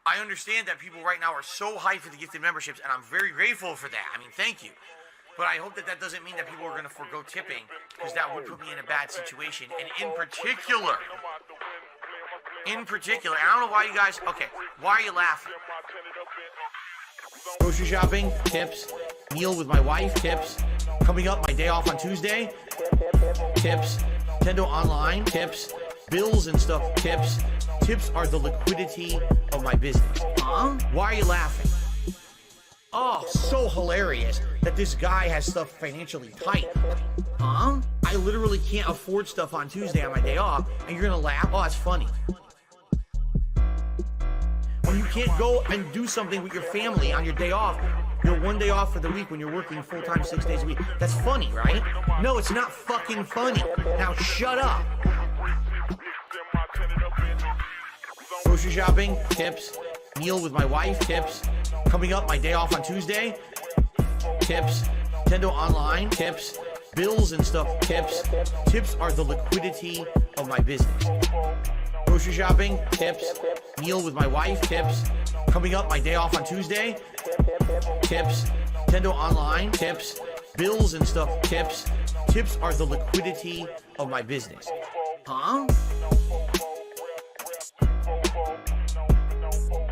I understand that people right now are so hyped for the gifted memberships, and I'm very grateful for that. I mean, thank you. But I hope that that doesn't mean that people are going to forego tipping, because that would put me in a bad situation. And in particular, I don't know why you guys, okay, why are you laughing? Grocery shopping, tips. Meal with my wife, tips. Coming up, my day off on Tuesday, tips. Nintendo Online, tips. Bills and stuff, tips. Tips are the liquidity of my business. Huh? Why are you laughing? Oh, so hilarious that this guy has stuff financially tight. Huh? I literally can't afford stuff on Tuesday on my day off, and you're gonna laugh? Oh, that's funny. When you can't go and do something with your family on your day off, your one day off for the week when you're working full-time 6 days a week. That's funny, right? No, it's not fucking funny. Now shut up. Grocery shopping, tips. Meal with my wife, tips. Coming up, my day off on Tuesday, tips. Nintendo Online, tips. Bills and stuff, tips. Tips are the liquidity of my business. Grocery shopping, tips. Meal with my wife, tips. Coming up, my day off on Tuesday, tips. Nintendo Online, tips. Bills and stuff, tips. Tips are the liquidity of my business. Huh?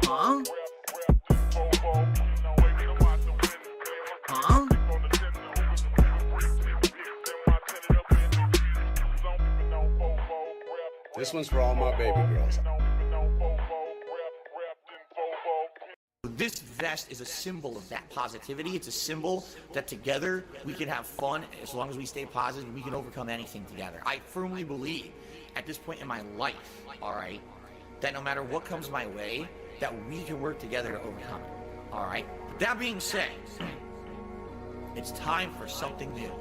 Huh? Huh? This one's for all my baby girls. This vest is a symbol of that positivity. It's a symbol that together we can have fun as long as we stay positive and we can overcome anything together. I firmly believe at this point in my life, all right, that no matter what comes my way, that we can work together to overcome it, all right? That being said, it's time for something new.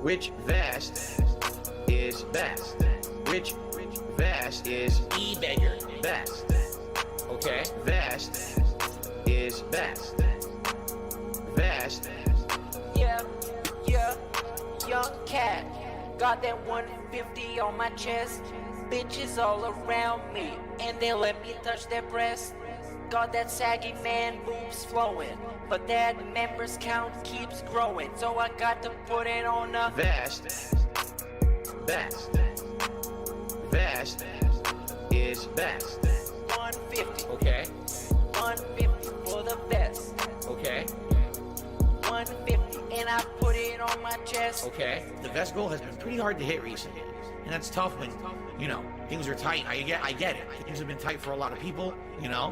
Which vest is best? Which vest is e-beggar best? Okay, vest is best. Vest. Yeah, young cat. Got that 150 on my chest. Bitches all around me, and they let me touch their breast. Got that saggy man boobs flowing, but that members count keeps growing. So I got to put it on a vest. Best. Vest is best. 150. Okay. 150 for the vest. Okay. 150, and I put it on my chest. Okay. The vest goal has been pretty hard to hit recently, and that's tough when, you know, things are tight. I get it. Things have been tight for a lot of people, you know.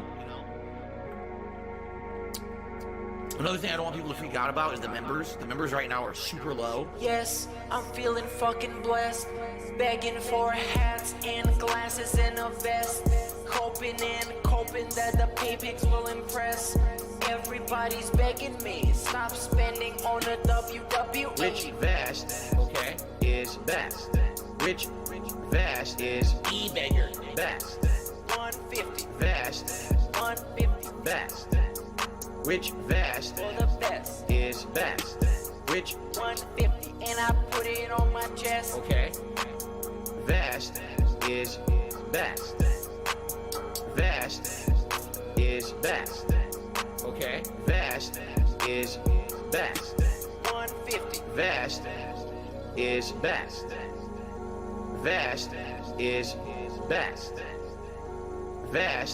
Another thing I don't want people to freak out about is the members. The members right now are super low. Yes, I'm feeling fucking blessed. Begging for hats and glasses and a vest. Hoping that the pay pics will impress. Everybody's begging me, stop spending on the WWE. Which vest, okay, is best? Which vest is e-beggar best? 150. Vest. 150. Best. Which vest for the best is best? Which 150, and I put it on my chest. Okay. Vest is best. Vest is best. Okay. Vest is best. 150. Vest is best. Vest is best. Vest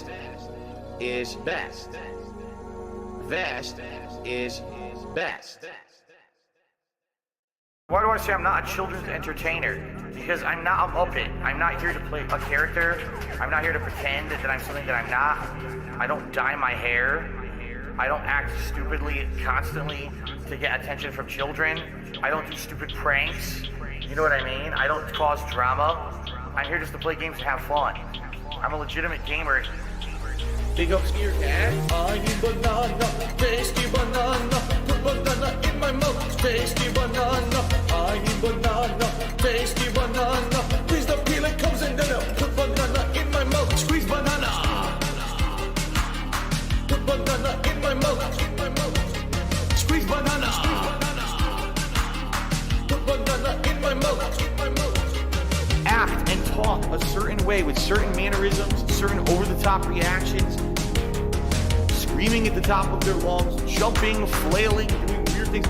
is best. Vest is best. Why do I say I'm not a children's entertainer? Because I'm not a Muppet. I'm not here to play a character. I'm not here to pretend that I'm something that I'm not. I don't dye my hair. I don't act stupidly constantly to get attention from children. I don't do stupid pranks. You know what I mean? I don't cause drama. I'm here just to play games and have fun. I'm a legitimate gamer. Big up Skier Cat. I need banana, tasty banana. Put banana in my mouth, tasty banana. I need banana, tasty banana. Please the peeling comes in then I'll put banana in my mouth. Squeeze banana. Put banana in my mouth. Squeeze banana. Put banana in my mouth. Act and talk a certain way with certain mannerisms, certain over-the-top reactions, screaming at the top of their lungs, jumping, flailing, doing weird things,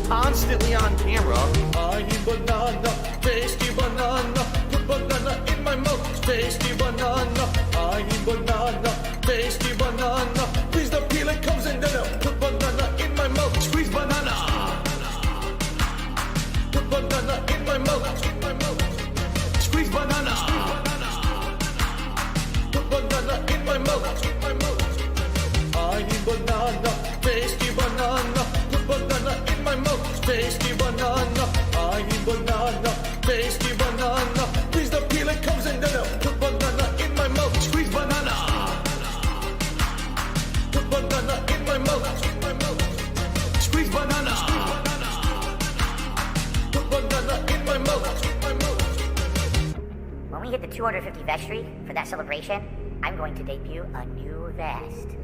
constantly on camera. I eat banana, tasty banana. Put banana in my mouth, tasty banana. I eat banana, tasty banana. Please the peel it comes in, then I'll put banana in my mouth. Squeeze banana. Put banana in my mouth, Squeeze banana. Put banana in my mouth, I eat banana, tasty banana. Put banana in my mouth, tasty banana. I eat banana, tasty banana. Please the peel it comes in, then I'll put banana in my mouth. Squeeze banana. Put banana in my mouth, Squeeze banana. Put banana in my mouth. When we hit the 250 vest streak for that celebration, I'm going to debut a new vest.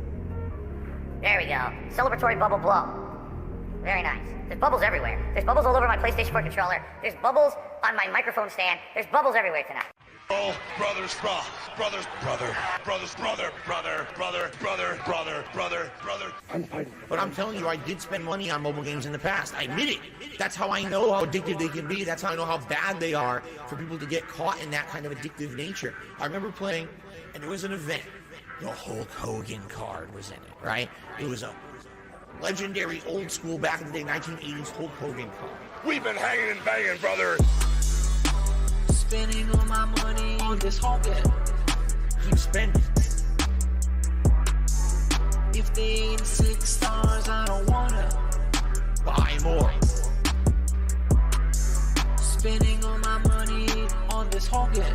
There we go. Celebratory bubble blow. Very nice. There's bubbles everywhere. There's bubbles all over my PlayStation 4 controller. There's bubbles on my microphone stand. There's bubbles everywhere tonight. Oh, brothers, brother, brothers, brother, brother. But I'm telling you, I did spend money on mobile games in the past. I admit it. That's how I know how addictive they can be. That's how I know how bad they are for people to get caught in that kind of addictive nature. I remember playing, and there was an event. The Hulk Hogan card was in it, right? It was a legendary old school back in the day 1980s Hulk Hogan card. We've been hanging and banging, brother. Spending all my money on this Hogan. Keep spending. If they ain't 6 stars, I don't wanna. Buy more. Spending all my money on this Hogan.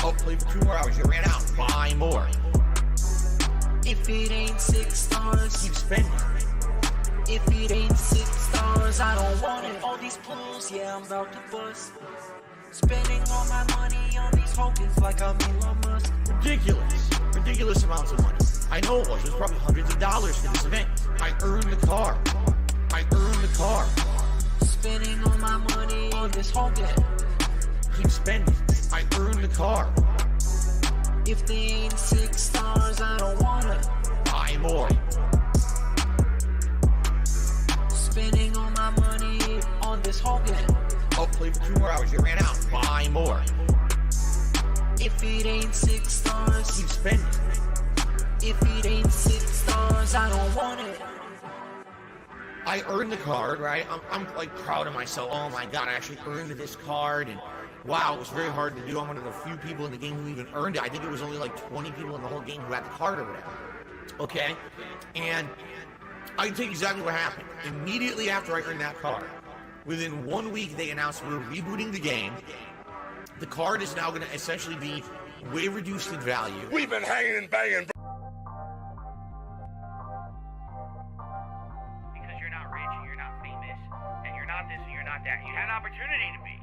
Oh, play for 2 more hours. You ran out. Buy more. If it ain't 6 stars, Keep spending. if it ain't 6 stars, I don't want it. All these pools, yeah, I'm about to bust. Spending all my money on these Hogans like I'm Elon Musk. Ridiculous amounts of money. I know it was. It was probably hundreds of dollars for this event. I earned the car. Spending all my money on this Hogan. Keep spending. I earned the car. If they ain't 6 stars, I don't wanna. Buy more. Spending all my money on this Hogan. Oh, play for 2 more hours. You ran out. Buy more. If it ain't 6 stars, Keep spending. if it ain't 6 stars, I don't want it. I earned the card, right? I'm like proud of myself. Oh my God, I actually earned this card, and wow, it was very hard to do. I'm one of the few people in the game who even earned it. I think it was only like 20 people in the whole game who had the card or whatever. Okay? And I can tell you exactly what happened. Immediately after I earned that card, within 1 week, they announced we're rebooting the game. The card is now going to essentially be way reduced in value. We've been hanging and banging, Because you're not rich and you're not famous and you're not this and you're not that. You had an opportunity to be,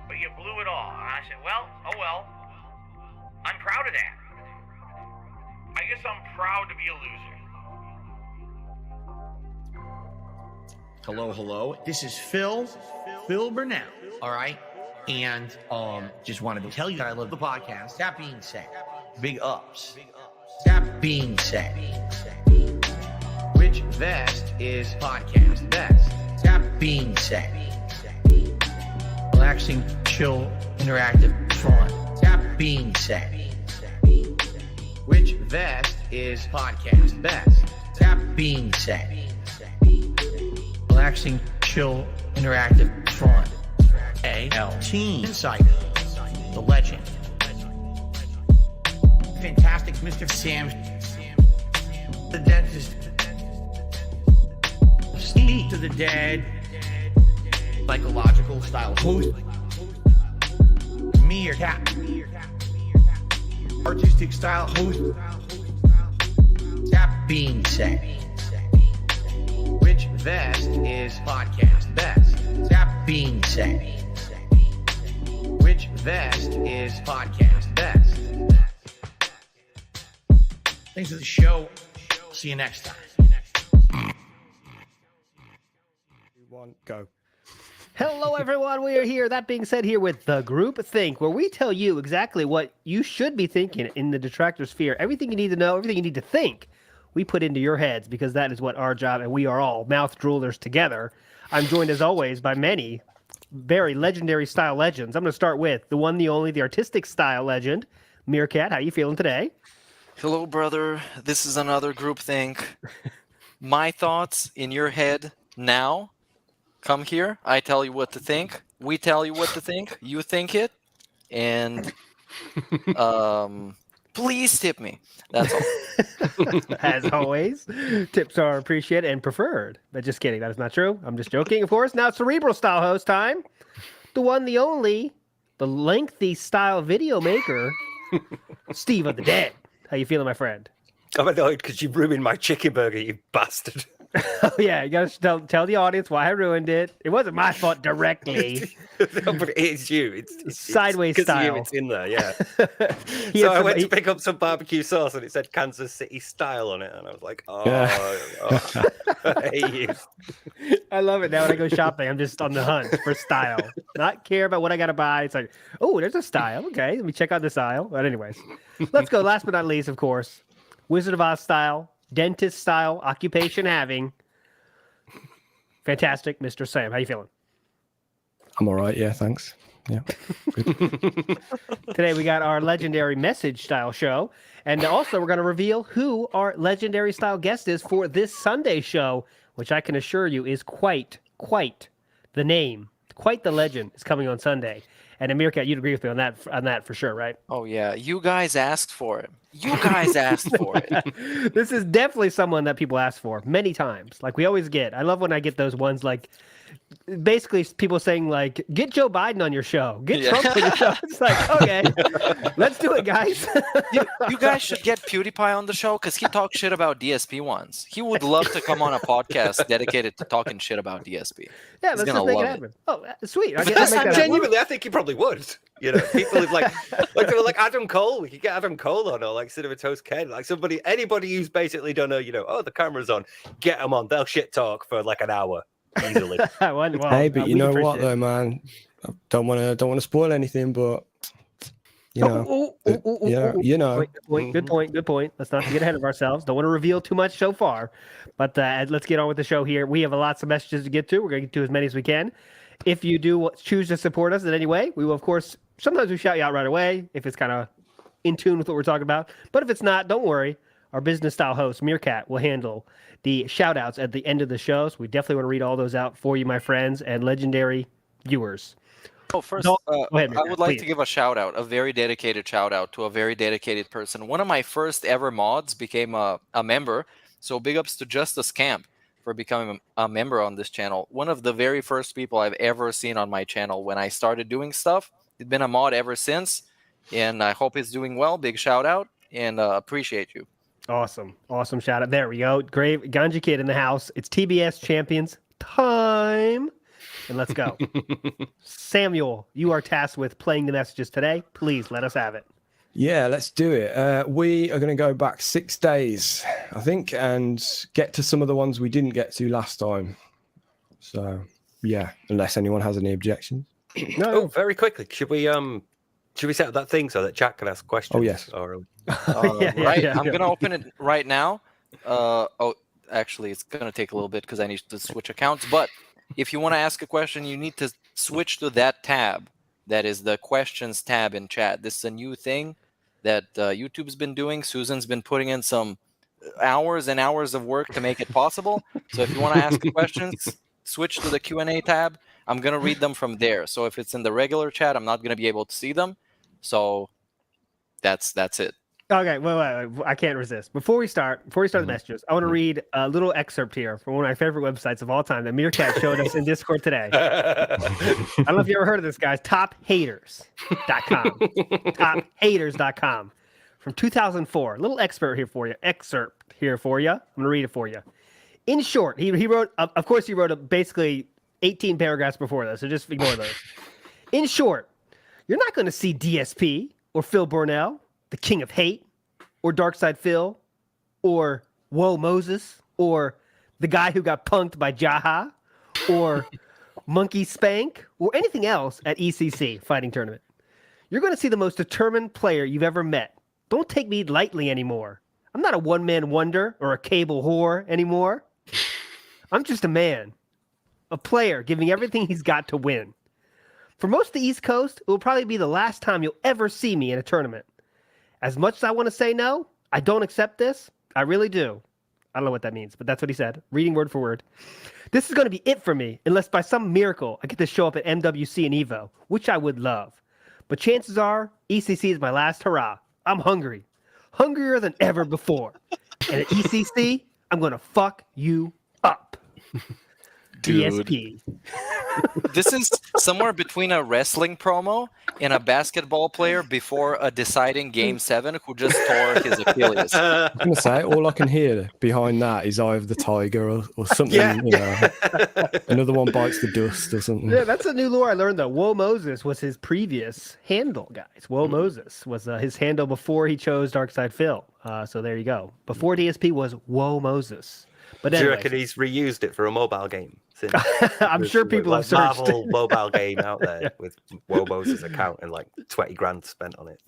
but you blew it all. And I said, well, oh well. I'm proud of that. I guess I'm proud to be a loser. Hello. This is Phil Burnell, all right? And just wanted to tell you that I love the podcast. That being said, big ups. That being said, which vest is podcast best? That being said, relaxing, chill, interactive, fun. That being said, which vest is podcast best? That being said, relaxing, chill, interactive, fun. Team Insider, the legend, fantastic Mr. Sam, the dentist, Speak to the Dead, psychological style host, Meerkat, artistic style host. That being said, which vest is podcast best? That being said, which vest is podcast best? Thanks for the show. See you next time. 1, go. Hello, everyone. We are here. That being said, here with the Group Think, where we tell you exactly what you should be thinking in the detractor sphere. Everything you need to know, everything you need to think we put into your heads because that is what our job, and we are all mouth droolers together. I'm joined as always by many very legendary style legends. I'm going to start with the one, the only, the artistic style legend, Meerkat. How you feeling today? Hello, brother. This is another group think. My thoughts in your head now. Come here. I tell you what to think. We tell you what to think. You think it. And please tip me. That's all. As always, tips are appreciated and preferred. But just kidding. That is not true. I'm just joking, of course. Now, cerebral style host time. The one, the only, the lengthy style video maker, Steve of the Dead. How you feeling, my friend? I'm annoyed because you ruined my chicken burger, you bastard. Oh, yeah. You got to tell the audience why I ruined it. It wasn't my fault directly. No, but it's you. It's Sideways it's 'cause style. of you, it's in there, yeah. He So had I some- went he- to pick up some barbecue sauce and it said Kansas City style on it. And I was like, oh, I hate you. I love it now when I go shopping. I'm just on the hunt for style. Not care about what I got to buy. It's like, oh, there's a style. Okay, let me check out this aisle. But anyways, let's go. Last but not least, of course, Wizard of Oz style, dentist style, occupation having, fantastic Mr. Sam. How you feeling? I'm all right. Yeah, thanks. Yeah. Today we got our legendary message style show. And also we're going to reveal who our legendary style guest is for this Sunday show, which I can assure you is quite the name, quite the legend is coming on Sunday. And Meerkat, you'd agree with me on that for sure, right? Oh, yeah. You guys asked for it. You guys asked for it. This is definitely someone that people ask for many times. Like we always get. I love when I get those ones like basically people saying like, get Joe Biden on your show. Get Trump on your show. It's like, okay, let's do it, guys. You guys should get PewDiePie on the show because he talks shit about DSP once. He would love to come on a podcast dedicated to talking shit about DSP. Yeah, He's let's gonna just make it love happen. Oh, sweet. I But guess I genuinely, I think you probably would. You know, people who've like they were like Adam Cole. We could get Adam Cole on, or like Cinema Toast Ken, like anybody who's basically done a, oh, the camera's on, get them on. They'll shit talk for like an hour easily. Hey, but you know what though, man? I don't want to spoil anything, but you know, Good point. Let's not get ahead of ourselves. Don't want to reveal too much so far, but let's get on with the show here. We have lots of messages to get to. We're going to get to as many as we can. If you do choose to support us in any way, we will, of course, sometimes we shout you out right away if it's kind of in tune with what we're talking about. But if it's not, don't worry. Our business style host, Meerkat, will handle the shout outs at the end of the show. So we definitely want to read all those out for you, my friends and legendary viewers. Oh, first, Go ahead, I would like please. to give a shout out, a very dedicated shout out to a very dedicated person. One of my first ever mods became a member. So big ups to Justice Camp for becoming a member on this channel. One of the very first people I've ever seen on my channel when I started doing stuff. He's been a mod ever since, and I hope he's doing well. Big shout out, and appreciate you. Awesome shout out. There we go. Grave Ganja Kid in the house. It's TBS Champions time. And let's go. Samuel, you are tasked with playing the messages today. Please let us have it. Yeah, let's do it. We are going to go back 6 days, I think, and get to some of the ones we didn't get to last time. So, yeah, unless anyone has any objections. No. Oh, very quickly, should we set up that thing so that chat can ask questions? Oh, yes. Or... Right, I'm gonna open it right now. Actually, it's gonna take a little bit because I need to switch accounts. But if you want to ask a question, you need to switch to that tab. That is the questions tab in chat. This is a new thing that YouTube's been doing. Susan's been putting in some hours and hours of work to make it possible. So if you want to ask questions, switch to the Q&A tab. I'm going to read them from there. So if it's in the regular chat, I'm not going to be able to see them. So that's it. Okay, wait. I can't resist. Before we start the messages, I want to read a little excerpt here from one of my favorite websites of all time that Meerkat showed us in Discord today. I don't know if you ever heard of this, guys. TopHaters.com. TopHaters.com. From 2004. A little excerpt here for you. I'm going to read it for you. In short, he wrote, of course, he wrote basically 18 paragraphs before this, so just ignore those. In short, you're not going to see DSP or Phil Burnell, the King of Hate, or Darkside Phil, or Whoa Moses, or the guy who got punked by Jaha, or Monkey Spank, or anything else at ECC Fighting Tournament. You're going to see the most determined player you've ever met. Don't take me lightly anymore. I'm not a one-man wonder or a cable whore anymore. I'm just a man, a player giving everything he's got to win. For most of the East Coast, it will probably be the last time you'll ever see me in a tournament. As much as I want to say no, I don't accept this. I really do. I don't know what that means, but that's what he said. Reading word for word. This is going to be it for me, unless by some miracle I get to show up at MWC and EVO, which I would love. But chances are, ECC is my last hurrah. I'm hungry. Hungrier than ever before. And at ECC, I'm going to fuck you up. Dude. DSP. This is somewhere between a wrestling promo and a basketball player before a deciding Game 7 who just tore his Achilles. I'm gonna say all I can hear behind that is "Eye of the Tiger" or something. Yeah. You know, another one bites the dust or something. Yeah, that's a new lore I learned, though. Woe Moses was his previous handle, guys. Woe Moses was his handle before he chose Darkside Phil. So there you go. Before DSP was Woe Moses. But Do you anyway, reckon he's reused it for a mobile game? Since I'm there's sure some, people like, have searched. Marvel mobile game out there Yeah. with Wobo's account and like 20 grand spent on it.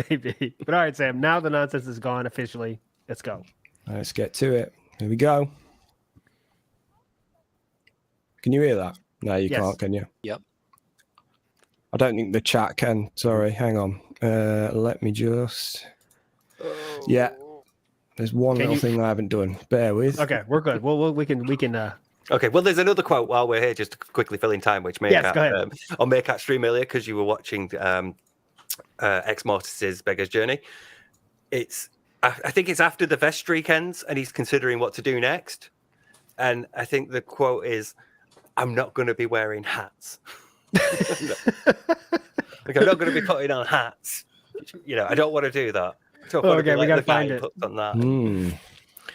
Maybe. But all right, Sam, now the nonsense is gone officially. Let's go. Let's get to it. Here we go. Can you hear that? No, you Yes. can't, can you? Yep. I don't think the chat can. Sorry, hang on. Let me just. Yeah. There's one Can little you- thing I haven't done. Bear with. Okay, we're good. Well, we can. Okay, well, there's another quote while we're here, just to quickly fill in time, which Yes, go ahead. on Meerkat stream earlier, because you were watching Ex Mortis's Beggar's Journey. I think it's after the vest streak ends, and he's considering what to do next. And I think the quote is, "I'm not going to be wearing hats. Like, I'm not going to be putting on hats. You know, I don't want to do that. I don't want to Okay, be we like gotta the guy find who it. puts on that." Hmm.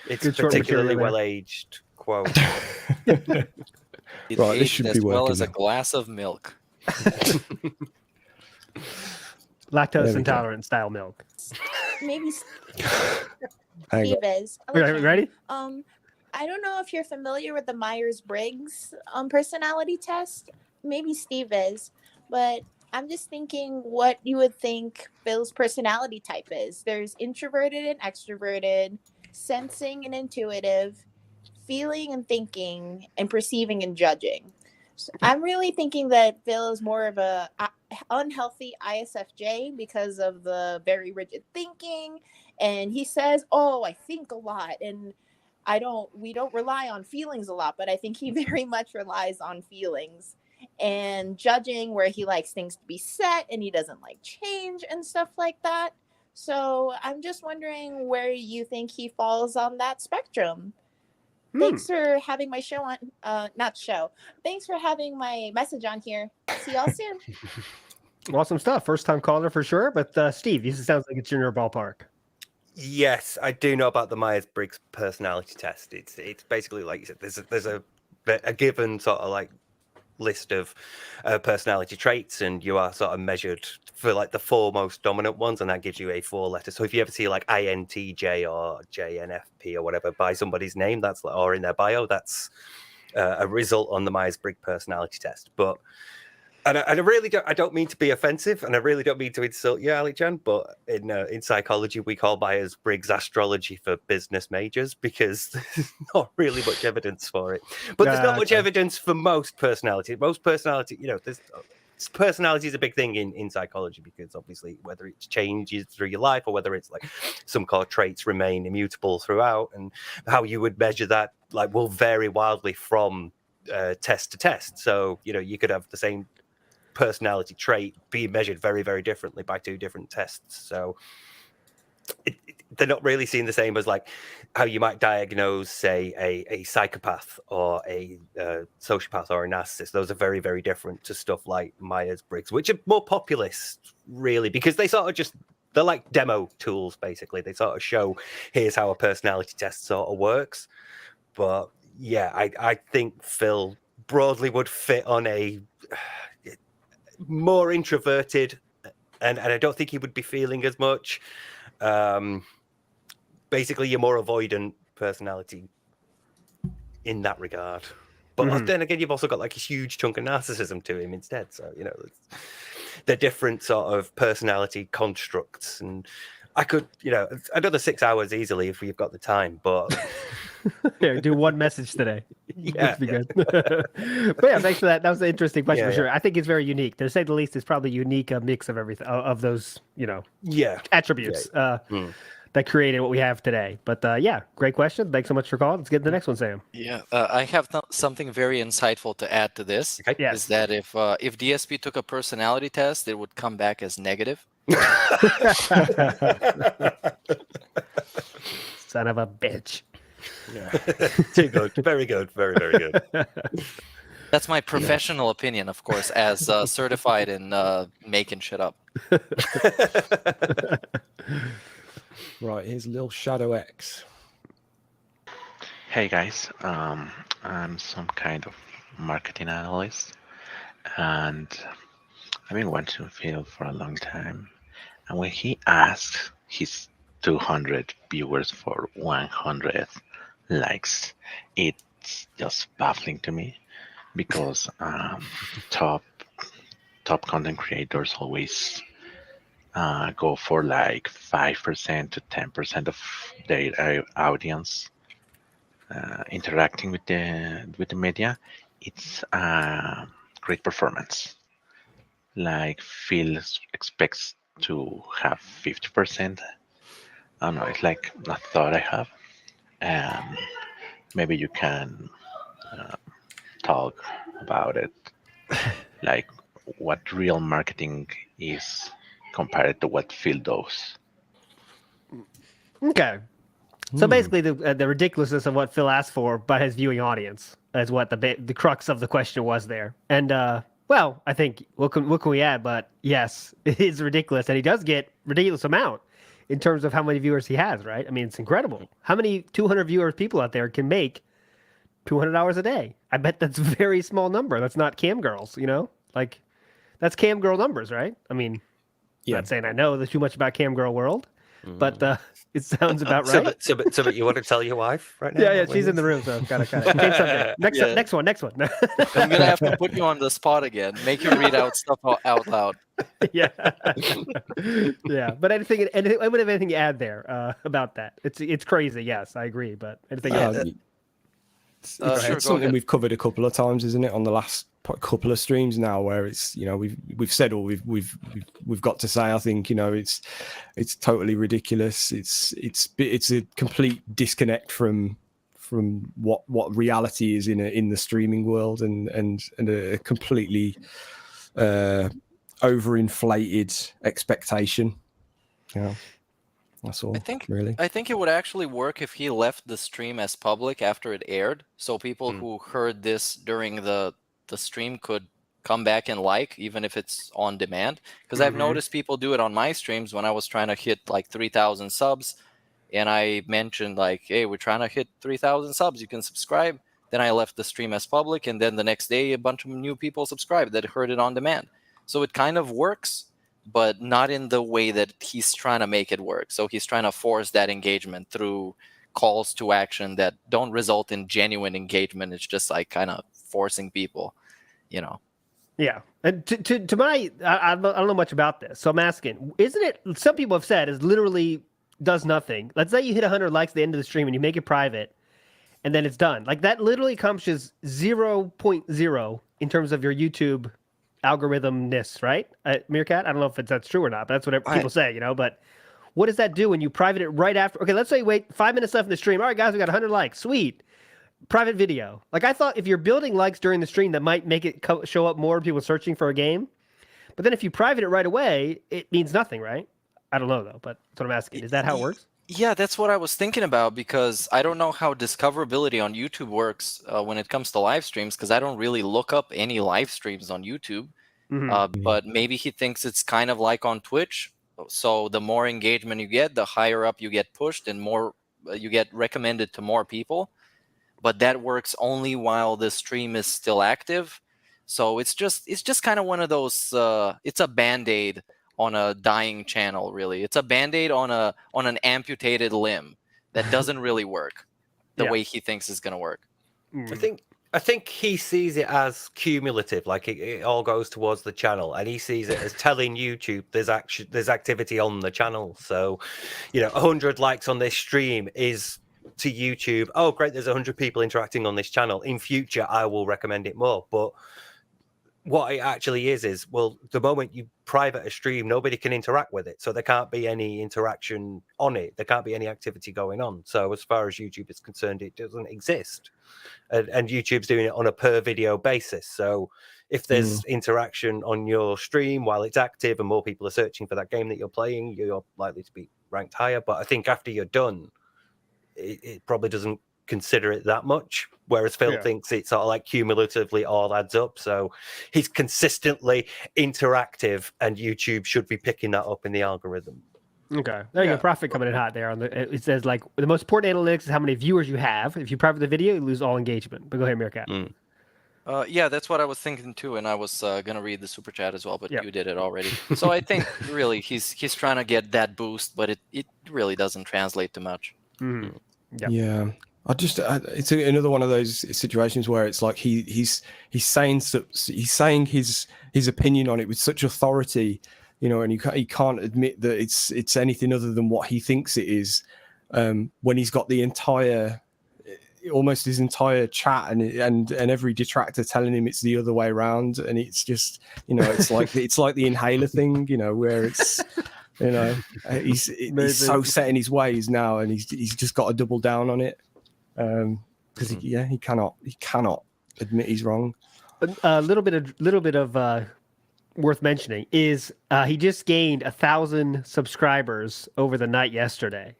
It's Good a short particularly material there. well-aged quote. It Right, this aged should as be well working as a now. glass of milk. Lactose There we go. intolerant style milk. Maybe Hang Steve on. is. Okay, ready? I don't know if you're familiar with the Myers-Briggs personality test. Maybe Steve is, but I'm just thinking what you would think Phil's personality type is. There's introverted and extroverted, sensing and intuitive, feeling and thinking, and perceiving and judging. So I'm really thinking that Phil is more of a unhealthy ISFJ because of the very rigid thinking, and he says, "Oh, I think a lot," and we don't rely on feelings a lot, but I think he very much relies on feelings and judging, where he likes things to be set and he doesn't like change and stuff like that. So I'm just wondering where you think he falls on that spectrum. Thanks for having my show on, not show. Thanks for having my message on here. See y'all soon. Awesome stuff. First time caller for sure. But Steve, this sounds like it's in your ballpark. Yes, I do know about the Myers-Briggs personality test. It's basically like you said. There's a given sort of like list of personality traits, and you are sort of measured for like the 4 most dominant ones, and that gives you a 4-letter. So if you ever see like INTJ or JNFP or whatever by somebody's name, that's like, or in their bio, that's a result on the Myers-Briggs personality test. But and I really don't mean to be offensive, and I really don't mean to insult you, Ali Jan, but in psychology we call Myers-Briggs astrology for business majors, because there's not really much evidence for it. But there's not much evidence for most personality. Most personality, you know, personality is a big thing in psychology, because obviously whether it changes through your life or whether it's like some core traits remain immutable throughout, and how you would measure that like will vary wildly from test to test. So, you know, you could have the same personality trait be measured very, very differently by 2 different tests. So they're not really seen the same as like how you might diagnose, say, a psychopath or a sociopath or a narcissist. Those are very, very different to stuff like Myers-Briggs, which are more populist, really, because they sort of they're like demo tools, basically. They sort of show, here's how a personality test sort of works. But yeah, I think Phil broadly would fit on a more introverted, and I don't think he would be feeling as much. Basically, you're more avoidant personality in that regard. But then again, you've also got like a huge chunk of narcissism to him instead. So, you know, they're different sort of personality constructs. And I could, another 6 hours easily if we've got the time, but Yeah, do one message today. Yeah, That'd be good. But yeah, thanks for that. That was an interesting question Yeah, for sure. I think it's very unique. To say the least, it's probably unique, a mix of everything, of those, attributes that created what we have today. But yeah, great question. Thanks so much for calling. Let's get to the next one, Sam. Yeah, I have something very insightful to add to this. Yes. Is that if DSP took a personality test, it would come back as negative. Son of a bitch. Yeah. Too good. Very good. Very, very good. That's my professional opinion, of course, as certified in making shit up. Right, here's Lil Shadow X. Hey guys, I'm some kind of marketing analyst, and I've been watching Phil for a long time. And when he asked his 200 viewers for 100 likes, it's just baffling to me because top content creators always go for like 5% to 10% of their audience interacting with the media. It's a great performance. Like Phil expects to have 50%. I don't know, it's like a thought I have. Maybe you can talk about it, like what real marketing is compared to what Phil does. Okay. So basically, the ridiculousness of what Phil asked for by his viewing audience is what the crux of the question was there. And well, I think what can we add? But yes, it is ridiculous, and he does get ridiculous amount in terms of how many viewers he has. Right? I mean, it's incredible. How many 200 viewers people out there can make $200 a day? I bet that's a very small number. That's not cam girls. Like that's cam girl numbers, right? I mean, I'm not saying I know too much about cam girl world, but it sounds about right. So, but you want to tell your wife right now? Yeah, she's in the room, so gotta change subject. Next one. I'm gonna have to put you on the spot again. Make you read out stuff out loud. Yeah, yeah. But anything to add there about that? It's crazy. Yes, I agree. But anything to add? It's something we've covered a couple of times, isn't it, on the last couple of streams now, where it's we've said all we've got to say. I think it's totally ridiculous. It's a complete disconnect from what reality is in the streaming world, and a completely overinflated expectation. That's all. I think it would actually work if he left the stream as public after it aired, so people who heard this during the stream could come back and even if it's on demand. Because I've noticed people do it on my streams when I was trying to hit like 3,000 subs, and I mentioned like, hey, we're trying to hit 3,000 subs, you can subscribe. Then I left the stream as public, and then the next day a bunch of new people subscribed that heard it on demand. So it kind of works, but not in the way that he's trying to make it work. So he's trying to force that engagement through calls to action that don't result in genuine engagement. It's just like kind of forcing people, Yeah. And to my, I don't know much about this, so I'm asking, isn't it, some people have said, is literally does nothing. Let's say you hit 100 likes at the end of the stream and you make it private, and then it's done. Like that literally accomplishes 0.0 in terms of your YouTube algorithmness, right? Meerkat, I don't know if that's true or not, but that's what people say, but what does that do when you private it right after? Okay, let's say you wait 5 minutes left in the stream. All right, guys, we got 100 likes. Sweet. Private video. Like I thought if you're building likes during the stream, that might make it show up more people searching for a game. But then if you private it right away, it means nothing, right? I don't know though, but that's what I'm asking. Is that how it works? Yeah, that's what I was thinking about, because I don't know how discoverability on YouTube works when it comes to live streams, because I don't really look up any live streams on YouTube. But maybe he thinks it's kind of like on Twitch. So the more engagement you get, the higher up you get pushed, and more you get recommended to more people. But that works only while the stream is still active. So it's just kind of one of those. It's a Band-Aid on a dying channel, really. It's a Band-Aid on an amputated limb that doesn't really work the way he thinks is going to work. I think I think he sees it as cumulative, like it all goes towards the channel, and he sees it as telling YouTube there's activity on the channel. So, 100 likes on this stream is to YouTube, oh great, there's 100 people interacting on this channel. In future, I will recommend it more. But what it actually is well, the moment you private a stream, nobody can interact with it, so there can't be any interaction on it. There can't be any activity going on. So as far as YouTube is concerned, it doesn't exist, and YouTube's doing it on a per video basis. So if there's interaction on your stream while it's active and more people are searching for that game that you're playing, you're likely to be ranked higher. But I think after you're done, it probably doesn't consider it that much, whereas Phil thinks it's sort of like cumulatively all adds up. So he's consistently interactive, and YouTube should be picking that up in the algorithm. Okay, there you go. Profit coming in hot there. It says like the most important analytics is how many viewers you have. If you private the video, you lose all engagement. But go ahead, Meerkat. Yeah, that's what I was thinking too, and I was gonna read the super chat as well, but you did it already. So I think really he's trying to get that boost, but it really doesn't translate to much. Yeah. It's another one of those situations where it's like he's saying his opinion on it with such authority, and he can't admit that it's anything other than what he thinks it is, when he's got almost his entire chat and every detractor telling him it's the other way around, and it's just it's like the inhaler thing, where it's he's so set in his ways now, and he's just got to double down on it. Because he cannot admit he's wrong. A little bit of worth mentioning is he just gained 1,000 subscribers over the night yesterday,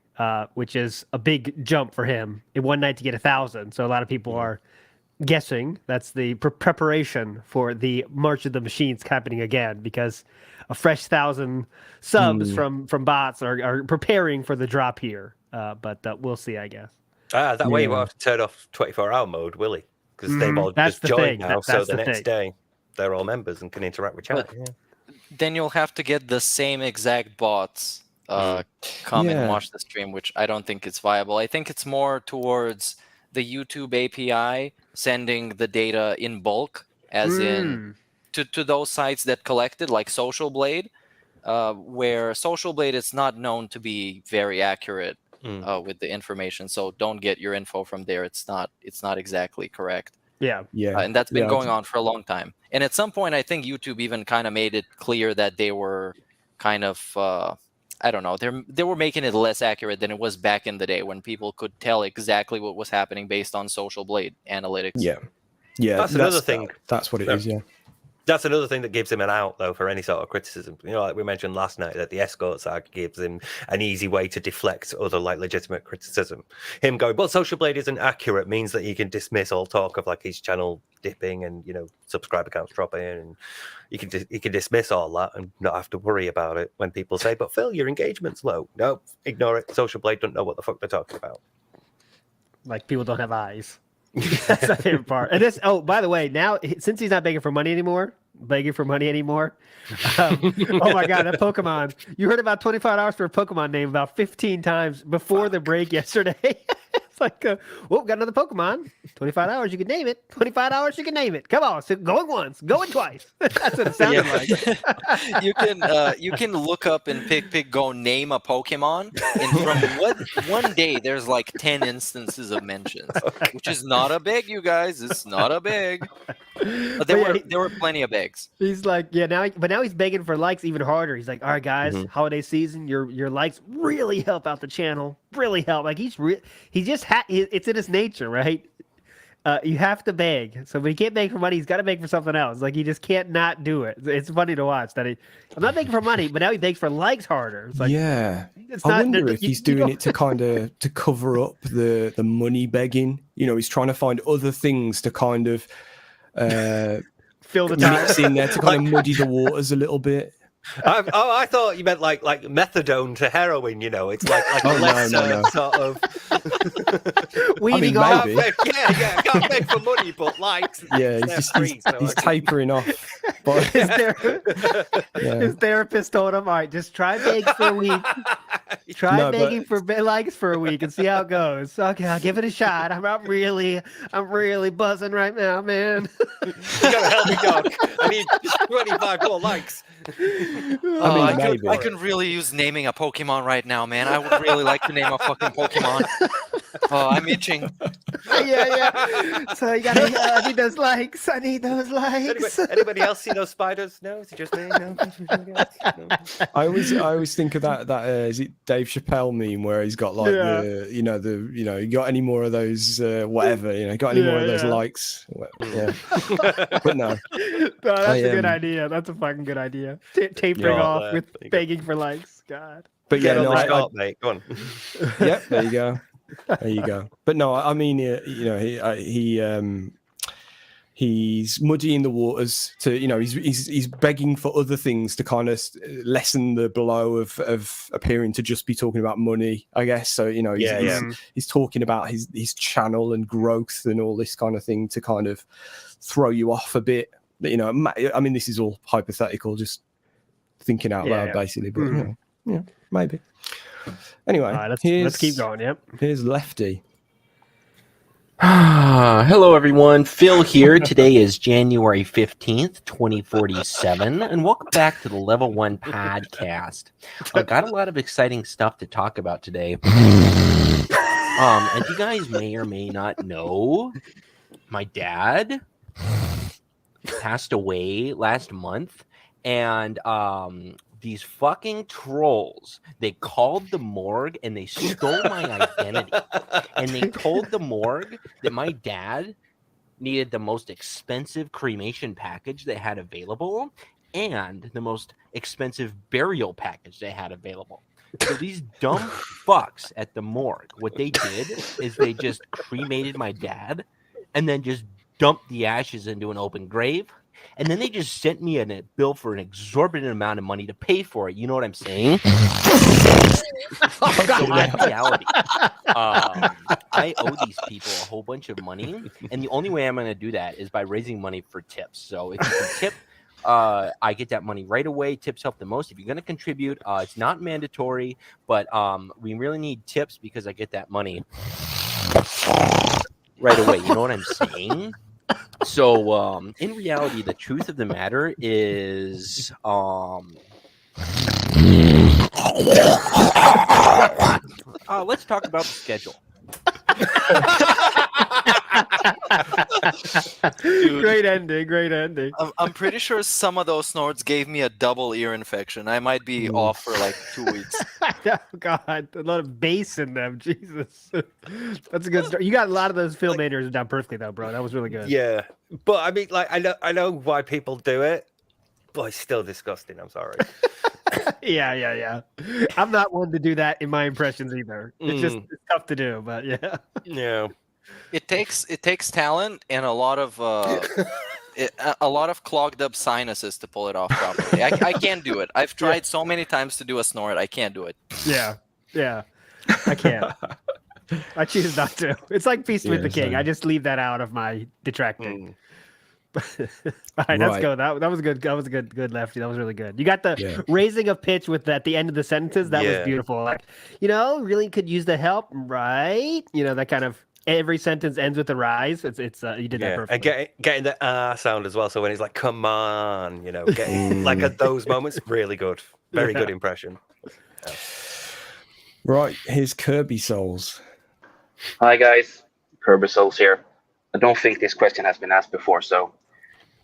which is a big jump for him in one night to get 1,000. So a lot of people are guessing that's the preparation for the March of the Machines happening again, because a fresh 1,000 subs from bots are preparing for the drop here. But we'll see, I guess. That way you won't have to turn off 24-hour mode, will he? Because they've all just joined now, so the next day they're all members and can interact with chat. Then you'll have to get the same exact bots come and watch the stream, which I don't think is viable. I think it's more towards the YouTube API sending the data in bulk, as in to those sites that collected, like Social Blade, where Social Blade is not known to be very accurate with the information, so don't get your info from there. It's not exactly correct. And that's been going on for a long time. And at some point, I think YouTube even kind of made it clear that they were kind of I don't know, they were making it less accurate than it was back in the day, when people could tell exactly what was happening based on Social Blade analytics. That's another thing. That's what it is. That's another thing that gives him an out, though, for any sort of criticism. Like we mentioned last night, that the escorts act gives him an easy way to deflect other legitimate criticism. Him going, well, Social Blade isn't accurate, means that he can dismiss all talk of like his channel dipping and subscriber counts dropping, and he can dismiss all that and not have to worry about it when people say, but Phil, your engagement's low. No, ignore it. Social Blade don't know what the fuck they're talking about. Like, people don't have eyes. That's my favorite part. And this, by the way, now since he's not begging for money anymore, oh my god, that Pokemon! You heard about 25 hours for a Pokemon name about 15 times before the break yesterday. It's like, got another Pokemon. 25 hours, you can name it. 25 hours, you can name it. Come on, so going once, going twice. That's what it sounded like. You can look up and pick go name a Pokemon, and from one day there's like 10 instances of mentions, which is not a big, you guys. It's not a big. But there were plenty of begs. He's like, now he's begging for likes even harder. He's like, all right, guys, holiday season, your likes really help out the channel, really help. Like it's in his nature, right? You have to beg. So when he can't beg for money, he's got to beg for something else. Like, he just can't not do it. It's funny to watch that. I'm not begging for money, but now he begs for likes harder. It's like, I wonder if he's doing it to kind of to cover up the money begging. He's trying to find other things to kind of fill the time mix in there to kind of muddy the waters a little bit. I thought you meant like methadone to heroin. It's like no. sort of. Weeding off. I can't beg for money, but likes. Yeah, he's tapering off. But his therapist told him, "All right, just try beg for a week, Try begging for likes for a week and see how it goes. Okay, I'll give it a shot. I'm really buzzing right now, man. You gotta help me, dog. I need 25 more likes. I could really use naming a Pokemon right now, man. I would really like to name a fucking Pokemon. Oh, I'm itching. Yeah. So you gotta. I need those likes. I need those likes. Anybody else see those spiders? No, is it just me? No. I always think of that is it Dave Chappelle meme where he's got like you got any more of those whatever, got any more of those likes? Yeah. But no. That's a good idea. That's a fucking good idea. Tapering off with begging for likes. God. But yeah, no, start, mate. Go on. Yep, there you go. There you go. But no, I mean, he's muddying the waters to, he's begging for other things to kind of lessen the blow of appearing to just be talking about money, I guess. So, he's talking about his channel and growth and all this kind of thing to kind of throw you off a bit. I mean, this is all hypothetical, just thinking out loud, basically. But, maybe. Anyway, let's keep going. Yep. Here's Lefty. Hello, everyone. Phil here. Today is January 15th, 2047, and welcome back to the Level 1 podcast. I got a lot of exciting stuff to talk about today. As you guys may or may not know, my dad passed away last month, and these fucking trolls, they called the morgue and they stole my identity. And they told the morgue that my dad needed the most expensive cremation package they had available and the most expensive burial package they had available. So these dumb fucks at the morgue, what they did is they just cremated my dad and then just dumped the ashes into an open grave. And then they just sent me a bill for an exorbitant amount of money to pay for it. You know what I'm saying? So in reality, I owe these people a whole bunch of money. And the only way I'm going to do that is by raising money for tips. So if you can tip, I get that money right away. Tips help the most. If you're going to contribute, it's not mandatory. But we really need tips because I get that money right away. You know what I'm saying? So, in reality, the truth of the matter is, let's talk about the schedule. Dude, great ending. I'm pretty sure some of those snorts gave me a double ear infection. I might be off for like 2 weeks. Oh, God, a lot of bass in them. Jesus, that's a good story. You got a lot of those Phil Maynards down perfectly, though, bro. That was really good. Yeah, but I mean, like, I know why people do it, but it's still disgusting. I'm sorry. Yeah. I'm not one to do that in my impressions either. It's tough to do, but yeah. Yeah. It takes talent and a lot of clogged up sinuses to pull it off properly. I can't do it. I've tried so many times to do a snort. I can't do it. Yeah. I can't. I choose not to. It's like Feast with the King. I just leave that out of my detracting. All right, let's go. That was good. That was a good Lefty. That was really good. You got the raising of pitch with at the end of the sentences. That was beautiful. Like, really could use the help, right? That kind of every sentence ends with a rise. It's you did that perfectly. And getting the sound as well. So when he's like, "Come on," getting like at those moments, really good. Very good impression. Yeah. Right, here's Kirby Souls. Hi guys, Kirby Souls here. I don't think this question has been asked before, so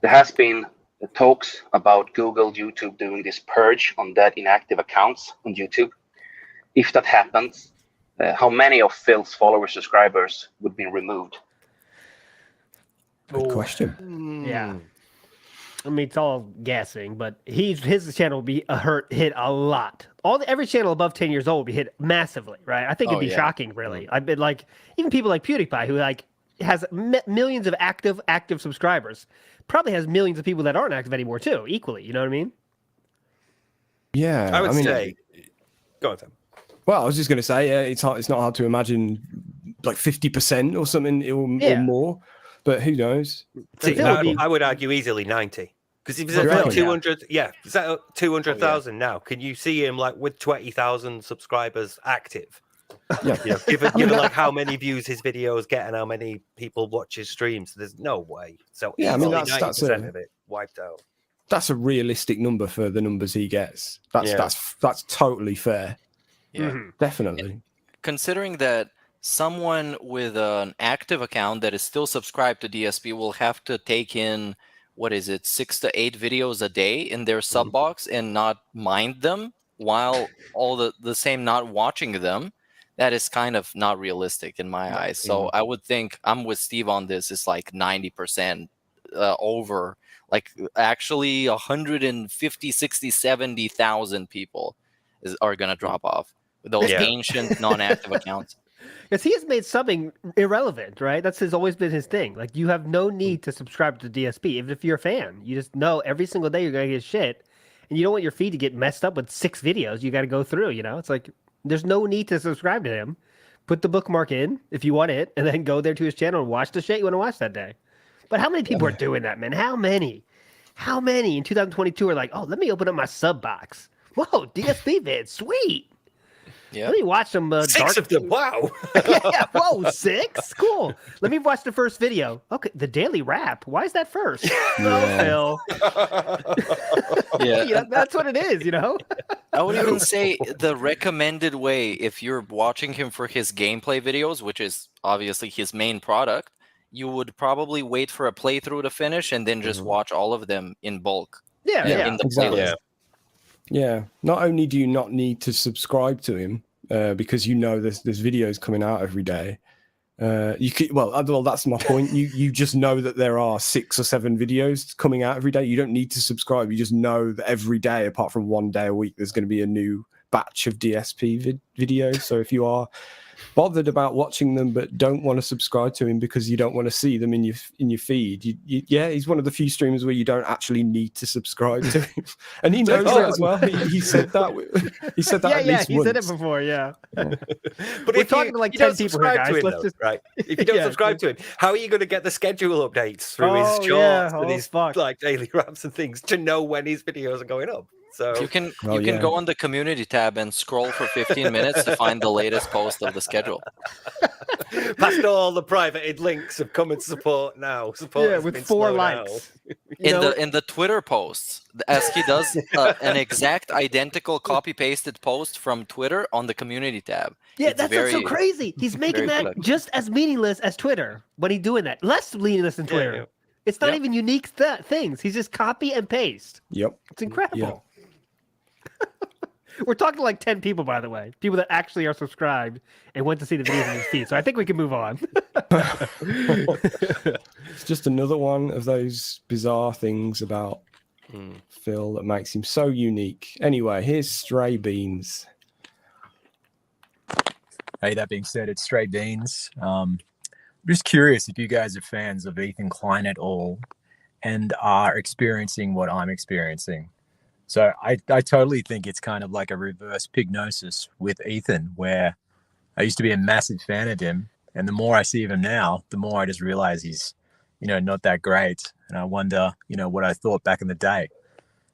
there has been talks about Google, YouTube doing this purge on dead inactive accounts on YouTube. If that happens, how many of Phil's followers, subscribers would be removed? Good question. Yeah. I mean, it's all guessing, but his channel will be hit a lot. Every channel above 10 years old will be hit massively, right? I think it'd be shocking, really. I've been like, even people like PewDiePie, who has millions of active subscribers, probably has millions of people that aren't active anymore too, equally. You know what I mean? Yeah, I would say. Go on, Sam. Well, I was just going to say, it's not hard to imagine like 50% or something or more, but who knows? I would argue easily 90. Because if he's at 200, he's at 200,000 now. Can you see him like with 20,000 subscribers active? Yeah, you know, given like how many views his videos get and how many people watch his streams, there's no way. So yeah, I mean easily that's 90% of it wiped out. That's a realistic number for the numbers he gets. That's totally fair. Yeah, definitely. Considering that someone with an active account that is still subscribed to DSP will have to take in, what is it, 6 to 8 videos a day in their sub box and not mind them while all the same not watching them, that is kind of not realistic in my eyes. So I would think I'm with Steve on this. It's like 90% over, like actually 150, 60, 70,000 people are going to drop off with those ancient non-active accounts. Because he has made subbing irrelevant, right? That's always been his thing. Like, you have no need to subscribe to DSP. Even if you're a fan, you just know every single day you're going to get shit. And you don't want your feed to get messed up with 6 videos you got to go through, you know? It's like, there's no need to subscribe to him. Put the bookmark in if you want it, and then go there to his channel and watch the shit you want to watch that day. But how many people are doing that, man? How many? How many in 2022 are like, oh, let me open up my sub box. Whoa, DSP vid, sweet. Yeah. Let me watch some 6 of them. Wow. Yeah, whoa, 6? Cool. Let me watch the first video. Okay, the daily wrap. Why is that first? No, Phil. Yeah. That's what it is, you know? I would even say the recommended way, if you're watching him for his gameplay videos, which is obviously his main product, you would probably wait for a playthrough to finish and then just watch all of them in bulk. Yeah, in the exactly. playlist. Yeah. Not only do you not need to subscribe to him because you know there's videos coming out every day. You could, well, that's my point. You just know that there are 6 or 7 videos coming out every day. You don't need to subscribe. You just know that every day, apart from one day a week, there's going to be a new batch of DSP videos. So if you are bothered about watching them but don't want to subscribe to him because you don't want to see them in your feed, he's one of the few streamers where you don't actually need to subscribe to him, and he knows that as well. He said that. He said that. At least he once. said it before. Yeah. But we're if talking to like 10 people here, guys. Let's just, right? If you don't subscribe to him, how are you going to get the schedule updates through his shorts and his like daily wraps and things to know when his videos are going up? So you can go on the community tab and scroll for 15 minutes to find the latest post of the schedule. Past all the private links of come and support now. Support with 4 likes. In the Twitter posts, as he does an exact identical copy-pasted post from Twitter on the community tab. Yeah, that's so crazy. He's making that just as meaningless as Twitter when he's doing that. Less meaningless than Twitter. Yeah. It's not even unique things. He's just copy and paste. Yep. It's incredible. We're talking to like 10 people, by the way. People that actually are subscribed and went to see the videos in his feed. So I think we can move on. It's just another one of those bizarre things about Phil that makes him so unique. Anyway, here's Stray Beans. Hey, that being said, it's Stray Beans. I'm just curious if you guys are fans of Ethan Klein at all and are experiencing what I'm experiencing. So I totally think it's kind of like a reverse pignosis with Ethan, where I used to be a massive fan of him, and the more I see of him now, the more I just realize he's, not that great, and I wonder, what I thought back in the day.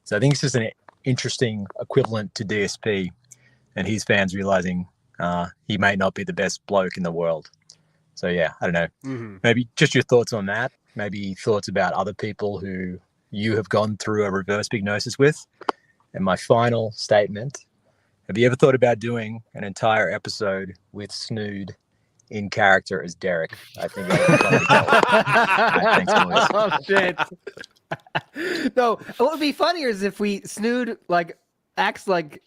So I think it's just an interesting equivalent to DSP, and his fans realizing he may not be the best bloke in the world. So yeah, I don't know. Mm-hmm. Maybe just your thoughts on that. Maybe thoughts about other people who you have gone through a reverse pignosis with. And my final statement, have you ever thought about doing an entire episode with Snood in character as Derek? I think thanks, boys. Oh shit. No, what would be funnier is if Snood acts like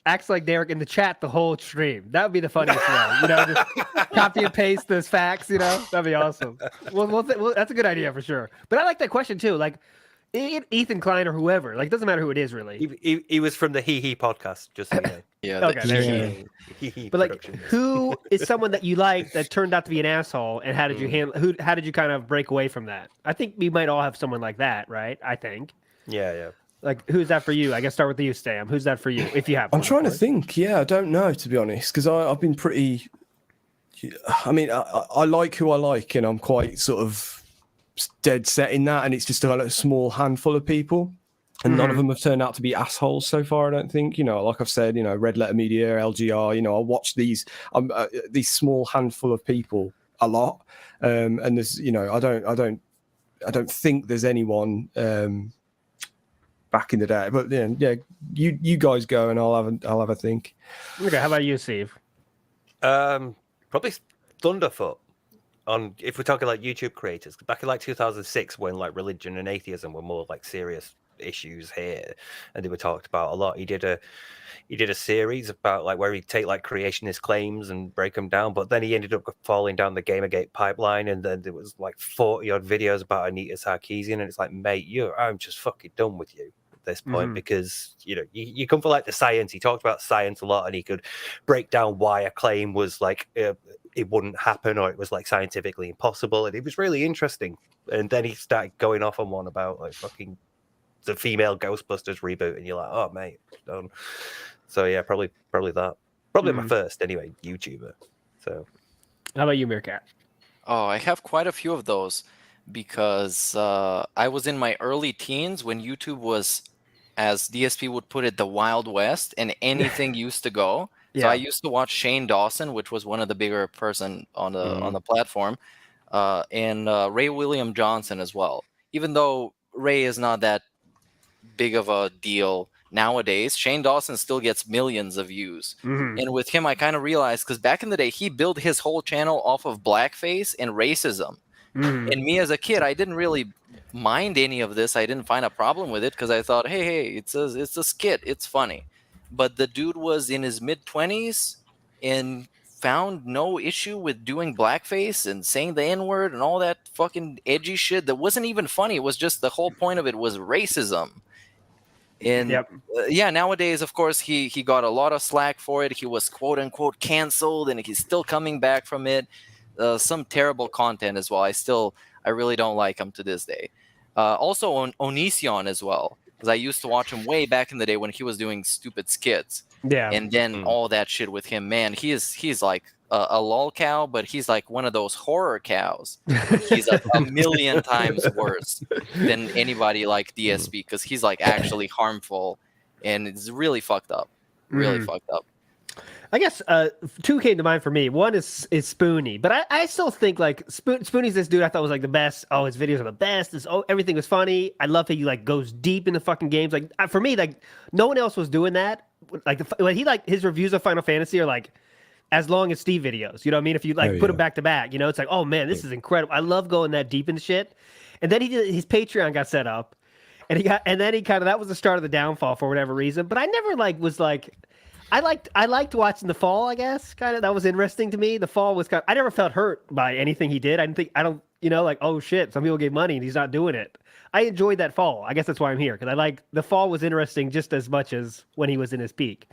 Derek in the chat the whole stream. That would be the funniest one. Just copy and paste those facts, that'd be awesome. Well, that's a good idea for sure. But I like that question too. Like, Ethan Klein or whoever, it doesn't matter who it is really. He was from the Hee Hee podcast, just so you know. Yeah. Okay. But who is someone that you like that turned out to be an asshole, and how did you handle? How did you kind of break away from that? I think we might all have someone like that, right? I think. Yeah. Who's that for you? I guess start with you, Stam. Who's that for you? If you have. I'm trying to think. Yeah, I don't know, to be honest, because I've been pretty. I mean, I like who I like, and I'm quite sort of dead set in that, and it's just a small handful of people. And none of them have turned out to be assholes so far, I don't think. Like I've said, Red Letter Media, LGR, I watch these small handful of people a lot. And there's, I don't think there's anyone back in the day. But yeah, you guys go and I'll have a think. Okay, how about you, Steve? Probably Thunderfoot. If we're talking like YouTube creators, back in like 2006, when like religion and atheism were more like serious issues here, and they were talked about a lot. He did a series about like where he'd take like creationist claims and break them down, but then he ended up falling down the Gamergate pipeline, and then there was like 40 odd videos about Anita Sarkeesian, and it's like, mate, I'm just fucking done with you at this point, because you come for like the science. He talked about science a lot, and he could break down why a claim was like it wouldn't happen, or it was like scientifically impossible, and it was really interesting. And then he started going off on one about like fucking the female Ghostbusters reboot, and you're like, oh mate, done. So yeah, probably that. Probably my first anyway YouTuber. So how about you, Meerkat? Oh, I have quite a few of those, because I was in my early teens when YouTube was, as DSP would put it, the Wild West, and anything used to go. So I used to watch Shane Dawson, which was one of the bigger person on the platform, and Ray William Johnson as well. Even though Ray is not that big of a deal nowadays, Shane Dawson still gets millions of views. And with him, I kind of realized, because back in the day, he built his whole channel off of blackface and racism. And me as a kid, I didn't really mind any of this. I didn't find a problem with it, because I thought, hey, it's a skit, it's funny. But the dude was in his mid-20s and found no issue with doing blackface and saying the N-word and all that fucking edgy shit that wasn't even funny. It was just, the whole point of it was racism. And nowadays, of course, he got a lot of slack for it. He was quote unquote canceled, and he's still coming back from it. Some terrible content as well. I really don't like him to this day. Also on Onision as well, because I used to watch him way back in the day when he was doing stupid skits. Yeah. And then all that shit with him, man, he's like a lol cow, but he's like one of those horror cows. He's a million times worse than anybody like DSP, because he's like actually harmful, and it's really fucked up. Really fucked up. I guess two came to mind for me. One is Spoonie, but I still think like Spoonie's this dude I thought was like the best. Oh, his videos are the best. Everything was funny. I love how he like goes deep in the fucking games. Like for me, like no one else was doing that. Like when he like his reviews of Final Fantasy are like as long as Steve videos. You know what I mean? If you like put them back to back, it's like, oh man, this is incredible. I love going that deep into shit. And then his Patreon got set up, and then he kind of, that was the start of the downfall for whatever reason. But I never was like. I liked watching The Fall, I guess. Kind of, that was interesting to me. The Fall was I never felt hurt by anything he did. Like, oh shit, some people gave money and he's not doing it. I enjoyed that Fall. I guess that's why I'm here, because The Fall was interesting just as much as when he was in his peak.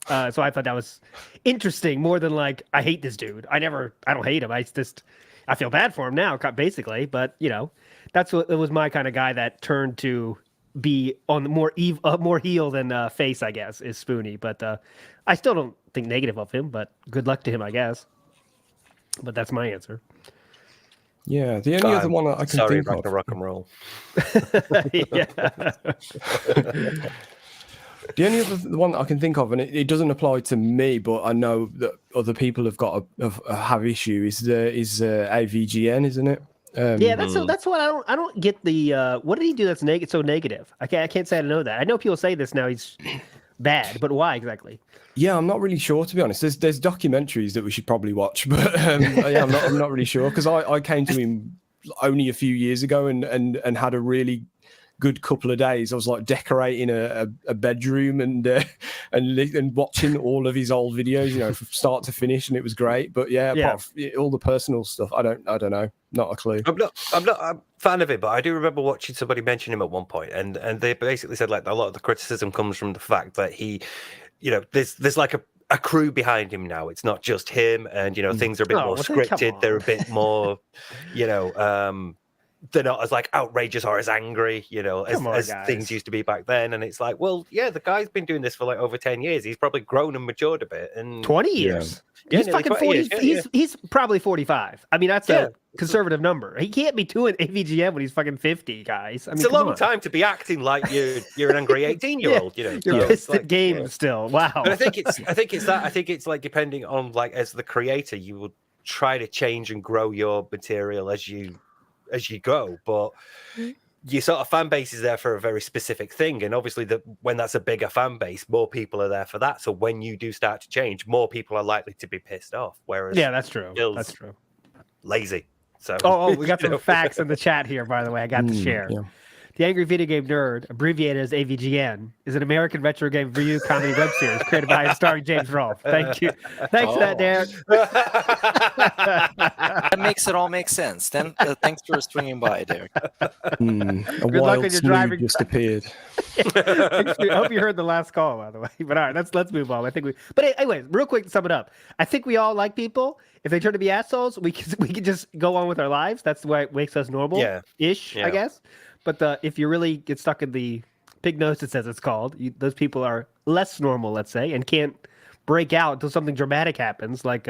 So I thought that was interesting more than like, I hate this dude. I don't hate him. I feel bad for him now, basically. But it was my kind of guy that turned to be on the more heel than face, I guess, is Spoonie. But I still don't think negative of him, but good luck to him, I guess. But that's my answer. Yeah, the only other one I can think of. Rock and roll. The only other one I can think of, and it doesn't apply to me, but I know that other people have issue, is AVGN, isn't it? That's what I don't get the what did he do that's so negative? I can't say I know that. I know people say this now he's bad, but why exactly? Yeah, I'm not really sure, to be honest. There's documentaries that we should probably watch, but I'm not really sure, because I came to him only a few years ago and had a really good couple of days. I was like decorating a bedroom and watching all of his old videos, from start to finish, and it was great. But apart from all the personal stuff, I don't know, not a clue. I'm not a fan of it, but I do remember watching somebody mention him at one point, and they basically said like a lot of the criticism comes from the fact that he, there's like a crew behind him now. It's not just him, and things are a bit more scripted. They're a bit more, they're not as like outrageous or as angry, you know, as things used to be back then. And it's like, well, yeah, the guy's been doing this for like over 10 years. He's probably grown and matured a bit. And 20 years. Yeah, He's nearly fucking 20 40. years, He's probably 45. I mean, that's a conservative number. He can't be doing AVGN when he's fucking 50, guys. I mean, it's a long time to be acting like you're an angry 18-year-old, you know. You're pissed at game still. Wow. But I think it's like depending on like as the creator, you would try to change and grow your material as you go, but your sort of fan base is there for a very specific thing, and obviously when that's a bigger fan base, more people are there for that. So when you do start to change, more people are likely to be pissed off. Whereas that's true. That's true. Lazy. So we got some facts in the chat here, by the way. I got to share. Yeah. The Angry Video Game Nerd, abbreviated as AVGN, is an American retro game review comedy web series created by and starring James Rolfe. Thank you. Thanks for that, Derek. That makes it all make sense. Then thanks for swinging by, Derek. A wild smooth just appeared. I hope you heard the last call, by the way. But all right, let's move on. But anyways, real quick to sum it up. I think we all like people. If they turn to be assholes, we can just go on with our lives. That's what makes us normal-ish, I guess. But if you really get stuck in the pignosis, as it's called, those people are less normal, let's say, and can't break out until something dramatic happens, like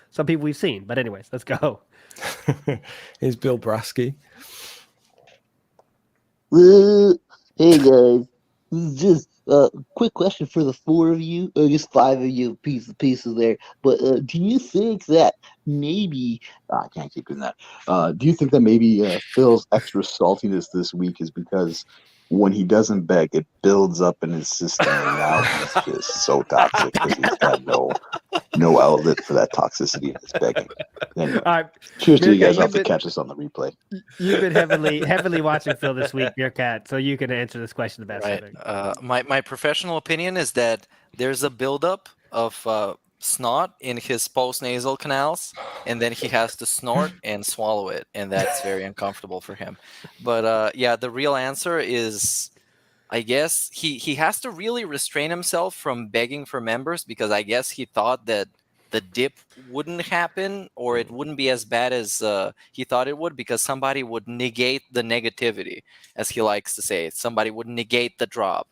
some people we've seen. But anyways, let's go. Here's Bill Brasky. Hey guys, just a quick question for the four of you, or just five of you, pieces there. But do you think that maybe I can't keep doing that? Do you think that maybe Phil's extra saltiness this week is because when he doesn't beg, it builds up in his system, and now he's just so toxic because he's got no outlet for that toxicity in his begging. Anyway, all right, cheers to you guys. I'll have to catch us on the replay. You've been heavily watching Phil this week, Meerkat, so you can answer this question the best. Right. I think. My professional opinion is that there's a buildup of snot in his postnasal canals, and then he has to snort and swallow it, and that's very uncomfortable for him. But the real answer is, I guess he has to really restrain himself from begging for members, because I guess he thought that the dip wouldn't happen, or it wouldn't be as bad as he thought it would, because somebody would negate the negativity, as he likes to say. Somebody would negate the drop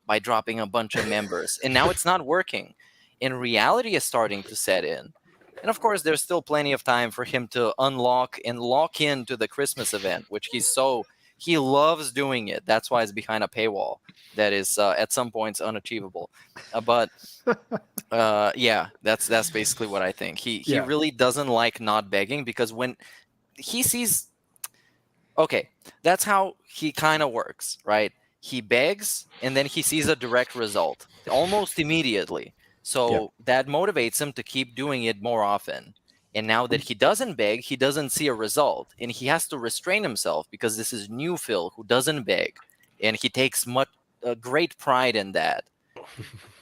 by dropping a bunch of members, and now it's not working. And reality is starting to set in. And of course, there's still plenty of time for him to unlock and lock into the Christmas event, which he loves doing it. That's why it's behind a paywall that is at some points unachievable. That's basically what I think. He really doesn't like not begging, because when he sees, that's how he kind of works, right? He begs and then he sees a direct result almost immediately. So that motivates him to keep doing it more often. And now that he doesn't beg, he doesn't see a result. And he has to restrain himself, because this is new Phil who doesn't beg. And he takes great pride in that,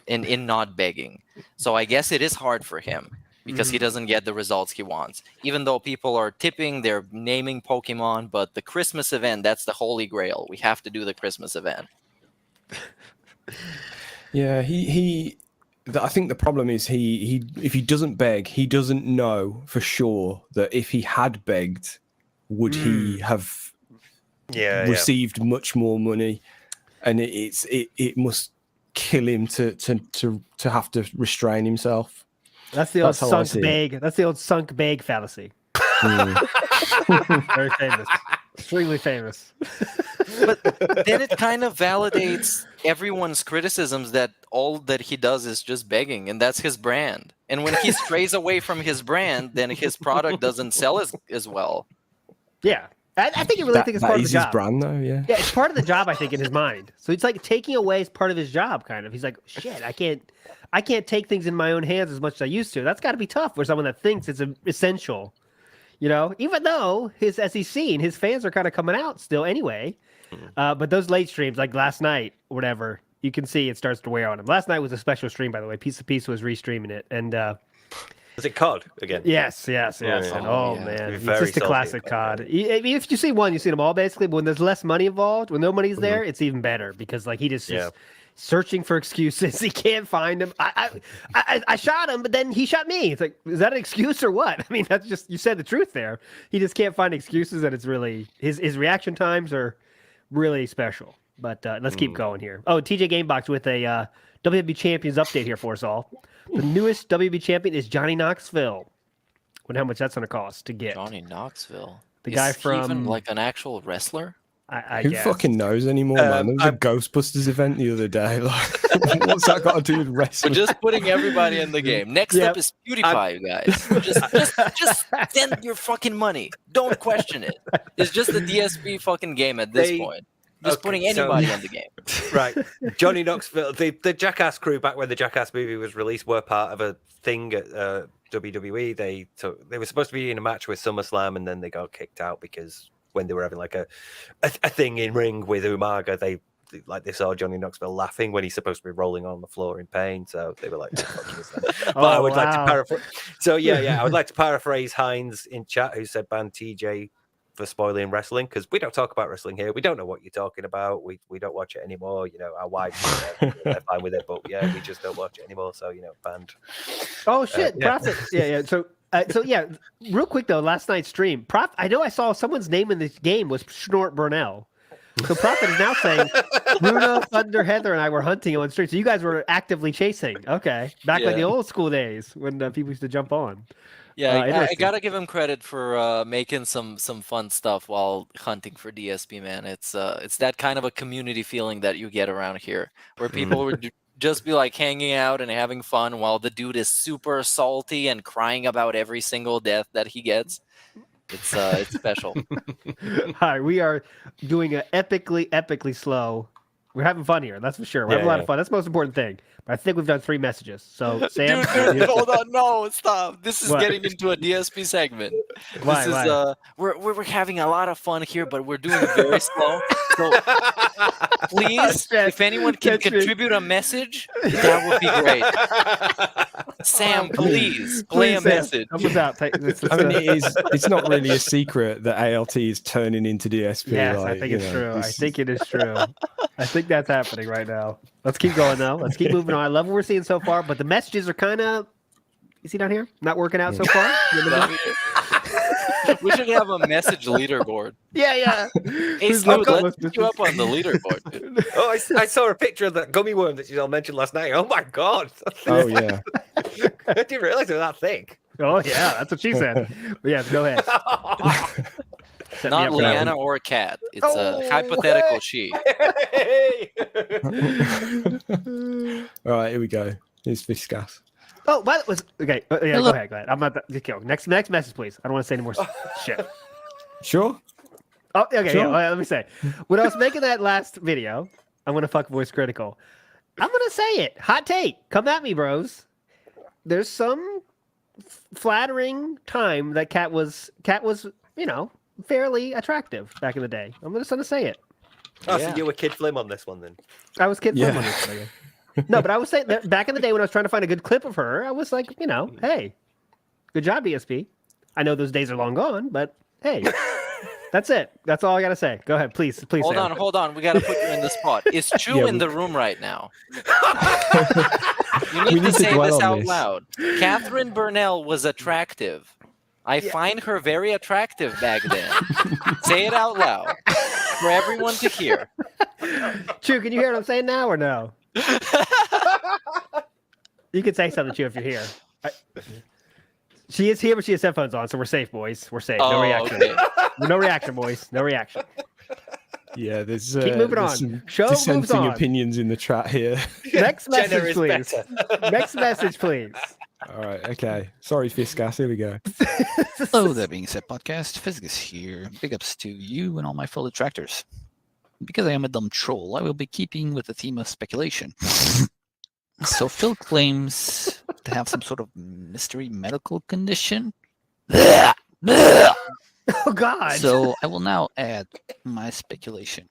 in not begging. So I guess it is hard for him, because he doesn't get the results he wants. Even though people are tipping, they're naming Pokemon, but the Christmas event, that's the holy grail. We have to do the Christmas event. Yeah, I think the problem is if he doesn't beg, he doesn't know for sure that if he had begged, would he have received much more money, and it must kill him to have to restrain himself. That's the old sunk bag. That's the old sunk bag fallacy. Very famous. Extremely famous. But then it kind of validates everyone's criticisms that all that he does is just begging, and that's his brand. And when he strays away from his brand, then his product doesn't sell as well. Yeah. I think it's part of the job. His brand, though, yeah. Yeah, it's part of the job, I think, in his mind. So it's like taking away is part of his job, kind of. He's like, shit, I can't take things in my own hands as much as I used to. That's got to be tough for someone that thinks it's essential. You know, even though as he's seen, his fans are kind of coming out still anyway. But those late streams, like last night, or whatever, you can see it starts to wear on him. Last night was a special stream, by the way. Piece of Piece was restreaming it, and is it COD again? Yes. Man, it's just a classic COD. If you see one, you see them all basically. But when there's less money involved, when no money's there, it's even better, because like he just searching for excuses. He can't find him. I shot him, but then he shot me. It's like, is that an excuse or what? I mean, that's just, you said the truth there. He just can't find excuses, and it's really, his reaction times are really special. But let's keep going here. Oh, TJ Gamebox with a WWE Champions update here for us all. The newest WWE champion is Johnny Knoxville. Wonder how much that's going to cost to get. Johnny Knoxville. The guy Is he from even like an actual wrestler? I Who guess. fucking knows anymore, man? There was a Ghostbusters event the other day. Like, what's that got to do with We're wrestling? just putting everybody in the game. Next up is PewDiePie, you guys. Just send your fucking money. Don't question it. It's just a DSP fucking game at this point. Just putting anybody in the game. Right. Johnny Knoxville, the Jackass crew, back when the Jackass movie was released, were part of a thing at WWE. They were supposed to be in a match with SummerSlam, and then they got kicked out because when they were having like a thing in ring with Umaga, they saw Johnny Knoxville laughing when he's supposed to be rolling on the floor in pain. So they were like, "What the fuck is that?" But I would like to paraphrase. So yeah, I would like to paraphrase Heinz in chat, who said ban TJ for spoiling wrestling, because we don't talk about wrestling here. We don't know what you're talking about. We don't watch it anymore. You know, our wives, they're fine with it, but yeah, we just don't watch it anymore. So, you know, banned. Oh shit, Prophet. Yeah. So yeah, real quick though, last night's stream, I know I saw someone's name in this game was Snort Burnell. So Prophet is now saying Bruno, Thunder, Heather, and I were hunting on street. So you guys were actively chasing. Okay, back like the old school days when people used to jump on. Yeah, I gotta give him credit for making some fun stuff while hunting for DSP, man. It's that kind of a community feeling that you get around here, where people would just be like hanging out and having fun while the dude is super salty and crying about every single death that he gets. It's special. Hi, we are doing an epically slow. We're having fun here, that's for sure. We're having a lot of fun. That's the most important thing. But I think we've done 3 messages. So Sam, dude, hold on, no, stop. This is getting into a DSP segment. Why? We're having a lot of fun here, but we're doing it very slow. So please, if anyone can contribute a message, that would be great. Sam, please play a message. I mean, it's not really a secret that ALT is turning into DSP. Yes, I think it's true. I think it is true. I think that's happening right now. Let's keep going though. Let's keep moving on. I love what we're seeing so far, but the messages are kind of, is he down here? Not working out so far? We should have a message leaderboard. Yeah. Hey, Snoot, let's put you up on the leaderboard, dude. Oh, I saw a picture of that gummy worm that you all mentioned last night. Oh my god. Oh yeah. I didn't realize it was that thick. Oh yeah, that's what she said. But yeah, go ahead. Not Leanna or a cat. It's a hypothetical she. All right, here we go. Here's Viscas. Oh, what was okay? Yeah, go ahead. I'm not. Go. Next message, please. I don't want to say any more shit. Sure. Oh, okay. Sure. Yeah, let me say. When I was making that last video, I'm gonna fuck Voice Critical. I'm gonna say it. Hot take. Come at me, bros. There's some flattering time that Cat was, you know, fairly attractive back in the day. I'm just gonna say it. Oh, so you were Kid Flim on this one then? I was Kid Flim on this one. No, but I was saying that back in the day when I was trying to find a good clip of her, I was like, you know, hey, good job, DSP. I know those days are long gone, but hey, that's it. That's all I gotta say. Go ahead, please. Hold on. We gotta put you in the spot. Is Chu in the room right now? You need to say this out loud. Catherine Burnell was attractive. I find her very attractive back then. Say it out loud for everyone to hear. Chu, can you hear what I'm saying now or no? You can say something, Chu, if you're here. She is here, but she has headphones on, so we're safe, boys. We're safe. No reaction. Okay. No reaction, boys. No reaction. Yeah, there's keep moving on. Some Show dissenting moves on. opinions in the chat here. Next message, please. Next message, please. All right, okay. Sorry, Fiskas. Here we go. Hello, that being said, podcast. Fiskas here. Big ups to you and all my fellow detractors. Because I am a dumb troll, I will be keeping with the theme of speculation. So Phil claims to have some sort of mystery medical condition. Oh, God. So I will now add my speculation.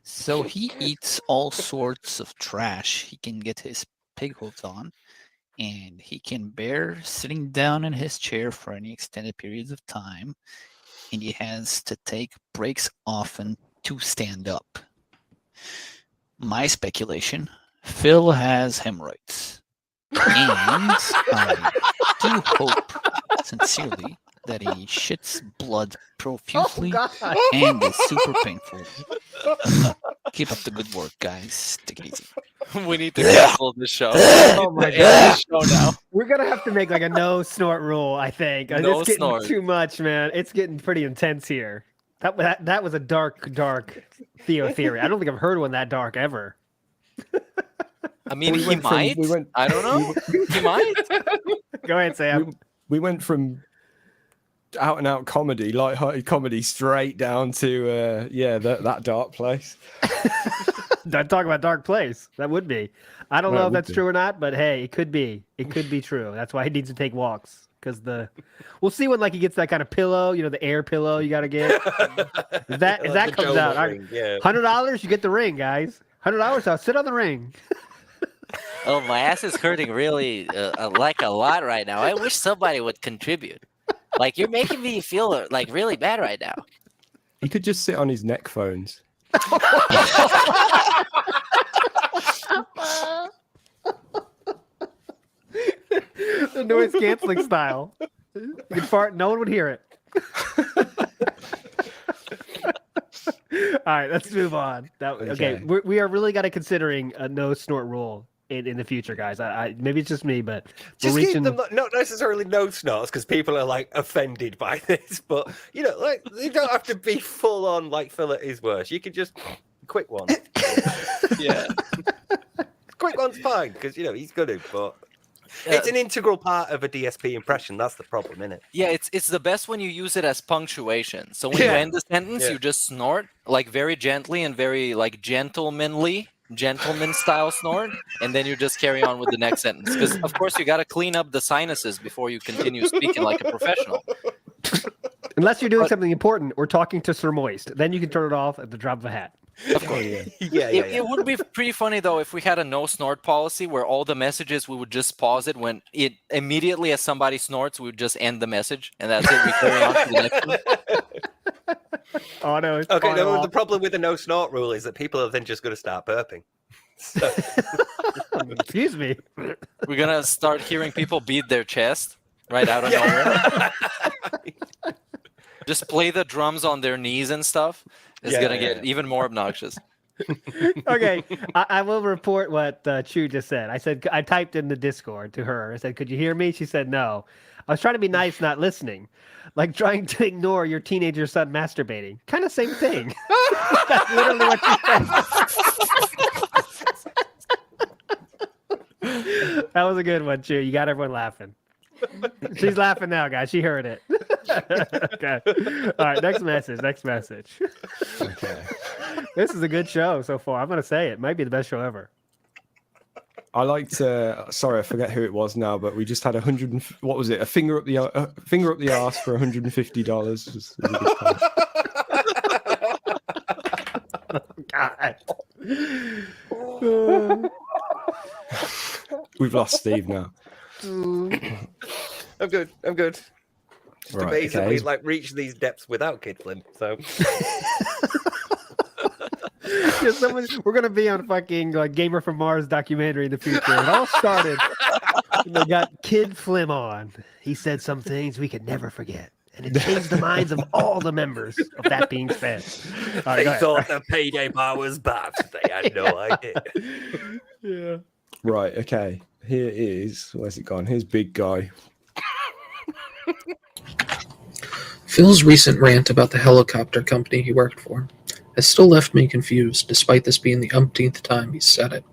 So he eats all sorts of trash he can get his pig hooves on, and he can bear sitting down in his chair for any extended periods of time, and he has to take breaks often to stand up. my speculation, Phil has hemorrhoids. And I do hope, sincerely, that he shits blood profusely and is super painful. Keep up the good work, guys. Take it easy. We need to cancel the show. Oh my god! Show now. We're gonna have to make like a no snort rule. I think No it's getting snort. too much, man. It's getting pretty intense here. That was a dark Theo theory. I don't think I've heard one that dark ever. I mean, We he went from- might. we went- I don't know. He might. Go ahead, Sam. We went from out and out comedy, light-hearted comedy, straight down to that dark place. Don't talk about dark place. That would be. I don't Well, know it if would that's be. true or not, but hey, it could be. It could be true. That's why he needs to take walks. Because we'll see when like he gets that kind of pillow, the air pillow you got to get. If that The comes out, donut ring, yeah. $100 you get the ring, guys. $100 I'll sit on the ring. Oh, my ass is hurting really like a lot right now. I wish somebody would contribute. Like, you're making me feel like really bad right now. He could just sit on his neck phones. The noise canceling style. You can fart, no one would hear it. All right, let's move on. Okay, we are really got to considering a no snort rule in the future, guys. I maybe it's just me, but we're Just keep reaching. them not necessarily no snorts because people are like offended by this, but like you don't have to be full on like Phil at his worst. You could just quick one. Yeah, quick one's fine because he's gonna, but it's an integral part of a DSP impression. That's the problem, isn't it? Yeah, it's the best when you use it as punctuation. So when you end the sentence, you just snort like very gently and very like gentleman style snort, and then you just carry on with the next sentence. Because of course you got to clean up the sinuses before you continue speaking like a professional. Unless you're doing something important or talking to Sir Moist, then you can turn it off at the drop of a hat. Of course. It would be pretty funny though if we had a no snort policy where all the messages we would just pause it when it immediately as somebody snorts, we would just end the message and that's it. We carry on to the next one. Oh no! Okay, no, the problem with the no snort rule is that people are then just going to start burping. So... Excuse me. We're gonna start hearing people beat their chest right out of nowhere. Just play the drums on their knees and stuff. It's gonna get even more obnoxious. Okay, I will report what Chu just said. I typed in the Discord to her. I said, "Could you hear me?" She said, "No." I was trying to be nice, not listening, like trying to ignore your teenager son masturbating. Kind of same thing. That's literally what she said. That was a good one, Chu. You got everyone laughing. She's laughing now, guys. She heard it. Okay. All right. Next message. Okay. This is a good show so far. I'm gonna say it might be the best show ever. I liked. Sorry, I forget who it was now, but we just had what was it? A finger up the arse for $150. God. We've lost Steve now. I'm good. Just Right, amazed that okay. we like reach these depths without Kid Flynn. So Yeah, we're gonna be on fucking like Gamer from Mars documentary in the future. It all started when they got Kid Flim on. He said some things we could never forget, and it changed the minds of all the members. Of that being said, all right, they go ahead. thought the payday bar was bad. They had no idea. Yeah. Right. Okay. Here is. Where's it gone? Here's Big Guy. Phil's recent rant about the helicopter company he worked for has still left me confused, despite this being the umpteenth time he's said it.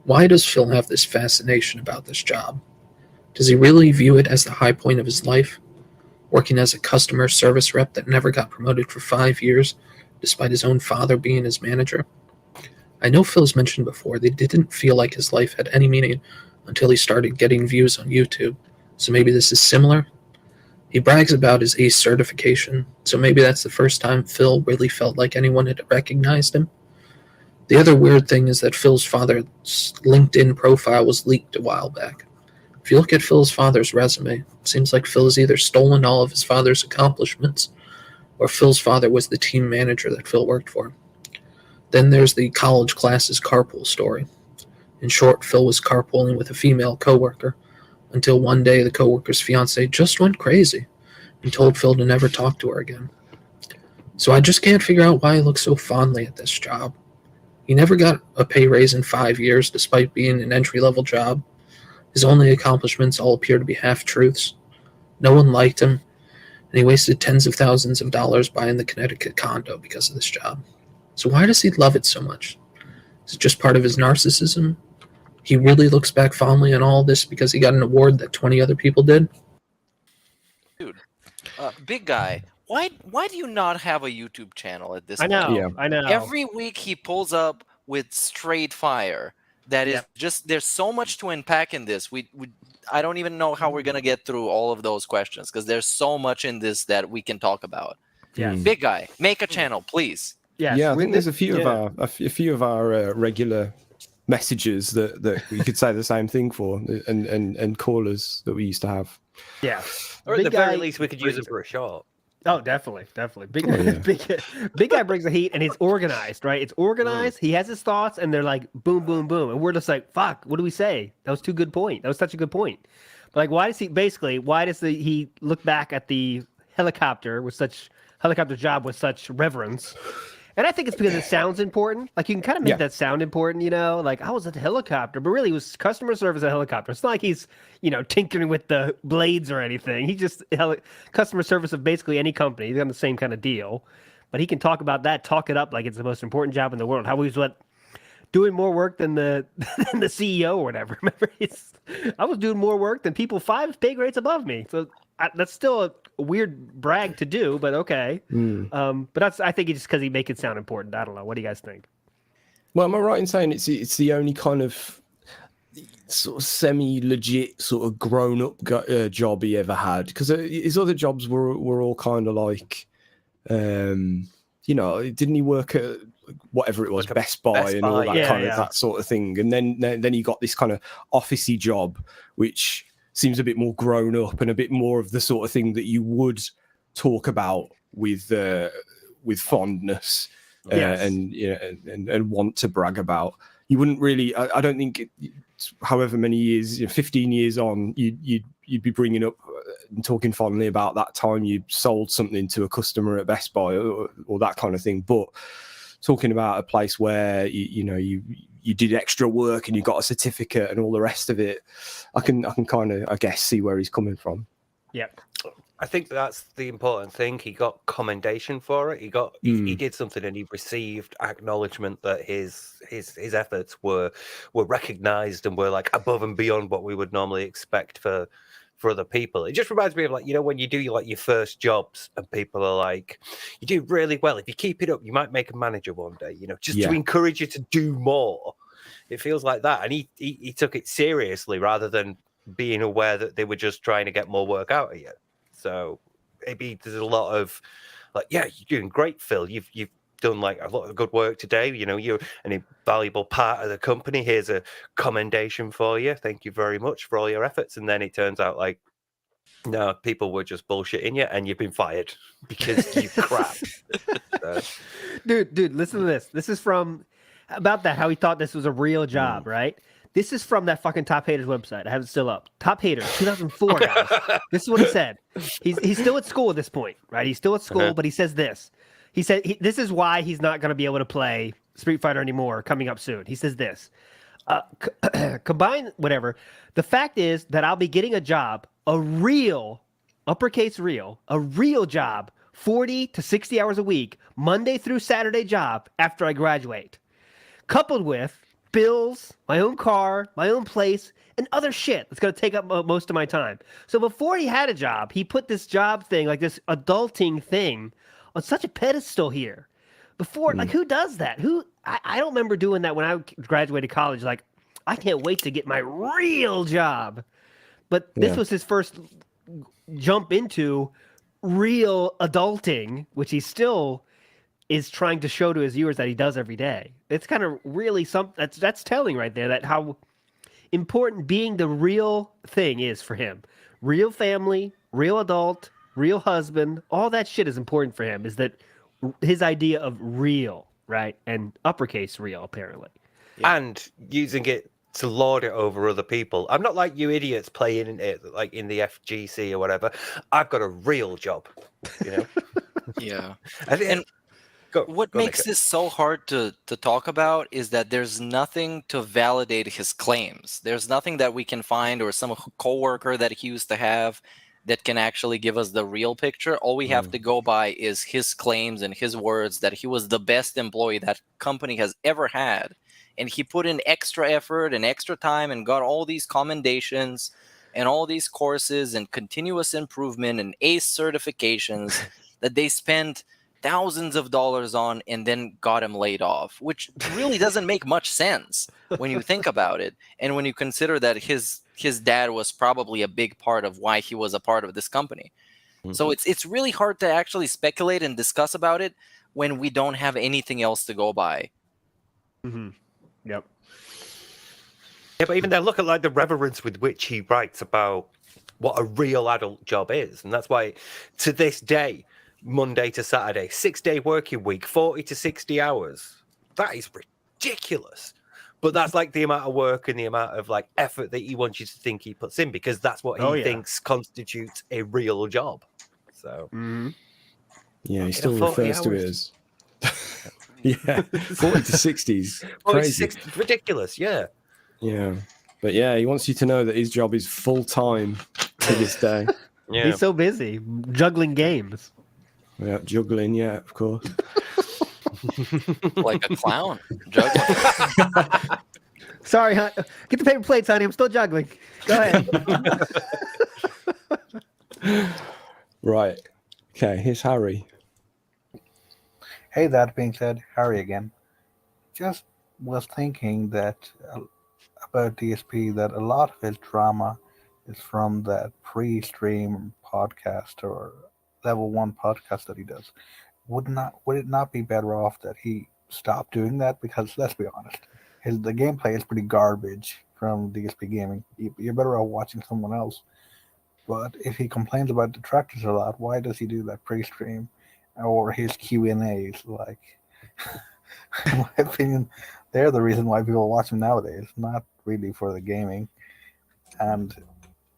Why does Phil have this fascination about this job? Does he really view it as the high point of his life? Working as a customer service rep that never got promoted for 5 years, despite his own father being his manager? I know Phil's mentioned before that he didn't feel like his life had any meaning until he started getting views on YouTube, so maybe this is similar? He brags about his ACE certification, so maybe that's the first time Phil really felt like anyone had recognized him. The other weird thing is that Phil's father's LinkedIn profile was leaked a while back. If you look at Phil's father's resume, it seems like Phil has either stolen all of his father's accomplishments, or Phil's father was the team manager that Phil worked for. Then there's the college classes carpool story. In short, Phil was carpooling with a female coworker until one day the coworker's fiance just went crazy and told Phil to never talk to her again. So I just can't figure out why he looks so fondly at this job. He never got a pay raise in 5 years despite being an entry-level job. His only accomplishments all appear to be half-truths. No one liked him, and he wasted tens of thousands of dollars buying the Connecticut condo because of this job. So why does he love it so much? Is it just part of his narcissism? He really looks back fondly on all this because he got an award that 20 other people did? Dude, big guy, why do you not have a YouTube channel at this I point? know, I know. Every week he pulls up with straight fire. That is just, there's so much to unpack in this. I don't even know how we're going to get through all of those questions because there's so much in this that we can talk about. Yeah. Big guy, make a channel, please. Yeah, I think there's a few of our regular messages that we could say the same thing for, and callers that we used to have. Yeah, Or at the very least, we could use it for a short. Oh, definitely. Big guy brings the heat, and it's organized, right? It's organized. He has his thoughts, and they're like boom, boom, boom, and we're just like, fuck. What do we say? That was too good point. That was such a good point. But like, why does he look back at the helicopter job with such reverence? And I think it's because it sounds important. Like, you can kind of make that sound important, like, I was at the helicopter, but really it was customer service at helicopter. It's not like he's, tinkering with the blades or anything. He just customer service of basically any company. He's on the same kind of deal. But he can talk about that, talk it up like it's the most important job in the world. How he was doing more work than the than the CEO or whatever. Remember, I was doing more work than people 5 pay grades above me. So that's still a weird brag to do, but okay. But I think it's just because he make it sound important. I don't know. What do you guys think? Well, am I right in saying it's the only kind of sort of semi-legit sort of grown-up job he ever had? Because his other jobs were all kind of like, didn't he work at whatever it was, like Best Buy and all that that sort of thing? And then he got this kind of officey job, which seems a bit more grown up and a bit more of the sort of thing that you would talk about with fondness and want to brag about. You wouldn't really. I don't think. However many years, 15 years on, you'd be bringing up and talking fondly about that time you sold something to a customer at Best Buy or that kind of thing. But talking about a place where you did extra work and you got a certificate and all the rest of it, I can kind of, I guess, see where he's coming from. Yeah. I think that's the important thing. He got commendation for it. He did something and he received acknowledgement that his efforts were recognized and were like above and beyond what we would normally expect for other people. It just reminds me of when you do your first jobs and people are like, you do really well. If you keep it up, you might make a manager one day, just to encourage you to do more. It feels like that. And he took it seriously rather than being aware that they were just trying to get more work out of you. So maybe there's a lot of you're doing great, Phil. You've done a lot of good work today. You're an invaluable part of the company. Here's a commendation for you. Thank you very much for all your efforts. And then it turns out no, people were just bullshitting you and you've been fired because you crap. Dude, listen to this. This is from about that, how he thought this was a real job, right? This is from that fucking Top Haters website. I have it still up. Top Haters, 2004, guys. This is what he said. He's still at school at this point, right? He's still at school, but he says this. He said this is why he's not going to be able to play Street Fighter anymore coming up soon. He says this. Combine whatever. The fact is that I'll be getting a job, a real, uppercase real, a real job, 40 to 60 hours a week, Monday through Saturday job after I graduate. Coupled with bills, my own car, my own place, and other shit that's going to take up most of my time. So before he had a job, he put this job thing, like this adulting thing, on such a pedestal here. Before, who does that? I don't remember doing that when I graduated college. Like, I can't wait to get my real job. But this was his first jump into real adulting, which he still is trying to show to his viewers that he does every day. It's kind of really something that's telling right there, that how important being the real thing is for him. Real family, real adult, real husband, all that shit is important for him. Is that his idea of real? right? And uppercase real, apparently. And using it to lord it over other people. I'm not like you idiots playing it like in the FGC or whatever. I've got a real job, you know. Yeah. And what makes this so hard to talk about is that there's nothing to validate his claims. There's nothing that we can find or some coworker that he used to have that can actually give us the real picture. All we have to go by is his claims and his words that he was the best employee that company has ever had. And he put in extra effort and extra time and got all these commendations and all these courses and continuous improvement and ACE certifications that they spent thousands of dollars on and then got him laid off, which really doesn't make much sense when you think about it. And when you consider that his dad was probably a big part of why he was a part of this company. So it's really hard to actually speculate and discuss about it when we don't have anything else to go by. Mm-hmm. Yep. Yeah, but even then, look at like the reverence with which he writes about what a real adult job is, and that's why to this day, Monday to Saturday, 6-day working week, 40 to 60 hours. That is ridiculous. But that's like the amount of work and the amount of like effort that he wants you to think he puts in, because that's what he thinks constitutes a real job. So Yeah, he still refers to it as 40 to 60s. 40 to Crazy. 60, ridiculous, yeah. Yeah. But yeah, he wants you to know that his job is full time to this day. Yeah. He's so busy juggling games. Yeah, juggling, yeah, of course. Like a clown juggling. Sorry, hon. Get the paper plates, honey. I'm still juggling. Go ahead. Right. Okay, here's Harry. Hey, that being said, Harry again. Just was thinking that about DSP that a lot of his drama is from that pre-stream podcast or level 1 podcast that he does. Would it not be better off that he stopped doing that? Because let's be honest, the gameplay is pretty garbage from DSP Gaming. You're better off watching someone else. But if he complains about detractors a lot, why does he do that pre-stream or his Q&As? Like, in my opinion, they're the reason why people watch him nowadays, not really for the gaming. And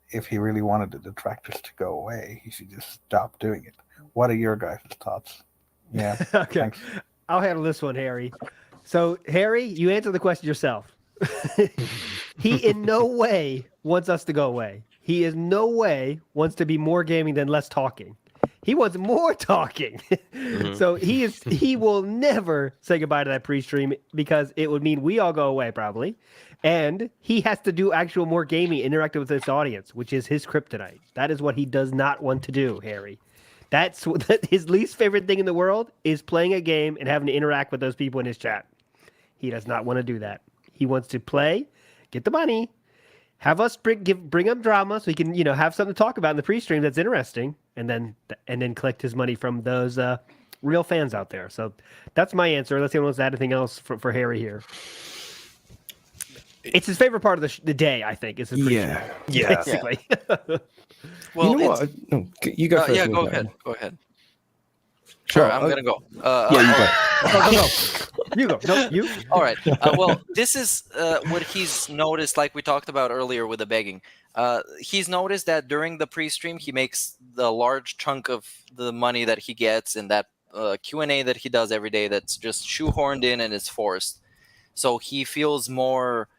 if he really wanted the detractors to go away, he should just stop doing it. What are your guys' thoughts? Yeah. Okay. Thanks. I'll handle this one, Harry. So, Harry, you answer the question yourself. He in no way wants us to go away. He in no way wants to be more gaming than less talking. He wants more talking. So he will never say goodbye to that pre-stream because it would mean we all go away probably. And he has to do actual more gaming, interactive with his audience, which is his kryptonite. That is what he does not want to do, Harry. That's his least favorite thing in the world is playing a game and having to interact with those people in his chat. He does not want to do that. He wants to play, get the money, have us bring up drama so he can, have something to talk about in the pre-stream that's interesting, and then collect his money from those real fans out there. So that's my answer. Unless anyone wants to add anything else for Harry here. It's his favorite part of the day, I think. Is his pre-stream. Yeah. Basically. Well, you know what? No, you go first. Yeah, go Nico. ahead. Go ahead. Sure, I'm gonna go. Yeah, you go. Go. You go. No, you. All right. Well, this is what he's noticed, like we talked about earlier with the begging. He's noticed that during the pre-stream, he makes the large chunk of the money that he gets in that Q&A that he does every day that's just shoehorned in and it's forced. So he feels more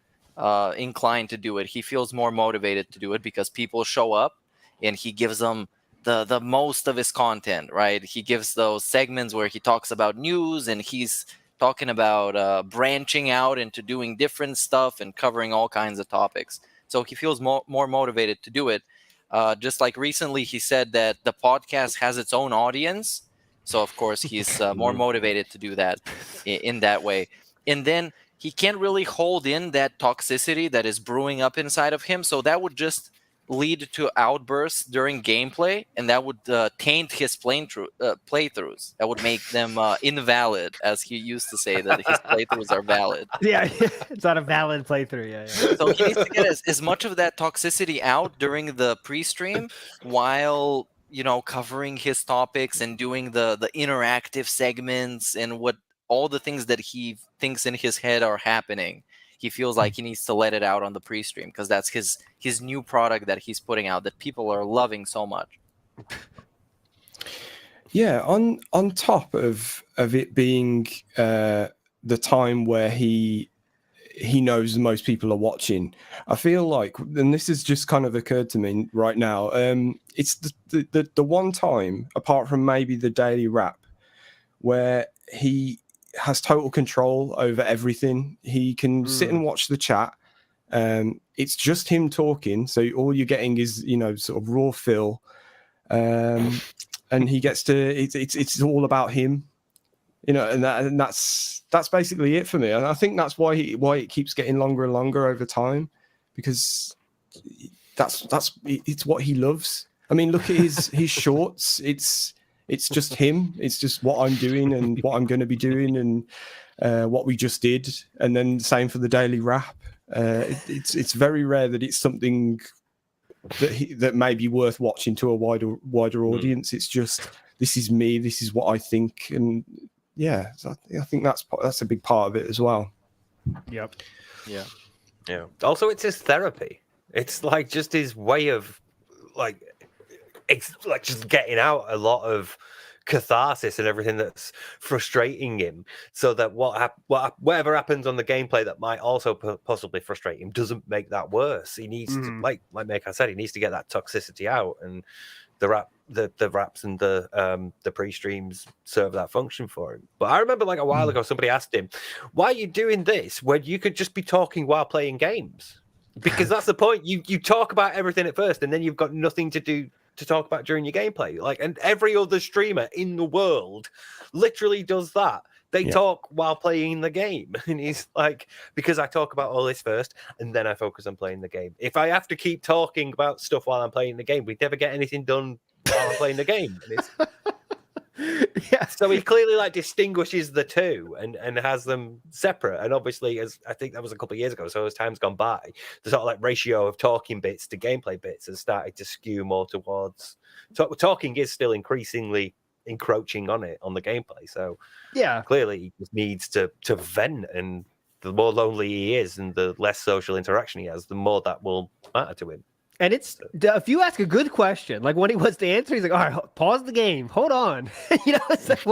inclined to do it. He feels more motivated to do it because people show up and he gives them the most of his content, right? He gives those segments where he talks about news and he's talking about branching out into doing different stuff and covering all kinds of topics. So he feels more motivated to do it. Just like recently, he said that the podcast has its own audience. So, of course, he's more motivated to do that in that way. And then he can't really hold in that toxicity that is brewing up inside of him. So that would just lead to outbursts during gameplay, and that would taint his playthroughs. That would make them invalid, as he used to say that his playthroughs are valid. Yeah, it's not a valid playthrough. Yeah. So he needs to get as much of that toxicity out during the pre-stream while covering his topics and doing the interactive segments and what all the things that he thinks in his head are happening, he feels like he needs to let it out on the pre-stream because that's his new product that he's putting out that people are loving so much. Yeah, on top of it being the time where he knows most people are watching, I feel like, and this has just kind of occurred to me right now, it's the one time, apart from maybe the daily wrap, where he has total control over everything. He can sit and watch the chat. It's just him talking, so all you're getting is, you know, sort of raw Phil. And he gets to it's all about him, you know, and that's basically it for me. And I think that's why it keeps getting longer and longer over time, because it's what he loves. I mean, look at his shorts. It's just him. It's just what I'm doing and what I'm going to be doing and what we just did. And then same for the daily wrap. It's very rare that it's something that may be worth watching to a wider audience. It's just, this is me, this is what I think, and yeah, so I think that's a big part of it as well. Yep. Yeah. Also, it's his therapy. It's like just his way of like just getting out a lot of catharsis and everything that's frustrating him, so that whatever happens on the gameplay that might also possibly frustrate him doesn't make that worse. He needs to, like Mike said, he needs to get that toxicity out, and the raps and the pre-streams serve that function for him. But I remember like a while ago somebody asked him, why are you doing this when you could just be talking while playing games? Because that's the point. You talk about everything at first, and then you've got nothing to talk about during your gameplay. Like, and every other streamer in the world literally does that. They talk while playing the game. And he's like, because I talk about all this first and then I focus on playing the game. If I have to keep talking about stuff while I'm playing the game, we'd never get anything done while I'm playing the game. So he clearly like distinguishes the two and has them separate. And obviously, as I think that was a couple of years ago, so as time's gone by, the sort of like ratio of talking bits to gameplay bits has started to skew more towards talking is still increasingly encroaching on the gameplay. So yeah, clearly he just needs to vent, and the more lonely he is and the less social interaction he has, the more that will matter to him. And it's, if you ask a good question, like when he wants to answer, he's like, all right, pause the game. Hold on. You know, it's like,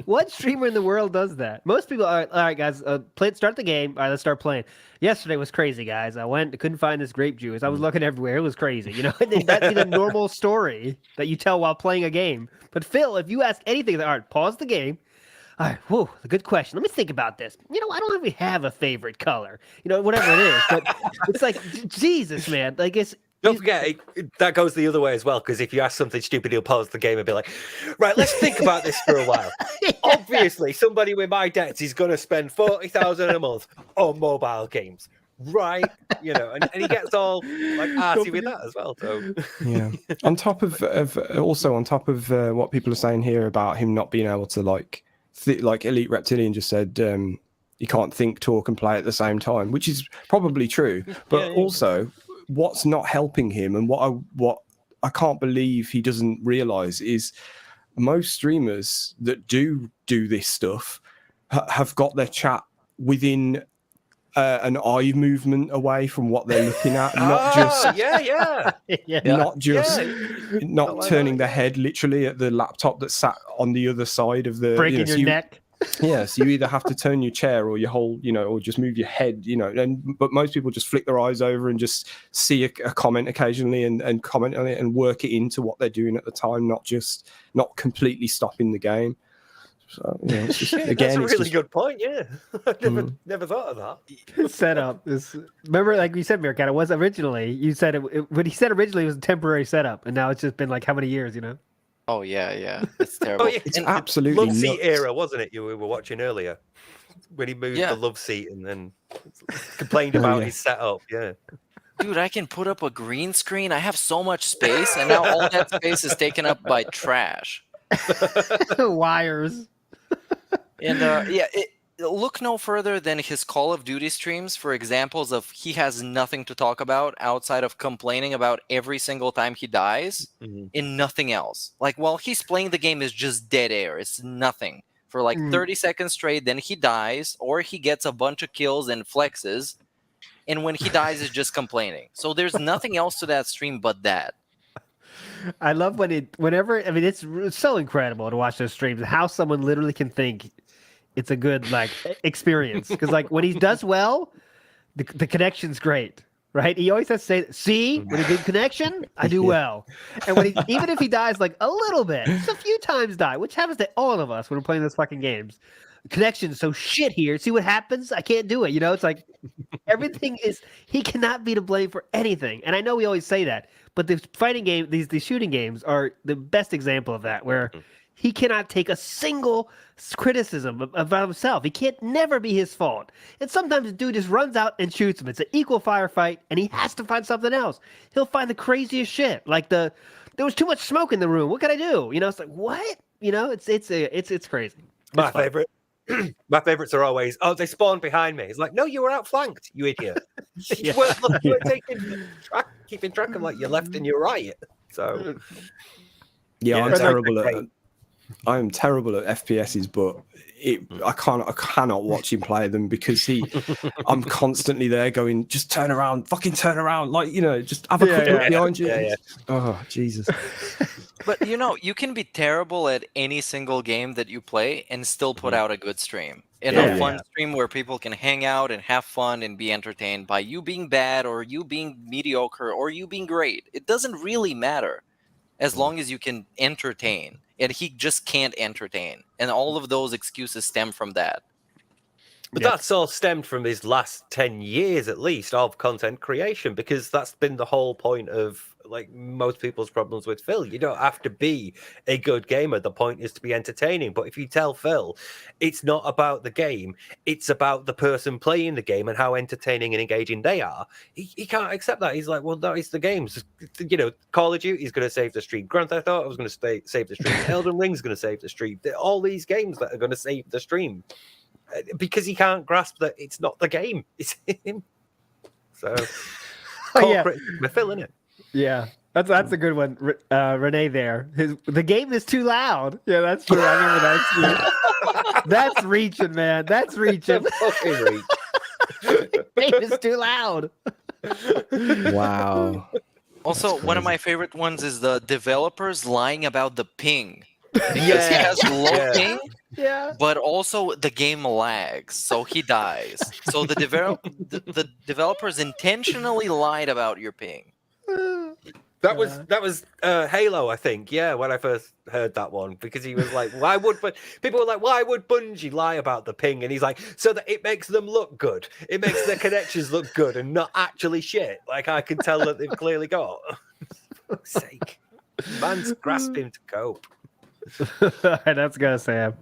what streamer in the world does that? Most people are, all right, guys, start the game. All right, let's start playing. Yesterday was crazy, guys. Couldn't find this grape juice. I was looking everywhere. It was crazy. You know, that'd be the normal story that you tell while playing a game. But Phil, if you ask anything, like, all right, pause the game. All right, whoa, a good question. Let me think about this. You know, I don't really have a favorite color, you know, whatever it is. But it's like, Jesus, man. Like, don't forget, that goes the other way as well, because if you ask something stupid, he'll pause the game and be like, right, let's think about this for a while. Obviously, somebody with my debts is going to spend $40,000 a month on mobile games. Right, you know, and he gets all like arty with that as well. So yeah, on top of what people are saying here about him not being able to like Elite Reptilian just said, he can't think, talk, and play at the same time, which is probably true. But also, what's not helping him, and what I can't believe he doesn't realize, is most streamers that do this stuff have got their chat within an eye movement away from what they're looking at, not turning their head literally at the laptop that's sat on the other side of the breaking your neck. Yeah, so you either have to turn your chair or your whole, you know, or just move your head, you know. But most people just flick their eyes over and just see a comment occasionally and comment on it and work it into what they're doing at the time, not completely stopping the game. So yeah, it's just, again, that's a really good point. Yeah, I never thought of that. Setup is, remember, like you said, Meerkat, it was originally, you said what he said originally was a temporary setup, and now it's just been like how many years, you know? Oh yeah, it's terrible. It's absolutely love seat era, wasn't it? We were watching earlier when he moved the love seat and then complained about his setup. Yeah, dude, I can put up a green screen. I have so much space, and now all that space is taken up by trash, wires. And look no further than his Call of Duty streams for examples of he has nothing to talk about outside of complaining about every single time he dies and nothing else. Like, while he's playing the game is just dead air. It's nothing. for like 30 seconds straight, then he dies, or he gets a bunch of kills and flexes, and when he dies is just complaining. So there's nothing else to that stream but that. I love whenever, I mean, it's so incredible to watch those streams, how someone literally can think it's a good, like, experience. Because, like, when he does well, the connection's great, right? He always has to say, see, with a good connection, I do well. And when even if he dies, like, a little bit, just a few times die, which happens to all of us when we're playing those fucking games. Connection's so shit here. See what happens? I can't do it. You know, it's like everything is, he cannot be to blame for anything. And I know we always say that, but the fighting game, these shooting games are the best example of that, where he cannot take a single criticism about himself. He can't never be his fault. And sometimes the dude just runs out and shoots him. It's an equal firefight, and he has to find something else. He'll find the craziest shit. Like there was too much smoke in the room. What can I do? You know, it's like, what? You know, it's crazy. My favorite. My favorites are always, oh, they spawned behind me. It's like, no, you were outflanked, you idiot. You weren't keeping track of like your left and your right. So yeah, I'm terrible at FPSs, but I cannot watch him play them because I'm constantly there going, just turn around, fucking turn around, like, you know, just have a quick look behind you. Yeah. Oh, Jesus. But you know, you can be terrible at any single game that you play and still put out a good stream. In a fun stream where people can hang out and have fun and be entertained by you being bad or you being mediocre or you being great. It doesn't really matter as long as you can entertain. And he just can't entertain. And all of those excuses stem from that. But that's all stemmed from his last 10 years, at least, of content creation, because that's been the whole point of like most people's problems with Phil. You don't have to be a good gamer. The point is to be entertaining. But if you tell Phil it's not about the game, it's about the person playing the game and how entertaining and engaging they are, he can't accept that. He's like, well, no, it's the games. You know, Call of Duty is going to save the stream. Grand Theft Auto is going to save the stream. Elden Ring is going to save the stream. All these games that are going to save the stream. Because he can't grasp that it's not the game, it's him. So, Phil, innit? Yeah, that's a good one, Renee. There, the game is too loud. Yeah, that's true. I remember that. That's reaching, man. That's reaching. Fucking The game is too loud. Wow. Also, one of my favorite ones is the developers lying about the ping. Because he has low ping, but also the game lags, so he dies. So the developers intentionally lied about your ping. That was Halo, I think. Yeah, when I first heard that one, because he was like, people were like, why would Bungie lie about the ping? And he's like, so that it makes them look good. It makes their connections look good and not actually shit. Like I can tell that they've clearly got. For fuck's sake, man's grasping to cope. That's good, Sam.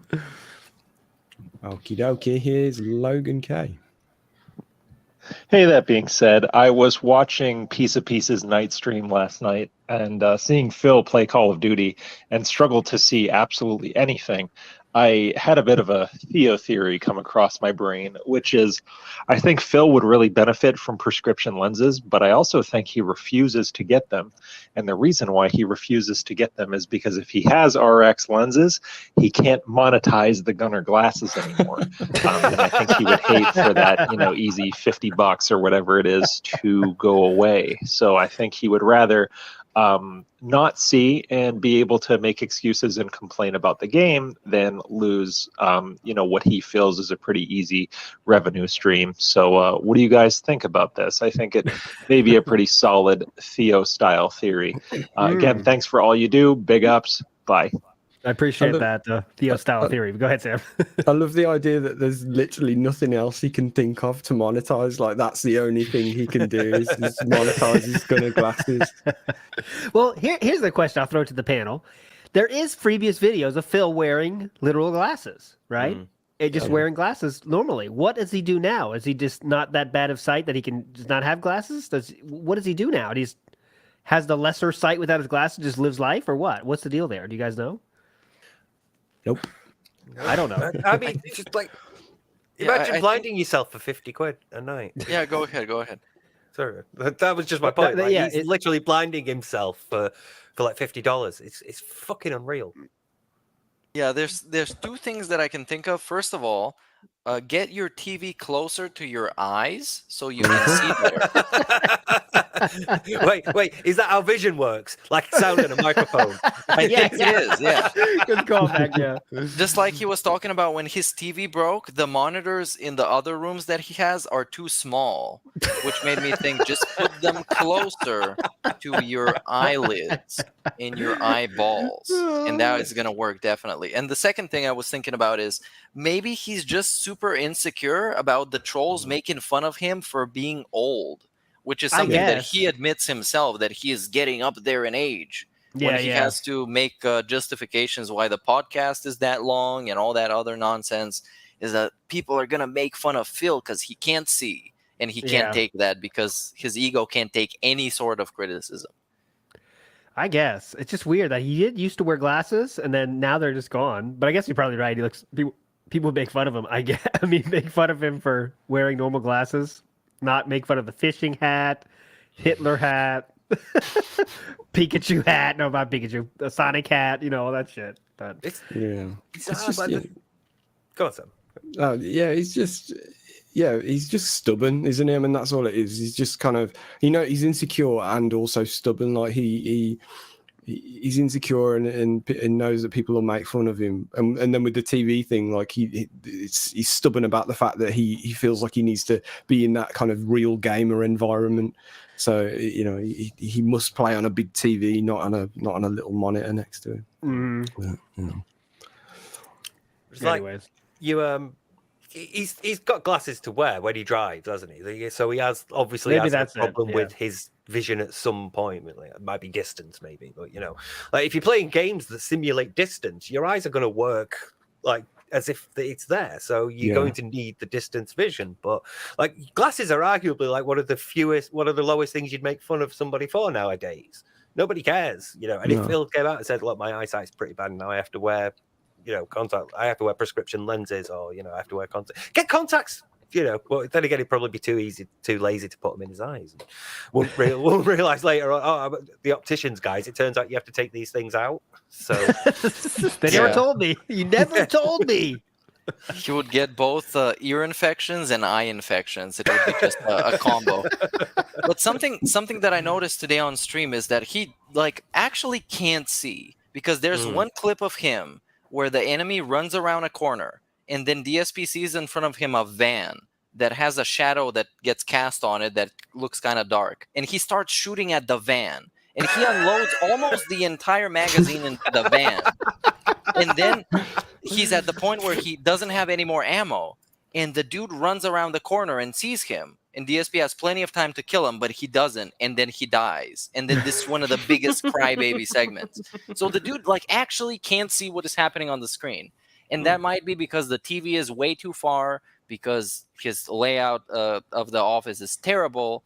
Okie dokie, here's Logan K. Hey, that being said, I was watching Piece of Pieces night stream last night and seeing Phil play Call of Duty and struggle to see absolutely anything. I had a bit of a Theo theory come across my brain, which is I think Phil would really benefit from prescription lenses, but I also think he refuses to get them. And the reason why he refuses to get them is because if he has RX lenses, he can't monetize the Gunner glasses anymore. And I think he would hate for that, easy $50 or whatever it is to go away. So I think he would rather not see and be able to make excuses and complain about the game than lose, what he feels is a pretty easy revenue stream. So what do you guys think about this? I think it may be a pretty solid Theo-style theory. Again, thanks for all you do. Big ups. Bye. I appreciate that Theo-style theory. But go ahead, Sam. I love the idea that there's literally nothing else he can think of to monetize. Like, that's the only thing he can do is just monetize his Gunner glasses. Well, here's the question I'll throw to the panel. There is previous videos of Phil wearing literal glasses, right? And just wearing glasses normally. What does he do now? Is he just not that bad of sight that he can just not have glasses? What does he do now? He has the lesser sight without his glasses, just lives life, or what? What's the deal there? Do you guys know? Nope. I don't know. I mean, it's just like, imagine blinding yourself for 50 quid a night. Yeah, go ahead. Sorry, that was just my point. He's literally blinding himself for like $50. It's fucking unreal. Yeah, there's two things that I can think of. First of all, get your TV closer to your eyes so you can see better. Wait, is that how vision works? Like sound in a microphone? I think it is, yeah. Good callback, yeah. Just like he was talking about when his TV broke, the monitors in the other rooms that he has are too small, which made me think just put them closer to your eyelids in your eyeballs, and that is going to work definitely. And the second thing I was thinking about is maybe he's just super insecure about the trolls making fun of him for being old, which is something that he admits himself, that he is getting up there in age. When he has to make justifications why the podcast is that long and all that other nonsense, is that people are going to make fun of Phil because he can't see, and he can't take that because his ego can't take any sort of criticism. I guess it's just weird that he did used to wear glasses and then now they're just gone. But I guess you're probably right. He looks, people make fun of him. I mean, make fun of him for wearing normal glasses, not make fun of the fishing hat, Hitler hat, Pikachu hat. No, not Pikachu. The Sonic hat. You know, all that shit. But It's Go on, Sam. He's just stubborn, isn't he? I mean, that's all it is. He's just kind of, he's insecure and also stubborn. Like he's insecure and knows that people will make fun of him. And then with the TV thing, like he's stubborn about the fact that he feels like he needs to be in that kind of real gamer environment. So he must play on a big TV, not on a little monitor next to him. It's like he's got glasses to wear when he drives, hasn't he? So he has obviously Maybe has a that's problem with his vision at some point. It might be distance, maybe, but like if you're playing games that simulate distance, your eyes are going to work like as if it's there. So you're going to need the distance vision. But like glasses are arguably like one of the lowest things you'd make fun of somebody for nowadays. Nobody cares, And if Phil came out and said, "Look, my eyesight's pretty bad now. I have to wear." Contact. I have to wear prescription lenses, or I have to wear contacts. Get contacts. But then again, it'd probably be too lazy to put them in his eyes. Won't realize later on. Oh, the opticians, guys. It turns out you have to take these things out. So they never told me. You never told me. He would get both ear infections and eye infections. It would be just a combo. But something that I noticed today on stream is that he actually can't see, because there's one clip of him where the enemy runs around a corner, and then DSP sees in front of him a van that has a shadow that gets cast on it that looks kind of dark. And he starts shooting at the van, and he unloads almost the entire magazine into the van. And then he's at the point where he doesn't have any more ammo, and the dude runs around the corner and sees him. And DSP has plenty of time to kill him, but he doesn't, and then he dies. And then this is one of the biggest crybaby segments. So the dude actually can't see what is happening on the screen. And that might be because the TV is way too far, because his layout of the office is terrible,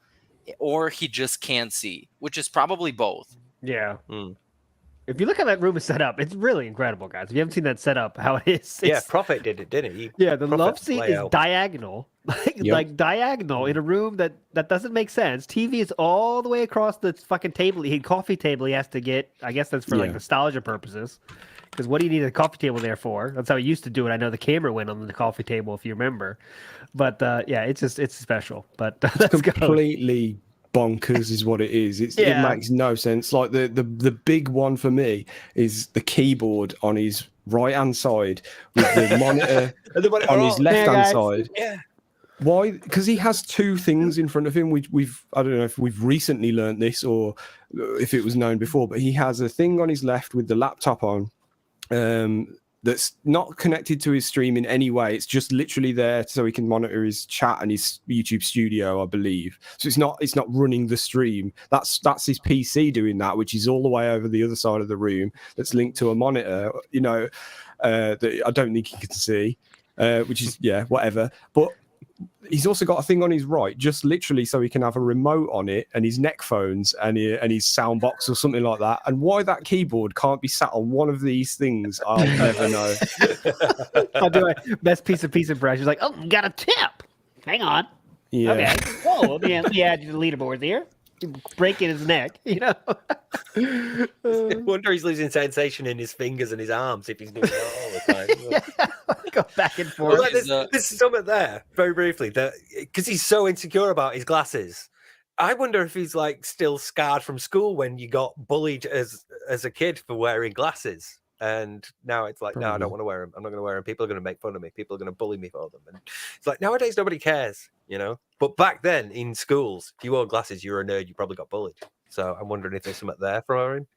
or he just can't see, which is probably both. Yeah. If you look how that room is set up, it's really incredible, guys. If you haven't seen that setup, how it is. Prophet did it, didn't he? Yeah, the Prophet love seat layout. is diagonal. Like diagonal in a room that doesn't make sense. TV is all the way across the fucking table. Coffee table he has to get. I guess that's for nostalgia purposes. Because what do you need a coffee table there for? That's how he used to do it. I know the camera went on the coffee table, if you remember. But it's special. But it's completely bonkers is what it is. It makes no sense. Like the big one for me is the keyboard on his right hand side with the monitor on his left hand side. Yeah. Why? Because he has two things in front of him. I don't know if we've recently learned this or if it was known before, but he has a thing on his left with the laptop on. That's not connected to his stream in any way. It's just literally there so he can monitor his chat and his YouTube studio, I believe. So it's not running the stream. That's his PC doing that, which is all the way over the other side of the room. That's linked to a monitor, that I don't think he can see, which is whatever. But he's also got a thing on his right, just literally so he can have a remote on it and his neck phones and his sound box or something like that. And why that keyboard can't be sat on one of these things, I'll never know. I'll do a best piece of impression. He's like, oh, got a tip. Hang on. Yeah. Okay. Oh, let me add you to the leaderboard there. breaking his neck. You know. I wonder he's losing sensation in his fingers and his arms if he's doing that all the time. Go back and forth. Well, there's something there, very briefly, that because he's so insecure about his glasses. I wonder if he's like still scarred from school when you got bullied as a kid for wearing glasses. And now it's like, no, I don't want to wear them. I'm not going to wear them. People are going to make fun of me. People are going to bully me for them. And it's like nowadays nobody cares, you know. But back then in schools, if you wore glasses, you were a nerd. You probably got bullied. So I'm wondering if there's something there for him.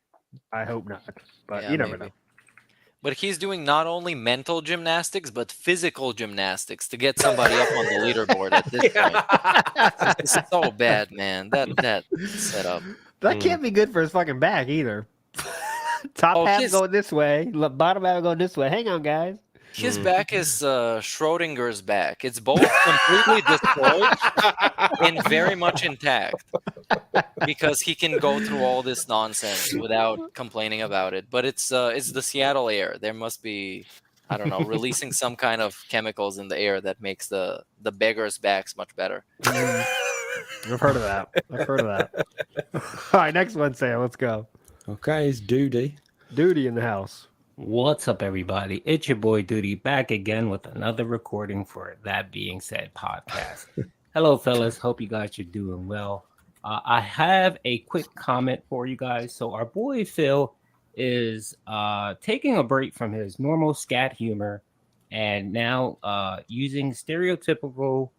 I hope not, but Yeah, you never maybe. know. But he's doing not only mental gymnastics, but physical gymnastics to get somebody up on the leaderboard at this point. This is so bad, man. That setup. That can't be good for his fucking back either. Top half going this way, bottom half going this way. Hang on, guys. His back is Schrodinger's back. It's both completely destroyed and very much intact because he can go through all this nonsense without complaining about it. But it's the Seattle air. There must be, I don't know, releasing some kind of chemicals in the air that makes the beggar's backs much better. I've heard of that. All right, next one, Sam. Let's go. Okay, it's Duty. Duty in the house. What's up, everybody? It's your boy Duty back again with another recording for That Being Said podcast. Hello, fellas. Hope you guys are doing well. I have a quick comment for you guys. So our boy Phil is taking a break from his normal scat humor and now using stereotypical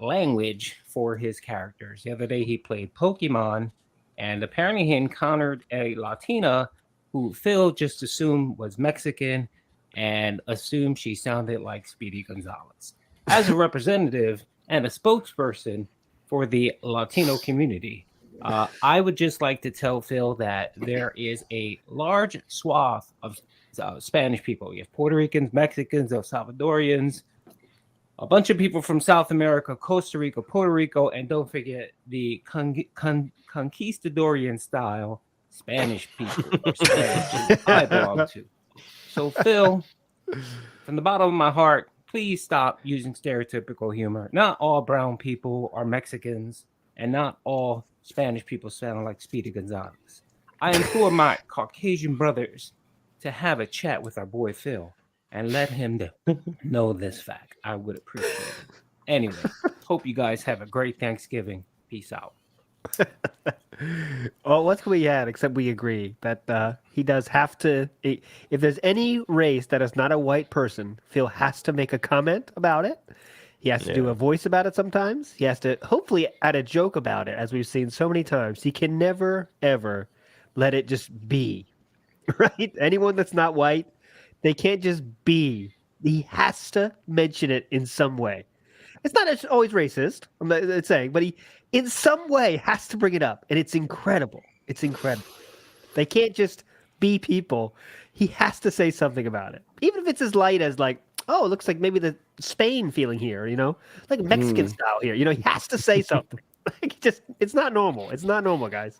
language for his characters. The other day he played Pokemon, and apparently he encountered a Latina who Phil just assumed was Mexican and assumed she sounded like Speedy Gonzalez. As a representative and a spokesperson for the Latino community, I would just like to tell Phil that there is a large swath of Spanish people. You have Puerto Ricans, Mexicans, El Salvadorians, a bunch of people from South America, Costa Rica, Puerto Rico, and don't forget the conquistadorian style Spanish people I belong to. So, Phil, from the bottom of my heart, please stop using stereotypical humor. Not all brown people are Mexicans, and not all Spanish people sound like Speedy Gonzalez. I implore my Caucasian brothers to have a chat with our boy Phil and let him know this fact. I would appreciate it. Anyway, hope you guys have a great Thanksgiving. Peace out. Well, what can we add except we agree that he does have to, if there's any race that is not a white person, Phil has to make a comment about it. He has to do a voice about it sometimes. He has to hopefully add a joke about it, as we've seen so many times. He can never, ever let it just be, right? Anyone that's not white, they can't just be. He has to mention it in some way. It's not always racist, I'm not saying, but he, in some way, has to bring it up. And it's incredible. It's incredible. They can't just be people. He has to say something about it. Even if it's as light as like, oh, it looks like maybe the Spain feeling here, you know? Like Mexican style here. You know, he has to say something. Like it's not normal. It's not normal, guys.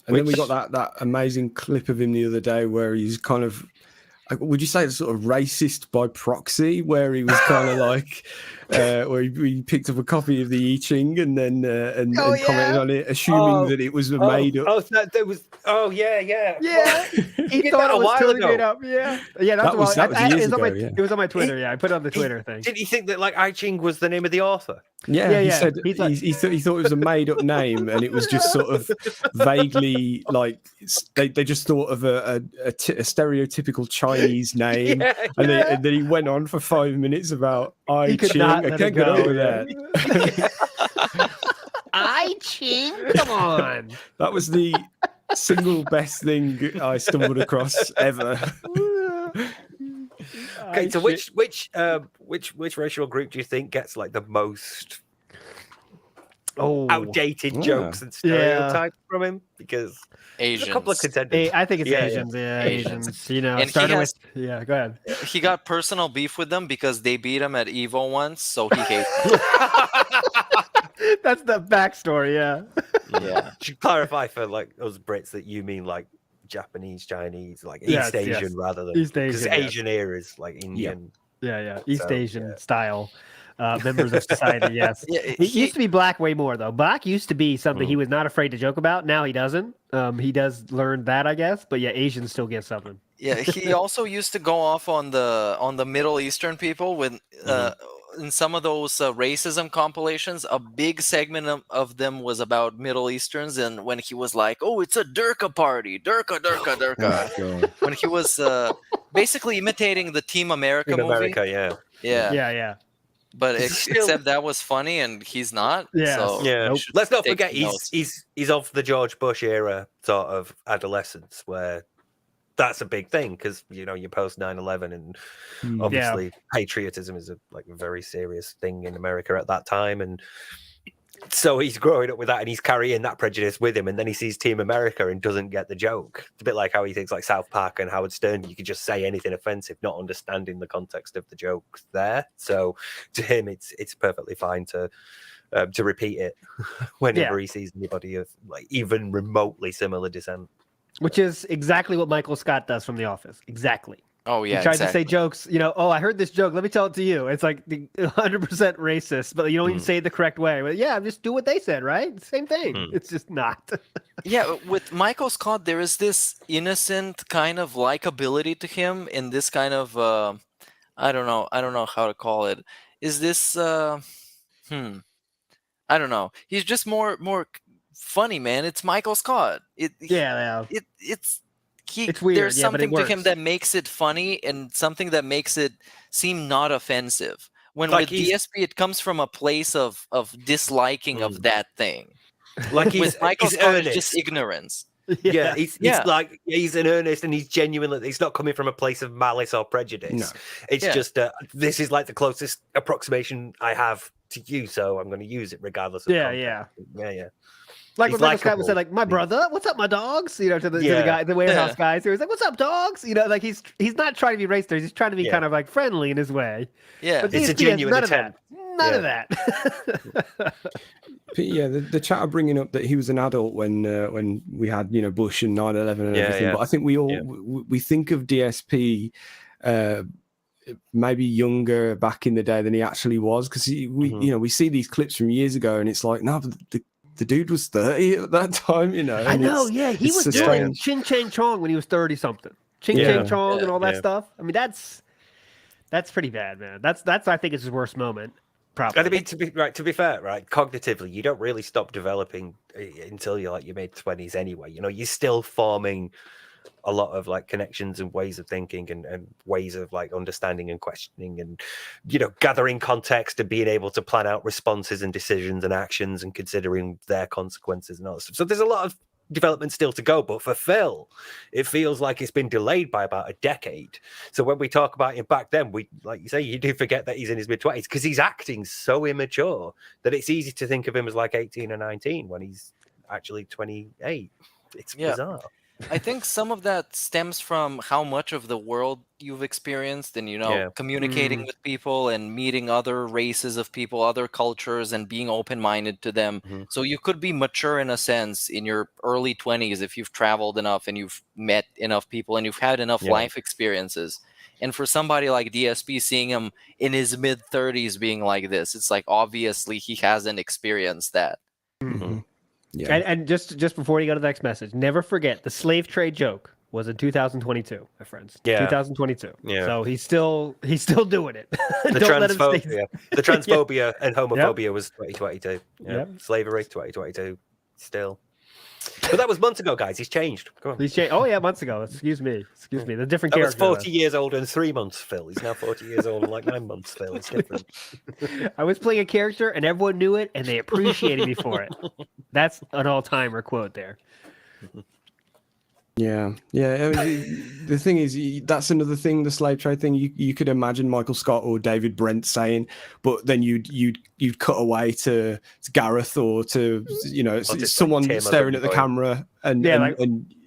And then we got that amazing clip of him the other day where he's kind of, would you say it's sort of racist by proxy, where he was kind of like, where he picked up a copy of the I Ching and then and commented on it, assuming that it was made up. There was. Oh yeah. He thought it was totally made up. Yeah, that was years ago. It was on my Twitter. I put it on the Twitter thing. Did he think that like I Ching was the name of the author? Yeah. He said he thought it was a made up name, and it was just sort of vaguely like they just thought of a stereotypical Chinese name, and then he went on for 5 minutes about I Ching. I can't get over that. I Ching, come on. That was the single best thing I stumbled across ever. Okay, so which racial group do you think gets like the most outdated jokes and stereotypes from him? Because Asians. There's a couple of contenders. I think it's Asians. Yeah, Asians. You know, And starting with go ahead. He got personal beef with them because they beat him at Evo once, so he hates them. That's the backstory. Yeah. Should clarify for like us Brits that you mean like Japanese, Chinese, like East Asian rather than East Asian. because Asian here is like Indian. Yeah. East Asian style. members of society. Yes, Yeah, he used to be black way more though. Black used to be something he was not afraid to joke about. Now he doesn't. He does learn that, I guess. But yeah, Asians still get something. Yeah, he also used to go off on the Middle Eastern people when in some of those racism compilations, a big segment of them was about Middle Easterns, and when he was like, "Oh, it's a Durka party, Durka, Durka, Durka," God. when he was basically imitating the Team America In movie. America, yeah. Yeah. But Still- except that was funny, and he's not. Yes. So Yeah, you should let's not take forget notes. he's of the George Bush era sort of adolescence where that's a big thing because you post 9/11 and obviously patriotism is a very serious thing in America at that time, and so he's growing up with that and he's carrying that prejudice with him, and then he sees Team America and doesn't get the joke. It's a bit like how he thinks like South Park and Howard Stern, you could just say anything offensive, not understanding the context of the joke there. So to him, it's perfectly fine to repeat it whenever he sees anybody of even remotely similar descent. Which is exactly what Michael Scott does from The Office. Exactly. Oh yeah, he tries to say jokes. Oh, I heard this joke. Let me tell it to you. It's like 100% racist, but you don't even say it the correct way. But yeah, just do what they said, right? Same thing. It's just not. Yeah, with Michael Scott, there is this innocent kind of likability to him, in this kind of I don't know how to call it. Is this I don't know. He's just more funny, man. It's Michael Scott. It's weird. There's something to him that makes it funny and something that makes it seem not offensive. When with DSP, it comes from a place of disliking of that thing. Like with Michael Scott, it's just ignorance. Yeah, it's like he's in earnest and he's genuinely. It's not coming from a place of malice or prejudice. No. It's just this is like the closest approximation I have to you, so I'm going to use it regardless of context. Yeah. Like He's when Michael Scott would say, likable. my brother, what's up, my dogs? To the guy, the warehouse guys. He was like, what's up, dogs? Like he's not trying to be racist. He's trying to be kind of like friendly in his way. Yeah, but it's a genuine attempt. None of that. But yeah, the chat are bringing up that he was an adult when we had Bush and 9/11 and everything. yeah. But I think we all we think of DSP maybe younger back in the day than he actually was, because we see these clips from years ago and it's like, no, but the dude was 30 at that time. I know. Yeah, he was doing Ching Chang Chong when he was 30 something. Ching Chang Chong and all that stuff. I mean, that's pretty bad, man. That's I think it's his worst moment. Probably. And to be fair, right? Cognitively, you don't really stop developing until you're like your mid-20s anyway. You're still forming a lot of connections and ways of thinking and ways of understanding and questioning and gathering context and being able to plan out responses and decisions and actions and considering their consequences and all that stuff. So there's a lot of development still to go, but for Phil, it feels like it's been delayed by about a decade. So when we talk about him back then, we, like you say, you do forget that he's in his mid-20s because he's acting so immature that it's easy to think of him as 18 or 19 when he's actually 28. It's bizarre. I think some of that stems from how much of the world you've experienced and, communicating with people and meeting other races of people, other cultures, and being open-minded to them. So you could be mature in a sense in your early 20s if you've traveled enough and you've met enough people and you've had enough life experiences. And for somebody like DSP, seeing him in his mid-30s being like this, it's like obviously he hasn't experienced that. Yeah. And just before you go to the next message, never forget the slave trade joke was in 2022, my friends. 2022. Yeah. So he's still doing it. The transphobia and homophobia was 2022. Slavery 2022 still. But that was months ago, guys. He's changed. Come on. He's changed. Oh yeah, months ago. Excuse me. The different That was character. 40 years old in 3 months, Phil. He's now 40 years old in 9 months, Phil. It's different. I was playing a character and everyone knew it and they appreciated me for it. That's an all-timer quote there. Yeah. I mean, the thing is, that's another thing. The slave trade thing. You could imagine Michael Scott or David Brent saying, but then you'd cut away to Gareth or to someone staring at the camera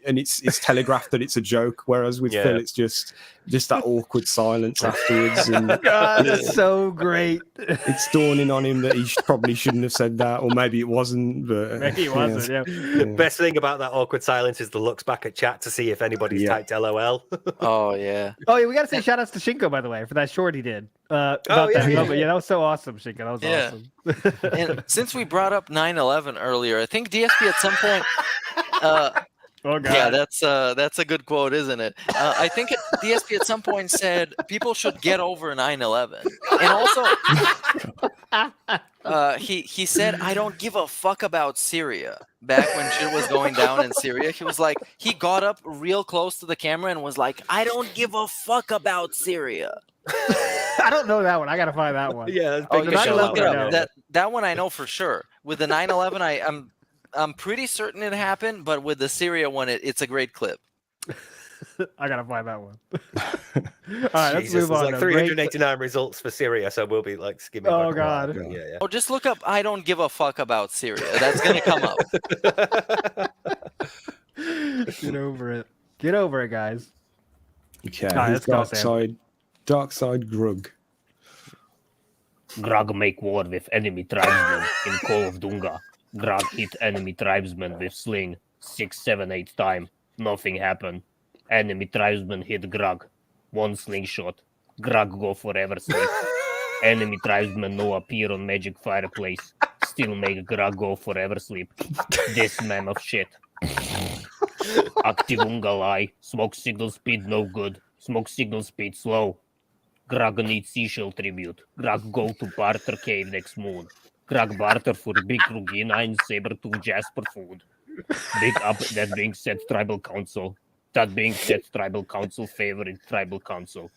and it's telegraphed that it's a joke. Whereas with Phil, it's just that awkward silence afterwards. And God, that's so great. It's dawning on him that he probably shouldn't have said that, or maybe it wasn't. But maybe it wasn't. The best thing about that awkward silence is the looks back at chat to see if anybody's typed LOL. Oh yeah. Oh yeah, we got to say shout outs to Shinko, by the way, for that short he did. about that moment. Yeah, that was so awesome, Shinka. That was Yeah. awesome. And since we brought up 9/11 earlier, I think DSP at some point. Oh God. Yeah, that's a good quote, isn't it? I think DSP at some point said people should get over 9/11, and also he said I don't give a fuck about Syria. Back when shit was going down in Syria, he was like he got up real close to the camera and was like, I don't give a fuck about Syria. I don't know that one. I gotta find that one. Yeah, Oh, you should look it I know. up. That one I know for sure. With the 9/11, I'm pretty certain it happened, but with the Syria one, it's a great clip. I gotta find that one. All right, let's Jesus, move on. there's like 389 results for Syria, so we'll be like skimming. Oh, back a while. God. Yeah. Oh, just look up I don't give a fuck about Syria. That's gonna come up. Get over it. Get over it, guys. Okay, All right, who's let's go, Dark side Grug. Grug make war with enemy tribesmen in Call of Dunga. Grug hit enemy tribesmen with sling 6, 7, 8 times. Nothing happened. Enemy tribesmen hit Grug. 1 slingshot. Grug go forever sleep. Enemy tribesmen no appear on magic fireplace. Still make Grug go forever sleep. This man of shit. Active Unga lie. Smoke signal speed no good. Smoke signal speed slow. Grug needs seashell tribute. Grug go to barter cave next moon. Grug barter for big Rugina saber-tooth Jasper food. Big up, that being said, tribal council. That being said, tribal council favorite tribal council.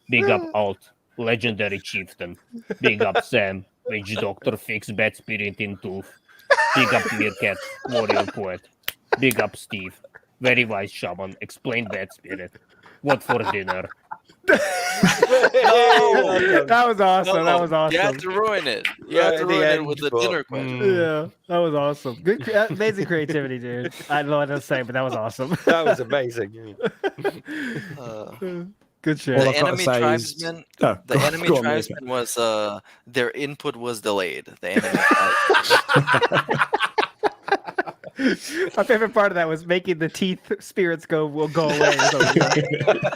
Big up Alt, legendary chieftain. Big up Sam, witch doctor fix bad spirit in tooth. Big up Meerkat, warrior poet. Big up Steve, very wise shaman, explain bad spirit. What for dinner? That was awesome. That was awesome. You had to ruin it. You had to ruin it with the dinner question. Yeah, that was awesome. Good, amazing creativity, dude. I don't know what to say, but that was awesome. That was amazing. Good shit. The enemy tribesman. The enemy tribesman was their input was delayed. The enemy. My favorite part of that was making the teeth spirits go away.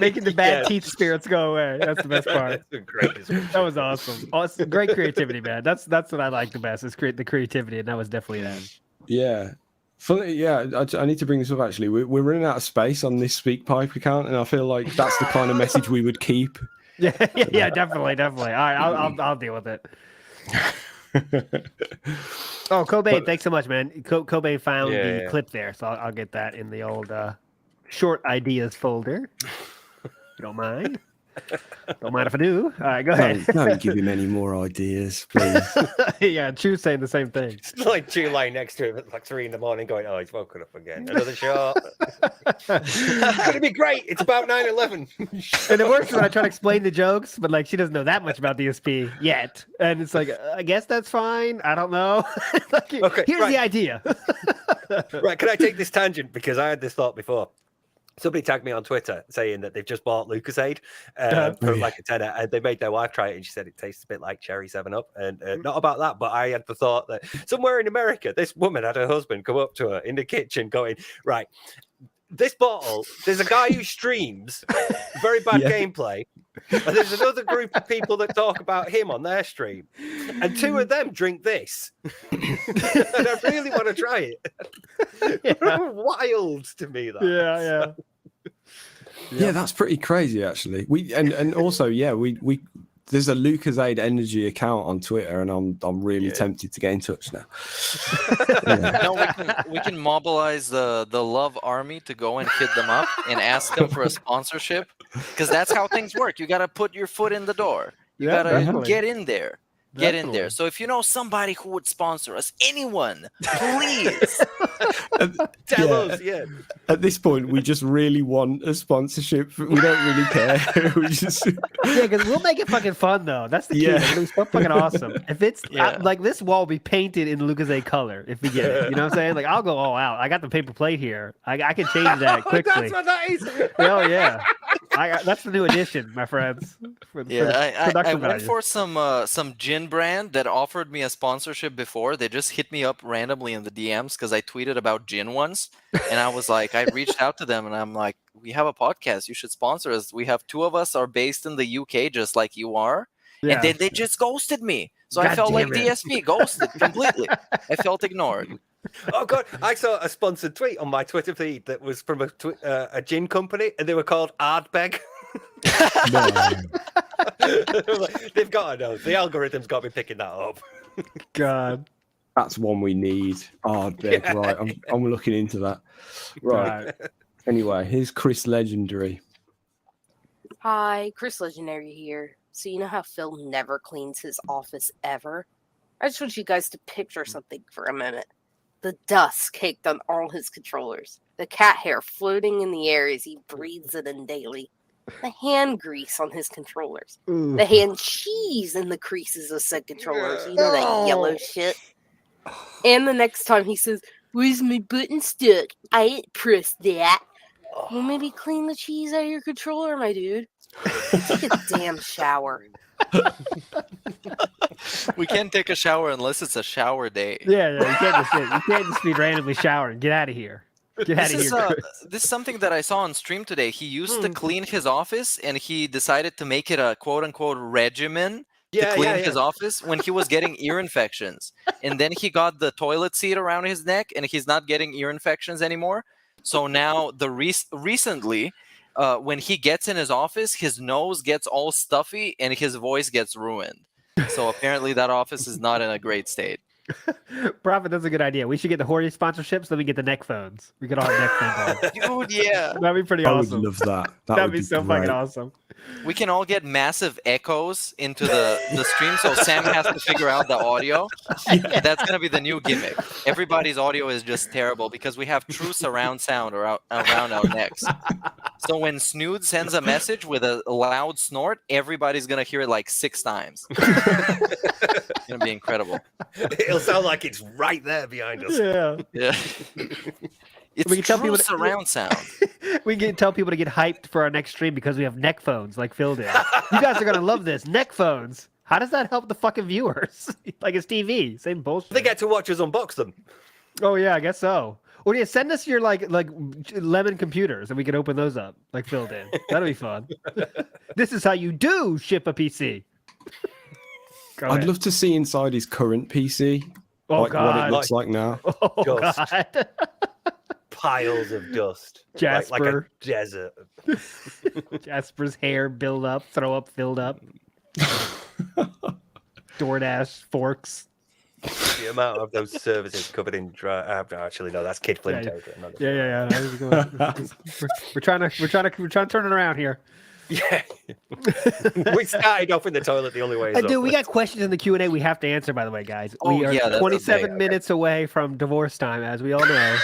Making the bad teeth spirits go away. That's the best part. That was awesome. Awesome. Great creativity, man. That's what I like the best is the creativity, and that was definitely that. Yeah. Funny, yeah, I need to bring this up actually. We're running out of space on this SpeakPipe account, and I feel like that's the kind of message we would keep. Yeah, definitely. All right, I'll deal with it. Oh, Cobain, thanks so much, man. Cobain found the clip there, so I'll get that in the old short ideas folder. You don't mind? Don't mind if I do. All right, go ahead. Don't give him any more ideas, please. Yeah, Chew's saying the same thing. It's like Chew lying next to him at like 3 a.m. going, oh, he's woken up again. Another shot. It's going to be great. It's about 9/11. And it works when I try to explain the jokes, but like she doesn't know that much about DSP yet. And it's like, I guess that's fine. I don't know. Like, Okay, here's the idea. Right, can I take this tangent? Because I had this thought before. Somebody tagged me on Twitter saying that they've just bought Lucasade for like a tenner, and they made their wife try it, and she said it tastes a bit like cherry 7-Up. And not about that, but I had the thought that somewhere in America, this woman had her husband come up to her in the kitchen going, right, this bottle, there's a guy who streams very bad gameplay, and there's another group of people that talk about him on their stream, and 2 of them drink this. And I really want to try it. Wild to me, that. Yeah, that's pretty crazy actually. We and also we there's a Lucasade Energy account on Twitter, and I'm really tempted to get in touch now. No, we can mobilize the Love Army to go and hit them up and ask them for a sponsorship, because that's how things work. You got to put your foot in the door. You got to get in there. Get in there. So if you know somebody who would sponsor us, anyone, please tell us. Yeah. At this point, we just really want a sponsorship. We don't really care. We just because we'll make it fucking fun though. That's the key. It'll be so fucking awesome. If it's like this wall will be painted in Lucasade color if we get it. You know what I'm saying? Like I'll go all out. I got the paper plate here. I can change that quickly. That's what that is. Oh yeah. That's the new edition, my friends. I went for some gin brand that offered me a sponsorship before. They just hit me up randomly in the DMs because I tweeted about gin once, and I was like, I reached out to them and I'm like, we have a podcast, you should sponsor us. We have 2 of us are based in the UK just like you are, Yeah. And then they just ghosted me. So I God felt like damn it. DSP ghosted completely. I felt ignored. Oh god, I saw a sponsored tweet on my Twitter feed that was from a gin company, and they were called Ardbeg. They've got to know. The algorithm's got to be picking that up. God. That's one we need. Ardbeg, Yeah. right. I'm looking into that. Right. Anyway, here's Chris Legendary. Hi, Chris Legendary here. So you know how Phil never cleans his office ever? I just want you guys to picture something for a minute. The dust caked on all his controllers. The cat hair floating in the air as he breathes it in daily. The hand grease on his controllers. Ooh. The hand cheese in the creases of said controllers. You know that yellow shit? And the next time he says, "Where's my button stuck? I ain't pressed that." Well, maybe clean the cheese out of your controller, my dude. Take a damn shower. We can't take a shower unless it's a shower day. Yeah, you can't just be randomly showering. Get out of here. Get out of here. Chris. This is something that I saw on stream today. He used to clean his office, and he decided to make it a quote-unquote regimen to clean his office when he was getting ear infections. And then he got the toilet seat around his neck, and he's not getting ear infections anymore. So now recently, when he gets in his office, his nose gets all stuffy and his voice gets ruined. So apparently that office is not in a great state. Prophet, that's a good idea. We should get the Horty sponsorships, then we get the neck phones. We could all have neck phones on. Dude, yeah. That'd be pretty I awesome. would love that. That'd be so fucking awesome. We can all get massive echoes into the stream, so Sam has to figure out the audio. That's going to be the new gimmick. Everybody's audio is just terrible because we have true surround sound around our necks. So when Snood sends a message with a loud snort, everybody's going to hear it like 6 times. It's going to be incredible. It'll sound like it's right there behind us. Yeah. It's we can tell true people surround sound. We can tell people to get hyped for our next stream because we have neck phones like Phil did. You guys are gonna love this. Neck phones. How does that help the fucking viewers? Like it's TV. Same bullshit. They get to watch us unbox them. Oh yeah, I guess so. Or yeah, send us your like lemon computers and we can open those up like Phil did. That'll be fun. This is how you do ship a PC. I'd love to see inside his current PC. Oh, like God. what it looks like now. Oh Dust. God. Piles of dust. Jasper. Like a desert. Jasper's hair build up, throw up filled up. DoorDash forks. The amount of those services covered in dry. Actually, no, that's kid flame territory. I'm not Yeah. We're trying to turn it around here. Yeah. We started off in the toilet the only way. Is Dude, up. we got questions in the Q&A we have to answer, by the way, guys. Oh, we are yeah, that's 27 okay. minutes away from divorce time, as we all know.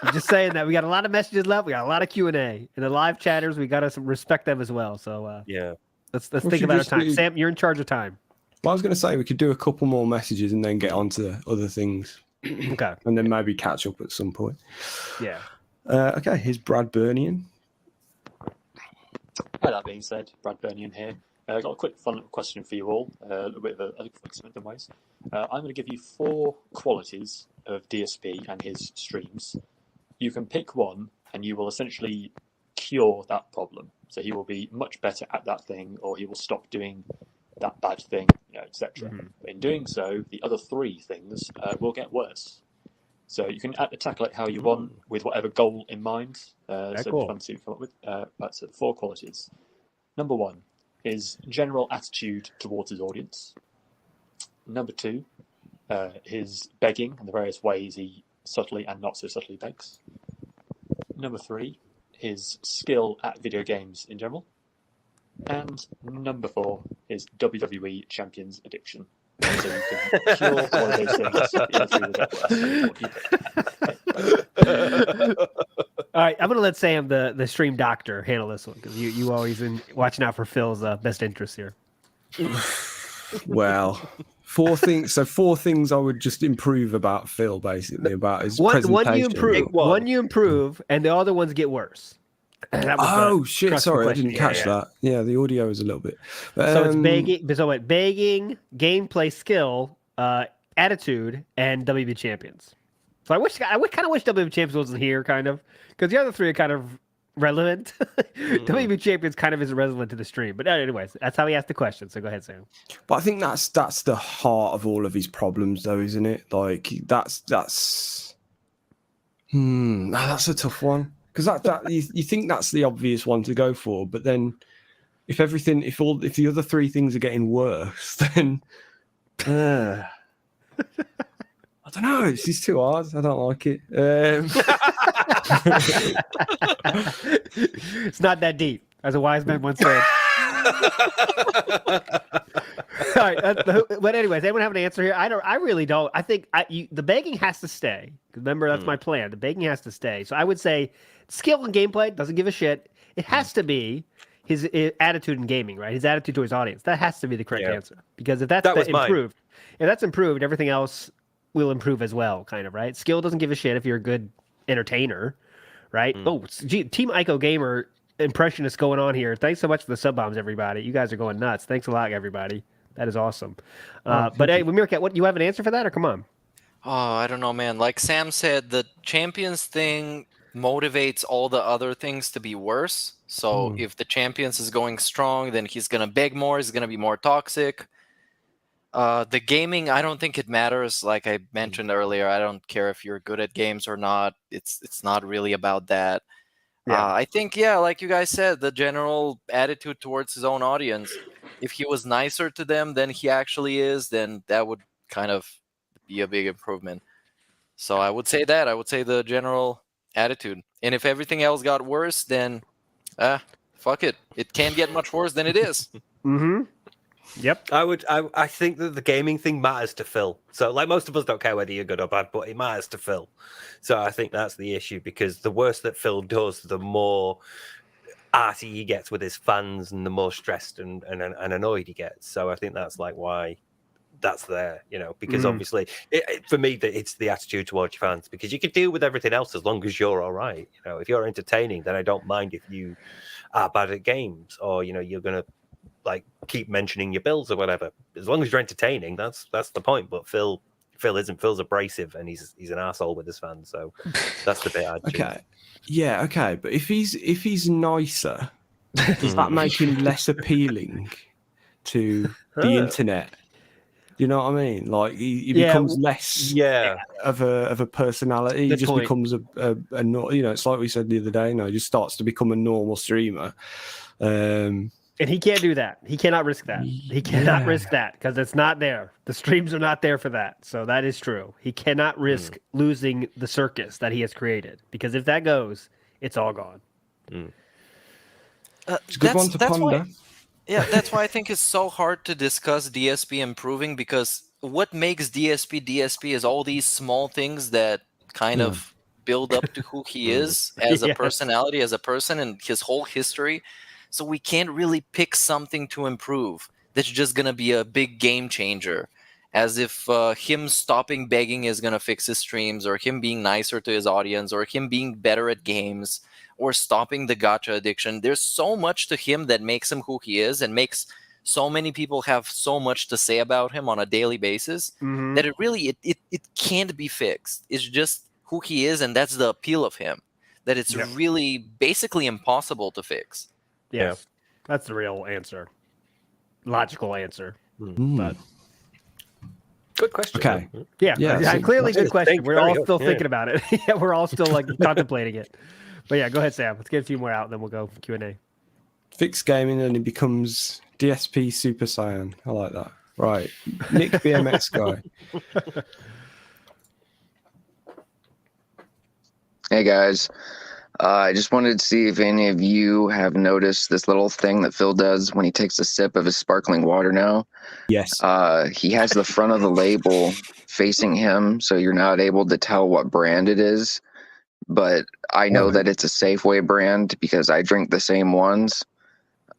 I'm just saying that we got a lot of messages left. We got a lot of Q&A. And the live chatters, we got to respect them as well. So yeah, let's We think should about our just time. do- Sam, you're in charge of time. Well, I was going to say we could do a couple more messages and then get on to other things. Okay. And then maybe catch up at some point. Yeah. Okay, here's Brad Burnian. Hi, that being said, Brad Burnian here. I've got a quick fun question for you all, a little bit of a quick in ways. I'm going to give you 4 qualities of DSP and his streams. You can pick one and you will essentially cure that problem. So he will be much better at that thing, or he will stop doing that bad thing, etc. In doing so, the other 3 things will get worse. So you can tackle it how you want with whatever goal in mind. So cool. it's fun to come up with. That's 4 qualities. Number 1 is general attitude towards his audience. Number 2, his begging and the various ways he subtly and not so subtly begs. Number 3, his skill at video games in general. And number 4 is WWE Champions addiction. So you can cure one of those things. The other 3 will get worse. All right, I'm going to let Sam, the stream doctor, handle this one because you always watching out for Phil's best interests here. Well, 4 things. So 4 things I would just improve about Phil, basically, about his One presentation. you improve, one you improve, and the other ones get worse. That was the Shit! crux of the Sorry, I question. didn't catch that. Yeah, the audio is a little bit. So it's begging, gameplay skill, attitude, and WB champions. So I kind of wish WB champions wasn't here, kind of, because the other 3 are kind of relevant. WWE Champion's kind of is irrelevant to the stream. But anyways, that's how he asked the question. So go ahead, Sam. But I think that's the heart of all of his problems, though, isn't it? Like that's that's a tough one because that you think that's the obvious one to go for, but then if the other three things are getting worse, then I don't know. It's just too hard. I don't like it. It's not that deep, as a wise man once said. All right, but anyways, anyone have an answer here? I really don't. I think the begging has to stay. Remember, that's my plan. The begging has to stay. So I would say skill and gameplay, doesn't give a shit. It has to be his attitude in gaming, right? His attitude to his audience. That has to be the correct answer. Because if that's improved, everything else will improve as well, kind of, right? Skill doesn't give a shit if you're a good entertainer, right? Oh, gee, Team Ico Gamer impressionist going on here. Thanks so much for the sub bombs, everybody. You guys are going nuts. Thanks a lot, everybody. That is awesome. But hey, Meerkat, what you have an answer for that, or come on? Oh, I don't know, man. Like Sam said, the champions thing motivates all the other things to be worse. So if the champions is going strong, then he's gonna beg more. He's gonna be more toxic. The gaming, I don't think it matters. Like I mentioned earlier, I don't care if you're good at games or not. It's not really about that. I think, like you guys said, the general attitude towards his own audience. If he was nicer to them than he actually is, then that would kind of be a big improvement. So I would say that. I would say the general attitude. And if everything else got worse, then fuck it. It can't get much worse than it is. Mm-hmm. Yep. I think that the gaming thing matters to Phil. So like most of us don't care whether you're good or bad, but it matters to Phil. So I think that's the issue, because the worse that Phil does, the more arty he gets with his fans and the more stressed and annoyed he gets. So I think that's like why that's there, because obviously for me it's the attitude towards your fans, because you can deal with everything else as long as you're all right. If you're entertaining, then I don't mind if you are bad at games, or you're gonna like keep mentioning your bills or whatever. As long as you're entertaining, that's the point. But Phil isn't. Phil's abrasive and he's an asshole with his fans. So that's the bit I'd choose. Okay, but if he's nicer, does that make him less appealing to the internet? You know what I mean? Like he becomes less of a personality. He just becomes a it's like we said the other day. He just starts to become a normal streamer. And he can't do that. He cannot risk that. He cannot risk that because it's not there. The streams are not there for that. So that is true. He cannot risk losing the circus that he has created, because if that goes, it's all gone. It's a good one to ponder. That's why I think it's so hard to discuss DSP improving, because what makes DSP is all these small things that kind of build up to who he is as a personality, as a person, and his whole history. So we can't really pick something to improve that's just going to be a big game changer, as if him stopping begging is going to fix his streams, or him being nicer to his audience, or him being better at games, or stopping the gacha addiction. There's so much to him that makes him who he is, and makes so many people have so much to say about him on a daily basis, that it really it can't be fixed. It's just who he is, and that's the appeal of him, that it's really basically impossible to fix. Yes, that's the real answer. Logical answer. But good question. Okay. Yeah, clearly good question. We're all still thinking about it. We're all still contemplating it. But yeah, go ahead, Sam. Let's get a few more out, and then we'll go Q&A. Fix gaming, and it becomes DSP Super Saiyan. I like that. Right. Nick BMX guy. Hey guys, I just wanted to see if any of you have noticed this little thing that Phil does when he takes a sip of his sparkling water now. Yes. He has the front of the label facing him, so you're not able to tell what brand it is. But I know that it's a Safeway brand because I drink the same ones.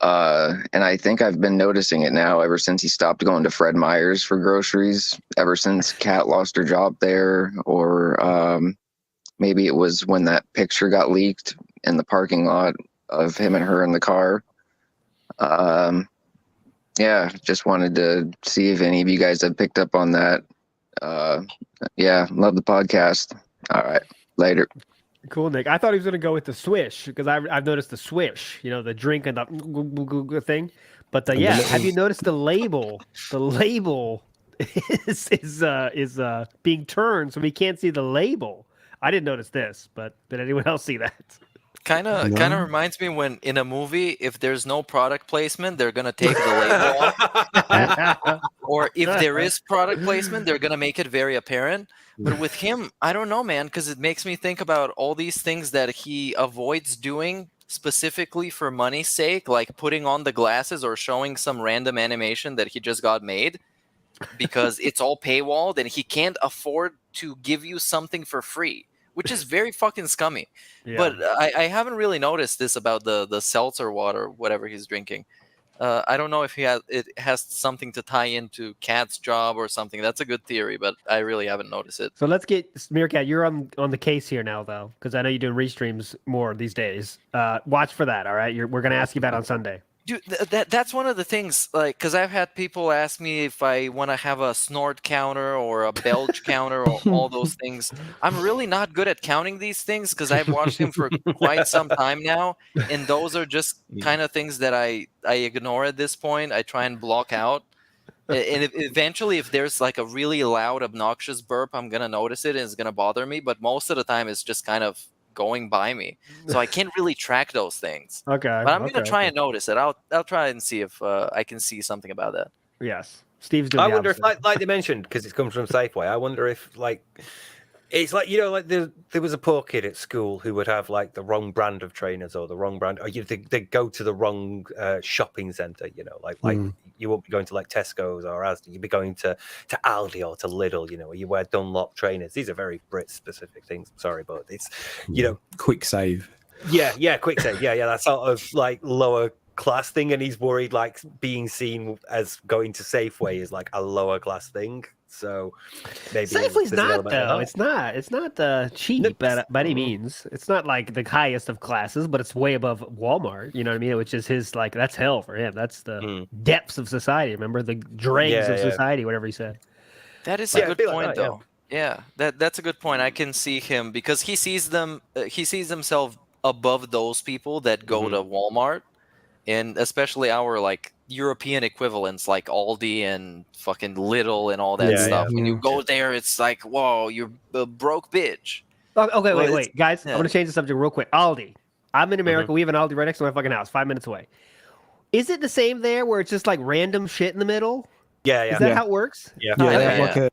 And I think I've been noticing it now ever since he stopped going to Fred Meyer's for groceries, ever since Kat lost her job there, or maybe it was when that picture got leaked in the parking lot of him and her in the car. Just wanted to see if any of you guys have picked up on that. Love the podcast. All right, later. Cool, Nick. I thought he was going to go with the swish because I've noticed the swish, the drink and the thing. But And the yeah, little- have you noticed the label? The label is being turned so we can't see the label. I didn't notice this, but did anyone else see that? Kind of reminds me when in a movie, if there's no product placement, they're gonna take the label off. Or if there is product placement, they're gonna make it very apparent. But with him, I don't know, man, because it makes me think about all these things that he avoids doing specifically for money's sake, like putting on the glasses or showing some random animation that he just got made, because it's all paywalled and he can't afford to give you something for free, which is very fucking scummy. Yeah. But I haven't really noticed this about the seltzer water, whatever he's drinking. I don't know if it has something to tie into Cat's job or something. That's a good theory, but I really haven't noticed it. So let's get Meerkat. You're on the case here now, though, because I know you're doing restreams more these days. Watch for that. All right, we're gonna ask you about on Sunday. Dude, that's one of the things, like, because I've had people ask me if I want to have a snort counter or a belch counter or all those things. I'm really not good at counting these things because I've watched him for quite some time now, and those are just kind of things that I ignore at this point. I try and block out. And eventually, if there's like a really loud, obnoxious burp, I'm going to notice it and it's going to bother me. But most of the time, it's just kind of going by me, so I can't really track those things. Okay, but I'm gonna try and notice it. I'll try and see if I can see something about that. Yes, Steve's doing. I wonder if, like they mentioned, because it comes from Safeway. I wonder if, like, it's like, like there was a poor kid at school who would have like the wrong brand of trainers or the wrong brand, or they go to the wrong shopping center. Like you won't be going to like Tesco's or Asda. You'd be going to Aldi or to Lidl. Where you wear Dunlop trainers. These are very Brit specific things. I'm sorry, but it's quick save. Yeah, quick save. Yeah, that sort of like lower class thing, and he's worried like being seen as going to Safeway is like a lower class thing. So maybe Safeway's not though. It's not cheap by any means. It's not like the highest of classes, but it's way above Walmart. You know what I mean? Which is his like that's hell for him. That's the depths of society. Remember the dregs of society, whatever he said. That is a good point, though. Yeah, that's a good point. I can see him because he sees them. He sees himself above those people that go to Walmart, and especially our like European equivalents like Aldi and fucking Lidl and all that stuff. When you go there, it's like, whoa, you're a broke bitch. Okay, wait, guys. I'm gonna change the subject real quick. Aldi. I'm in America. We have an Aldi right next to my fucking house, 5 minutes away. Is it the same there, where it's just like random shit in the middle? Yeah. Is that how it works? Yeah. They have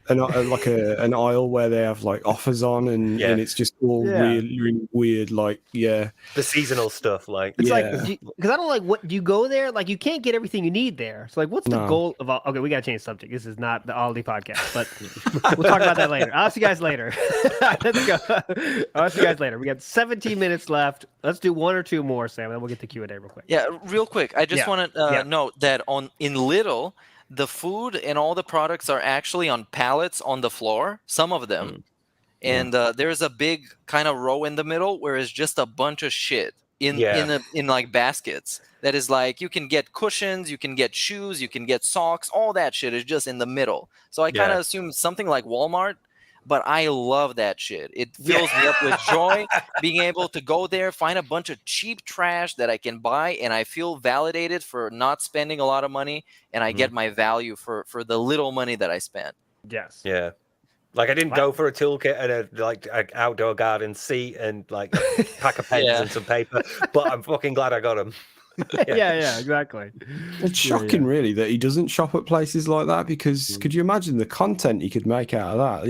an aisle where they have like offers on, and it's just all really weird. Like the seasonal stuff. Like it's like because I don't like what do you go there? Like you can't get everything you need there. So like, what's the goal of? Okay, we gotta change the subject. This is not the Aldi podcast, but we'll talk about that later. I'll see you guys later. Let's go. I'll see you guys later. We got 17 minutes left. Let's do one or two more, Sam, and then we'll get to Q&A real quick. Yeah, real quick. I just want to note that in Lidl, the food and all the products are actually on pallets on the floor, some of them. And there's a big kind of row in the middle where it's just a bunch of shit in like baskets. That is like, you can get cushions, you can get shoes, you can get socks, all that shit is just in the middle. So I kind of assume something like Walmart, but I love that shit. It fills me up with joy being able to go there, find a bunch of cheap trash that I can buy, and I feel validated for not spending a lot of money, and I get my value for the little money that I spent. Yes. Yeah. Like I didn't go for a toolkit and an outdoor garden seat and like a pack of pens and some paper, but I'm fucking glad I got them. Yeah, exactly. It's shocking, really, that he doesn't shop at places like that, because could you imagine the content he could make out of that?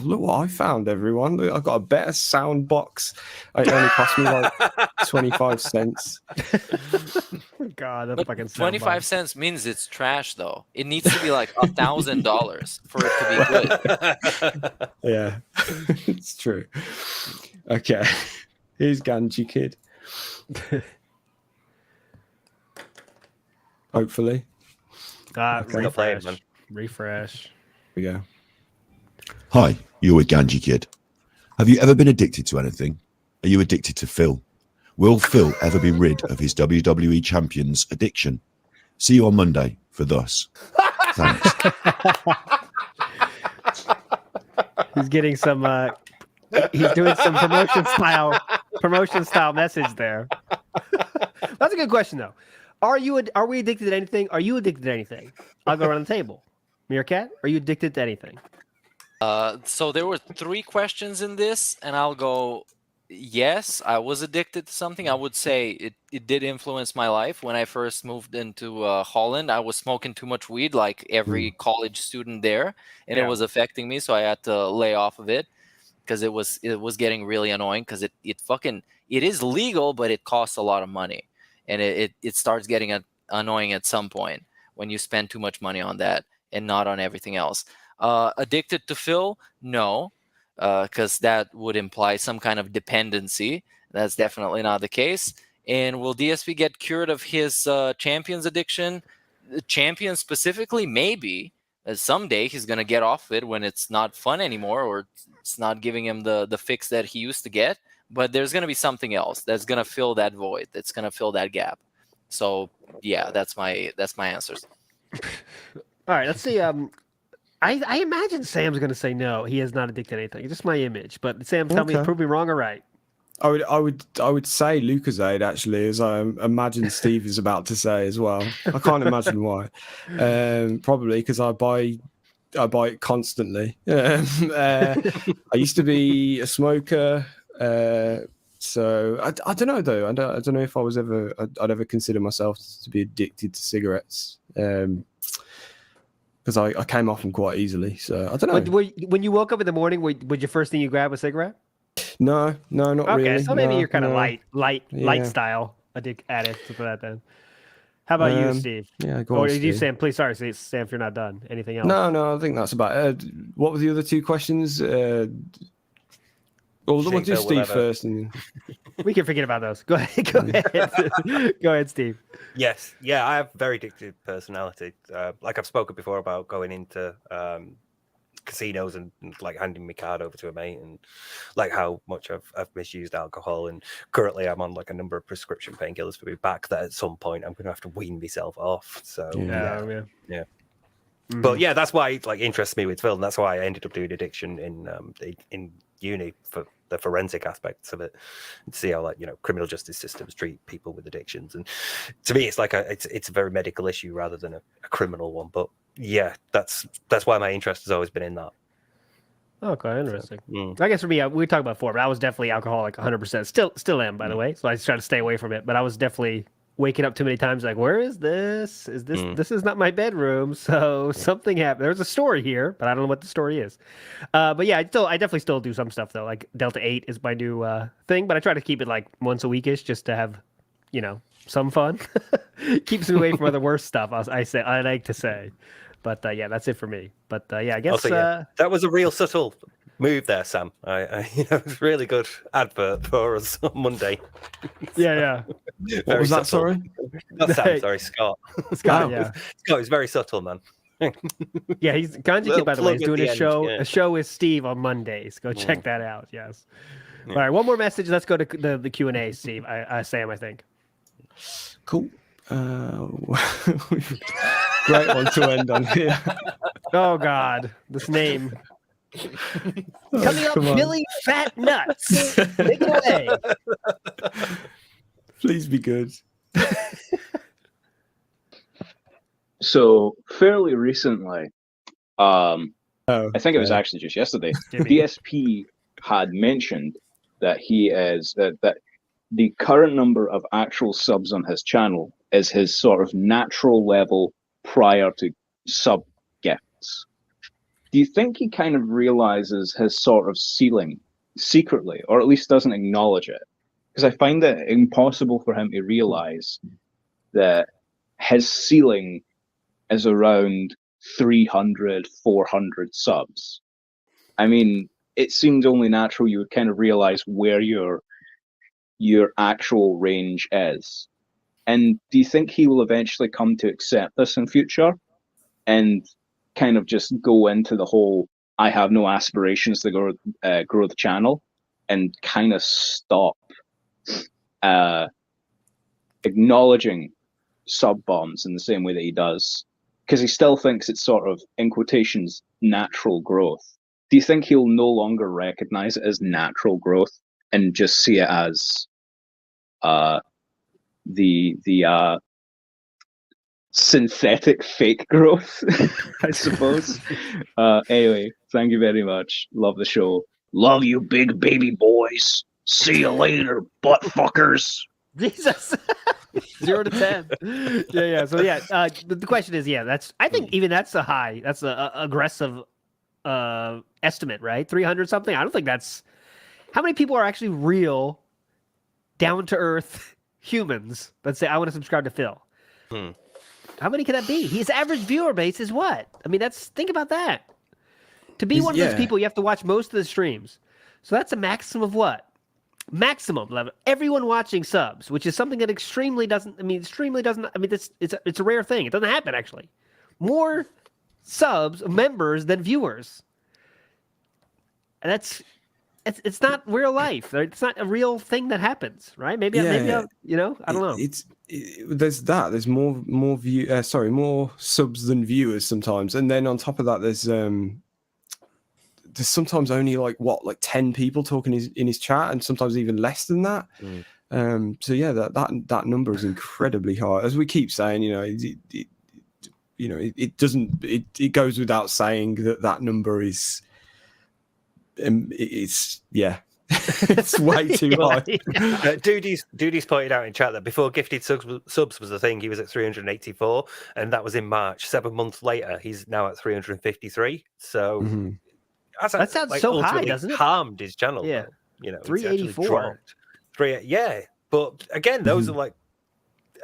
Look what I found, everyone. Look, I got a better sound box. It only cost me like 25 cents. God, that's fucking 25 cents means it's trash, though. It needs to be like $1,000 for it to be good. Yeah, it's true. Okay, here's Ganji Kid. Hopefully. Refresh. Here we go. Hi, you're with Ganji Kid. Have you ever been addicted to anything? Are you addicted to Phil? Will Phil ever be rid of his WWE Champion's addiction? See you on Monday for Thus. Thanks. He's getting some He's doing some promotion style message there. That's a good question though. Are we addicted to anything? Are you addicted to anything? I'll go around the table. Meerkat, are you addicted to anything? So there were 3 questions in this, and I'll go, yes, I was addicted to something. I would say it did influence my life. When I first moved into Holland, I was smoking too much weed, like every college student there, and it was affecting me, so I had to lay off of it because it was getting really annoying because it is legal, but it costs a lot of money, and it starts getting annoying at some point when you spend too much money on that and not on everything else. Addicted to Phil? No, because that would imply some kind of dependency. That's definitely not the case. And will DSP get cured of his champions addiction? The champion specifically, maybe. Someday he's going to get off it when it's not fun anymore, or it's not giving him the fix that he used to get. But there's going to be something else that's going to fill that void. That's going to fill that gap. So yeah, that's my answers. All right, let's see. I imagine Sam's going to say no. He is not addicted to anything. It's just my image. But Sam, tell me, prove me wrong or right. I would say Lucozade actually, as I imagine Steve is about to say as well. I can't imagine why. Probably because I buy it constantly. I used to be a smoker, so I don't know though. I don't know if I'd ever consider myself to be addicted to cigarettes. Because I came off them quite easily, so I don't know. When you woke up in the morning, would your first thing you grab a cigarette? No, not really. Okay, so maybe you're kind of light Yeah. style addict to that then. How about you, Steve? Yeah, go Or on, did you, Steve. Sam? Please, sorry, Sam, if you're not done. Anything else? No, I think that's about it. What were the other 2 questions? We'll do Steve first. And... We can forget about those. Go ahead. Go ahead, Steve. Yes, yeah, I have very addictive personality. Like I've spoken before about going into casinos and like handing my card over to a mate, and like how much I've misused alcohol. And currently, I'm on like a number of prescription painkillers for my back that at some point I'm going to have to wean myself off. So yeah. Mm-hmm. But yeah, that's why it like interests me with film. That's why I ended up doing addiction in uni for the forensic aspects of it, and see how like criminal justice systems treat people with addictions. And to me, it's like it's a very medical issue rather than a criminal one. But yeah, that's why my interest has always been in that. Okay, interesting. I guess for me, we talked about before, but I was definitely alcoholic 100%. Still am, by the way. So I try to stay away from it. But I was definitely waking up too many times like, where is this? This is not my bedroom. So something happened. There's a story here, but I don't know what the story is. But yeah, I definitely still do some stuff though. Like Delta 8 is my new thing, but I try to keep it like once a weekish just to have, some fun. Keeps me away from other worse stuff. I like to say. But yeah, that's it for me. But yeah, I guess that was a real subtle move there, Sam. It was really good advert for us on Monday. Yeah. What was that? Sorry, not Sam. Sorry, Scott. Scott, yeah. Scott is very subtle, man. Yeah, he's Ganji Kid, by the way. He's doing a show with Steve on Mondays. Go check that out. Yes. Yeah. All right, one more message. Let's go to the Q&A, Steve. Sam, I think. Cool. Great one to end on here. Oh God, this name. Coming up, Billy Fat Nuts. Take it away. Please be good. So fairly recently, I think it was actually just yesterday, DSP had mentioned that that the current number of actual subs on his channel is his sort of natural level prior to sub gifts. Do you think he kind of realizes his sort of ceiling secretly, or at least doesn't acknowledge it? Because I find it impossible for him to realize that his ceiling is around 300, 400 subs. I mean, it seems only natural you would kind of realize where your actual range is. And do you think he will eventually come to accept this in future and kind of just go into the whole I have no aspirations to grow the channel and kind of stop acknowledging sub bombs in the same way that he does? Because he still thinks it's sort of, in quotations, natural growth. do you think he'll no longer recognize it as natural growth and just see it as the synthetic fake growth, I suppose? Anyway, thank you very much. Love the show. Love you, big baby boys. See you later, butt fuckers. Jesus. 0 to 10. Yeah. So the question is, I think even that's a high. That's a aggressive estimate, right? 300 something. I don't think that's. How many people are actually real, down to earth humans that say, I want to subscribe to Phil? How many can that be? His average viewer base is what? I mean, think about that. To be one of those people, you have to watch most of the streams. So that's a maximum of what? Maximum level. Everyone watching subs, which is something that extremely doesn't. It's a rare thing. It doesn't happen actually. More subs, members than viewers, and it's not real life. It's not a real thing that happens, right? Maybe I don't know. There's that. There's more subs than viewers sometimes, and then on top of that, there's sometimes only like 10 people talking in his chat, and sometimes even less than that. So yeah, that number is incredibly high. As we keep saying, it goes without saying that number is it's way too high. Dudy's pointed out in chat that before gifted subs was a thing, he was at 384, and that was in March. 7 months later, he's now at 353. So that sounds so high, doesn't it? Harmed his channel. Yeah, though. 384. But again, those are like,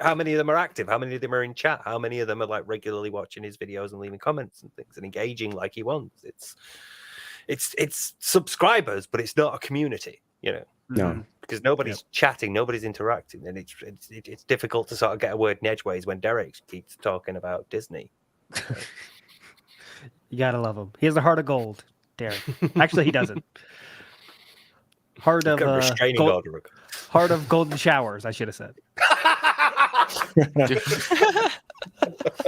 how many of them are active? How many of them are in chat? How many of them are like regularly watching his videos and leaving comments and things and engaging like he wants? It's subscribers, but it's not a community, No, because nobody's chatting, nobody's interacting, and it's difficult to sort of get a word in edgeways when Derek keeps talking about Disney. You gotta love him. He has a heart of gold, Derek. Actually, he doesn't. Heart of heart of golden showers. I should have said.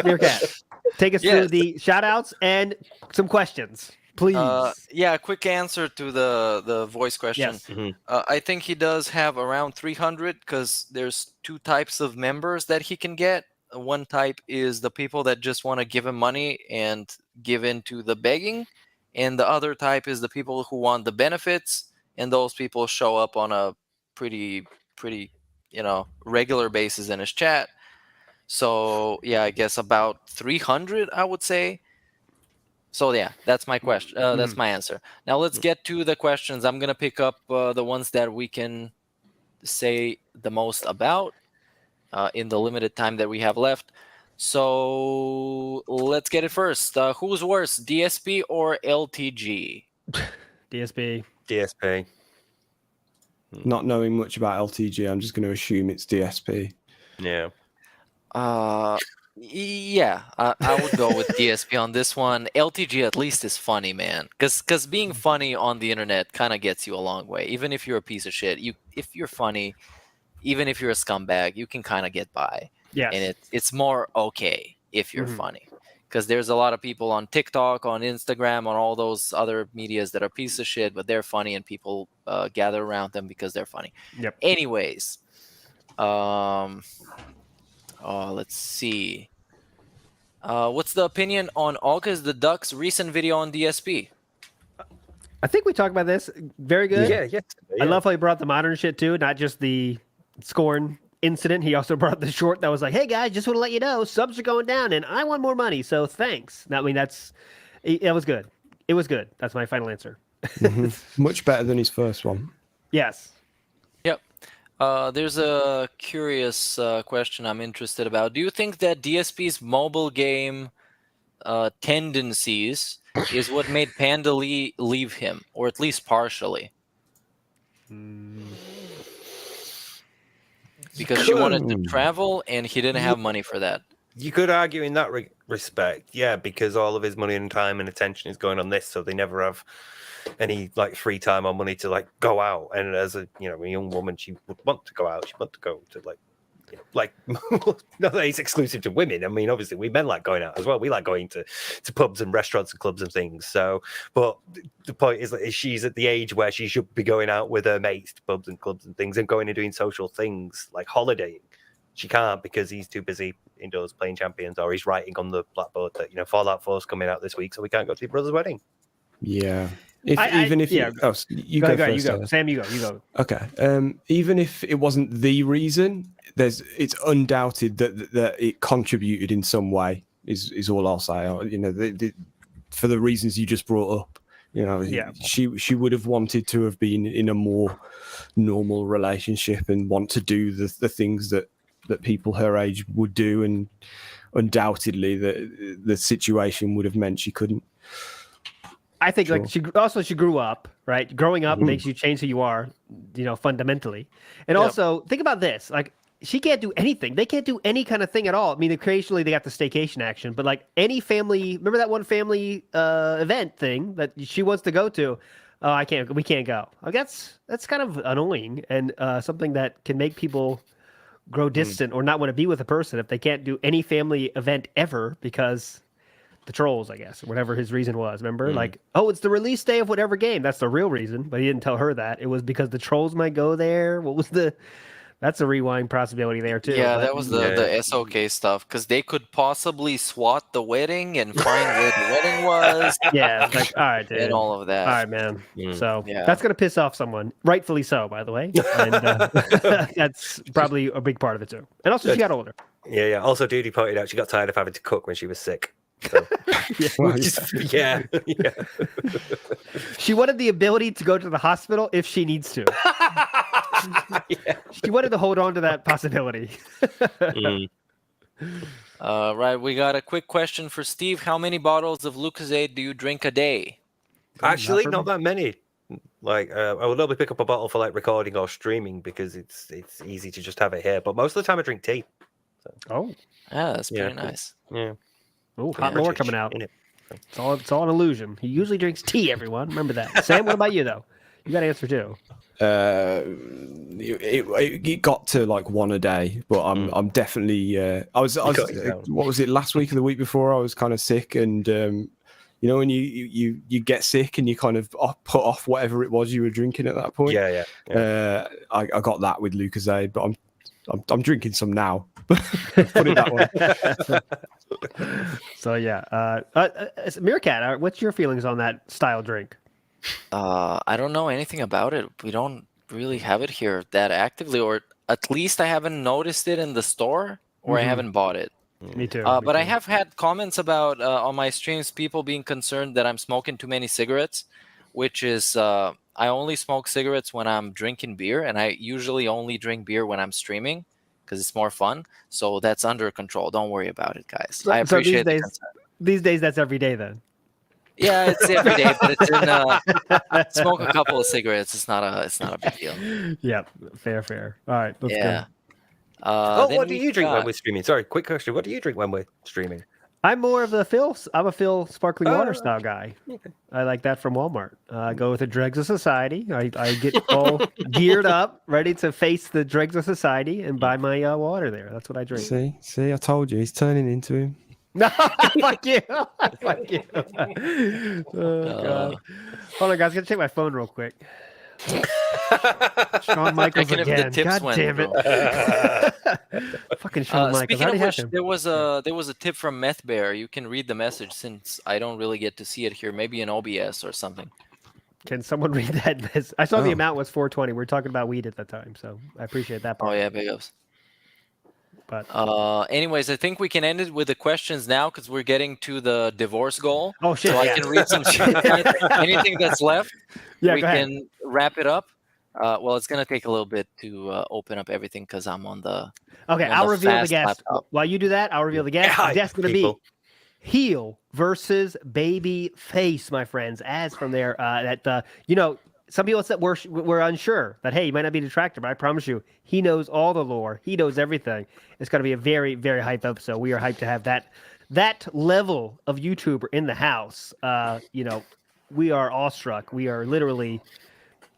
Meerkat, take us through the shout outs and some questions, please. Quick answer to the voice question. Yes. I think he does have around 300 because there's two types of members that he can get. One type is the people that just want to give him money and give into the begging, and the other type is the people who want the benefits, and those people show up on a pretty regular basis in his chat. So I guess about 300, I would say. So that's my question. That's my answer. Now let's get to the questions. I'm gonna pick up the ones that we can say the most about in the limited time that we have left. So let's get it first. Who's worse, DSP or LTG? DSP. Not knowing much about LTG, I'm just going to assume it's DSP. Yeah. I would go with DSP on this one. LTG at least is funny, man. Because being funny on the internet kind of gets you a long way. Even if you're a piece of shit, if you're funny, even if you're a scumbag, you can kind of get by. Yes. And it's more okay if you're funny. Because there's a lot of people on TikTok, on Instagram, on all those other medias that are piece of shit, but they're funny and people gather around them because they're funny. Yep. Anyways, let's see. What's the opinion on August the Duck's recent video on DSP? I think we talked about this. Very good. Yeah. I love how he brought the modern shit too, not just the Scorn incident. He also brought the short that was like, hey guys, just want to let you know subs are going down and I want more money, so thanks. It was good. It was good. That's my final answer. Much better than his first one. Yes. Yep. There's a curious question I'm interested about. Do you think that DSP's mobile game tendencies is what made Panda leave him, or at least partially? Because she wanted to travel and he didn't have money for that. You could argue in that respect, because all of his money and time and attention is going on this, so they never have any like free time or money to like go out. And as a young woman, she would want to go out. She would want to go to like like not that it's exclusive to women. I mean, obviously, we men like going out as well. We like going to pubs and restaurants and clubs and things. So, but the point is that she's at the age where she should be going out with her mates to pubs and clubs and things and going and doing social things like holidaying. She can't because he's too busy indoors playing Champions, or he's writing on the blackboard that Fallout 4 is coming out this week, so we can't go to your brother's wedding. Yeah. You go first. Sam, you go. Okay. Even if it wasn't the reason, it's undoubted that it contributed in some way. Is all I'll say. For the reasons you just brought up, she would have wanted to have been in a more normal relationship and want to do the things that people her age would do, and undoubtedly the situation would have meant she couldn't. I think she grew up, right? Growing up makes you change who you are, fundamentally. And also think about this, like she can't do anything. They can't do any kind of thing at all. I mean, occasionally they got the staycation action, but like any family, remember that one family event thing that she wants to go to? Oh, we can't go. That's kind of annoying and something that can make people grow distant or not want to be with a person if they can't do any family event ever because the trolls, I guess, or whatever his reason was. Remember, like, oh, it's the release day of whatever game. That's the real reason, but he didn't tell her that. It was because the trolls might go there. That's a rewind possibility there too. Yeah, that was the SOK stuff, because they could possibly swat the wedding and find where the wedding was. Yeah, it's like, all right, dude. And all of that. All right, man. So that's going to piss off someone, rightfully so, by the way. And that's probably a big part of it too. And also, she got older. Yeah. Also, Duty pointed out she got tired of having to cook when she was sick. So. yeah. She wanted the ability to go to the hospital if she needs to. She wanted to hold on to that possibility. Right, we got a quick question for Steve. How many bottles of Lucozade do you drink a day? Actually, not that many. Like, I will normally pick up a bottle for like recording or streaming because it's easy to just have it here. But most of the time, I drink tea. So. Oh, yeah, that's pretty nice. Yeah. Oh, hot lore coming out. It's all an illusion. He usually drinks tea, everyone. Remember that. Sam, what about you, though? You got to answer, too. It got to like one a day, but I'm definitely... I was what was it, last week or the week before? I was kind of sick, and when you get sick and you kind of put off whatever it was you were drinking at that point. Yeah. I got that with Lucozade, but I'm drinking some now. Put it that way. So yeah, Meerkat, what's your feelings on that style drink? I don't know anything about it. We don't really have it here that actively, or at least I haven't noticed it in the store, or I haven't bought it. Me too. But I have had comments about on my streams people being concerned that I'm smoking too many cigarettes, which is I only smoke cigarettes when I'm drinking beer, and I usually only drink beer when I'm streaming because it's more fun. So that's under control. Don't worry about it, guys. I appreciate the concern. These days, that's every day then. Yeah, it's every day, but it's in smoke a couple of cigarettes. It's not a big deal. Yeah, fair. All right, let's go. What do you drink when we're streaming? Sorry, quick question. What do you drink when we're streaming? I'm more of the Phil. I'm a Phil sparkling water style guy. Okay. I like that from Walmart. I go with the Dregs of Society. I get all geared up, ready to face the Dregs of Society and buy my water there. That's what I drink. See, I told you, he's turning into him. No, fuck you. Fuck you. Oh, God. Hold on, guys. Gotta check my phone real quick. Shawn Michaels again. God damn it. Fucking Shawn Michaels. Speaking of which, there was a tip from Meth Bear. You can read the message since I don't really get to see it here. Maybe in OBS or something. Can someone read that? I saw the amount was 420. We were talking about weed at that time, so I appreciate that part. Oh yeah, big ups. But anyways, I think we can end it with the questions now because we're getting to the divorce goal. Oh shit! So I can read some shit. Anything that's left, we can wrap it up. Well, it's gonna take a little bit to open up everything because I'm on the. Okay, I'll reveal the guest. While you do that, I'll reveal the guest. The guest's gonna be heel versus baby face, my friends. As from there, some people said we're unsure that, hey, you might not be the detractor, but I promise you, he knows all the lore. He knows everything. It's going to be a very, very hype episode. We are hyped to have that level of YouTuber in the house. We are awestruck. We are literally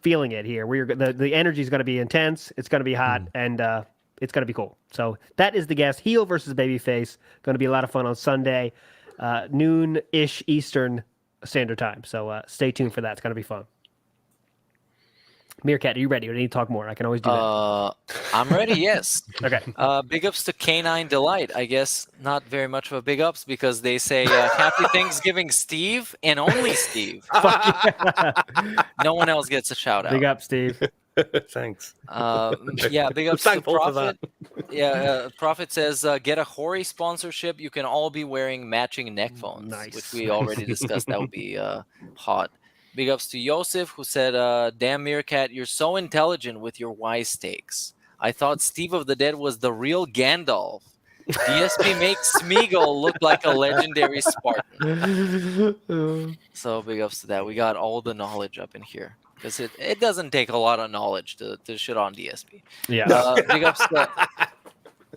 feeling it here. The energy is going to be intense. It's going to be hot, and it's gonna be cool. So that is the guest. Heel versus babyface. Going to be a lot of fun on Sunday, noon-ish Eastern Standard Time. So stay tuned for that. It's gonna be fun. Meerkat, are you ready? Or do you need to talk more? I can always do that. I'm ready, yes. Okay. Big ups to Canine Delight. I guess not very much of a big ups because they say Happy Thanksgiving, Steve, and only Steve. No one else gets a shout out. Big up, Steve. Thanks. Yeah, big ups to Thankful for that. Prophet. Yeah, Prophet says get a Hori sponsorship. You can all be wearing matching neck phones, which we already discussed. That would be hot. Big ups to Yosef, who said, damn Meerkat, you're so intelligent with your wise takes. I thought Steve of the Dead was the real Gandalf. DSP makes Smeagol look like a legendary Spartan. So big ups to that. We got all the knowledge up in here. Because it doesn't take a lot of knowledge to shit on DSP. Yeah. Big ups to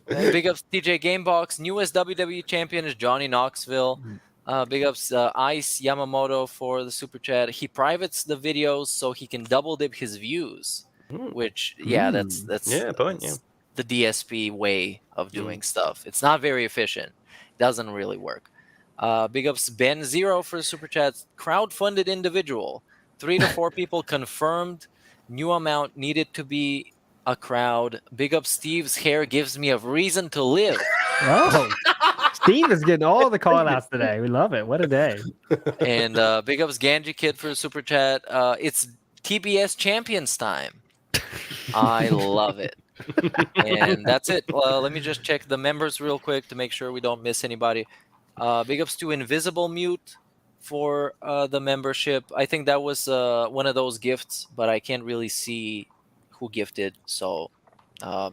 TJ Gamebox. Newest WWE champion is Johnny Knoxville. Big ups Ice Yamamoto for the super chat. He privates the videos so he can double dip his views. Which that's the DSP way of doing stuff. It's not very efficient. Doesn't really work. Big ups Ben Zero for the super chat. Crowdfunded individual. 3 to 4 people confirmed. New amount needed to be a crowd. Big up Steve's hair gives me a reason to live. Oh, Steve is getting all the call outs today. We love it. What a day. And big ups Ganji Kid for the super chat. It's TBS Champions time. I love it. And that's it. Let me just check the members real quick to make sure we don't miss anybody. Big ups to Invisible Mute for the membership. I think that was one of those gifts, but I can't really see who gifted. So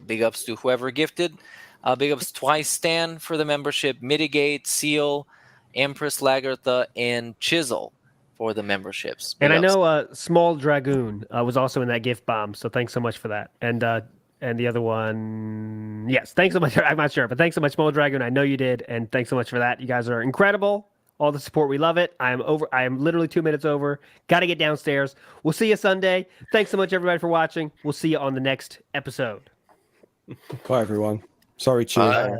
big ups to whoever gifted. Big ups Twice Stan for the membership. Mitigate, Seal, Empress Lagertha, and Chisel for the memberships. Big And I ups. know Small Dragoon was also in that gift bomb, so thanks so much for that. And the other one, yes, thanks so much. I'm not sure, but thanks so much, Small Dragoon. I know you did, and thanks so much for that. You guys are incredible. All the support, we love it. I am literally 2 minutes over. Got to get downstairs. We'll see you Sunday. Thanks so much, everybody, for watching. We'll see you on the next episode. Bye, everyone. Sorry, cheers.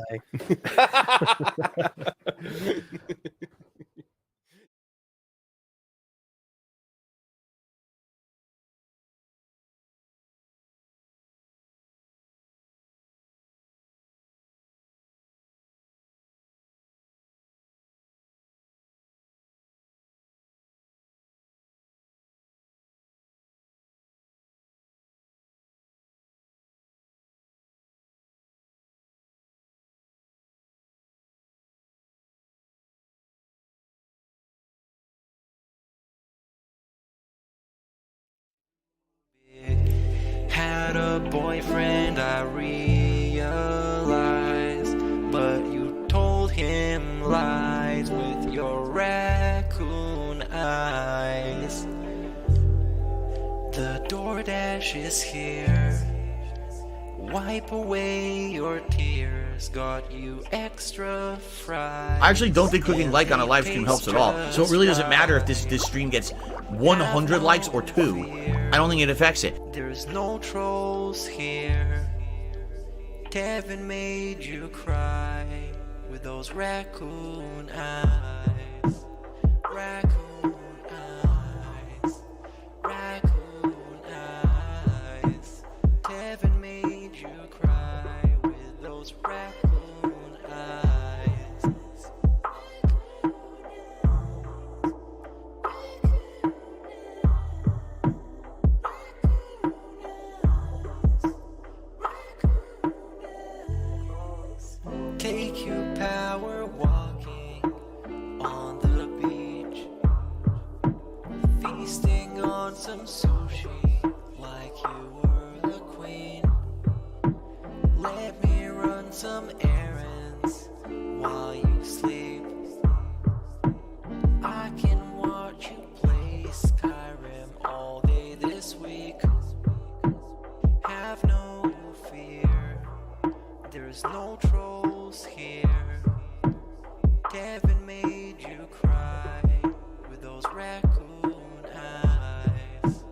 Had a boyfriend, I realized, but you told him lies with your raccoon eyes. The DoorDash is here. Wipe away your tears. Got you extra fries. I actually don't think clicking like on a live stream helps at all. So it really doesn't matter if this stream gets 100 likes or 2. I don't think it affects it. There's no trolls here. Kevin made you cry with those raccoon eyes. Raccoon eyes. Raccoon eyes. Kevin made you cry with those raccoon eyes. Take you power walking on the beach, feasting on some sushi like you were a queen. Let me run some errands while you sleep. I can watch you play Skyrim all day this week. Have no fear, there's no trolls here. Kevin made you cry with those raccoon eyes.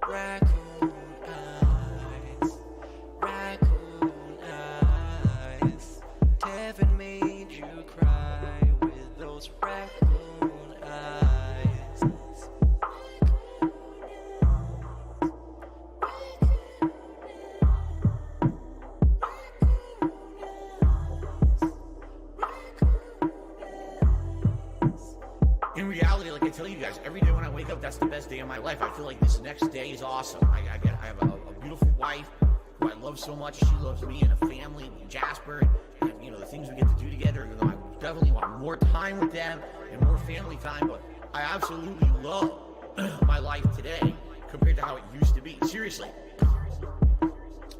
Raccoon eyes. Raccoon eyes. tell you guys, every day when I wake up, that's the best day of my life. I feel like this next day is awesome. I have a beautiful wife who I love so much. She loves me and a family, and Jasper, and you know, the things we get to do together. You know, I definitely want more time with them and more family time, but I absolutely love my life today compared to how it used to be. Seriously.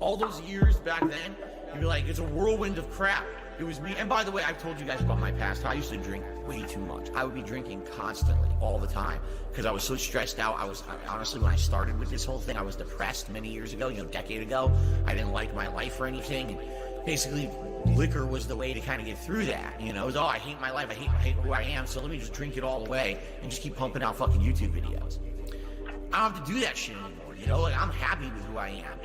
All those years back then, you'd be like, it's a whirlwind of crap. It was me. And by the way, I've told you guys about my past. I used to drink way too much. I would be drinking constantly, all the time, because I was so stressed out. Honestly, when I started with this whole thing, I was depressed many years ago, a decade ago. I didn't like my life or anything. And basically, liquor was the way to kind of get through that. You know, it was, I hate my life. I hate who I am. So let me just drink it all away and just keep pumping out fucking YouTube videos. I don't have to do that shit anymore. You know, like, I'm happy with who I am.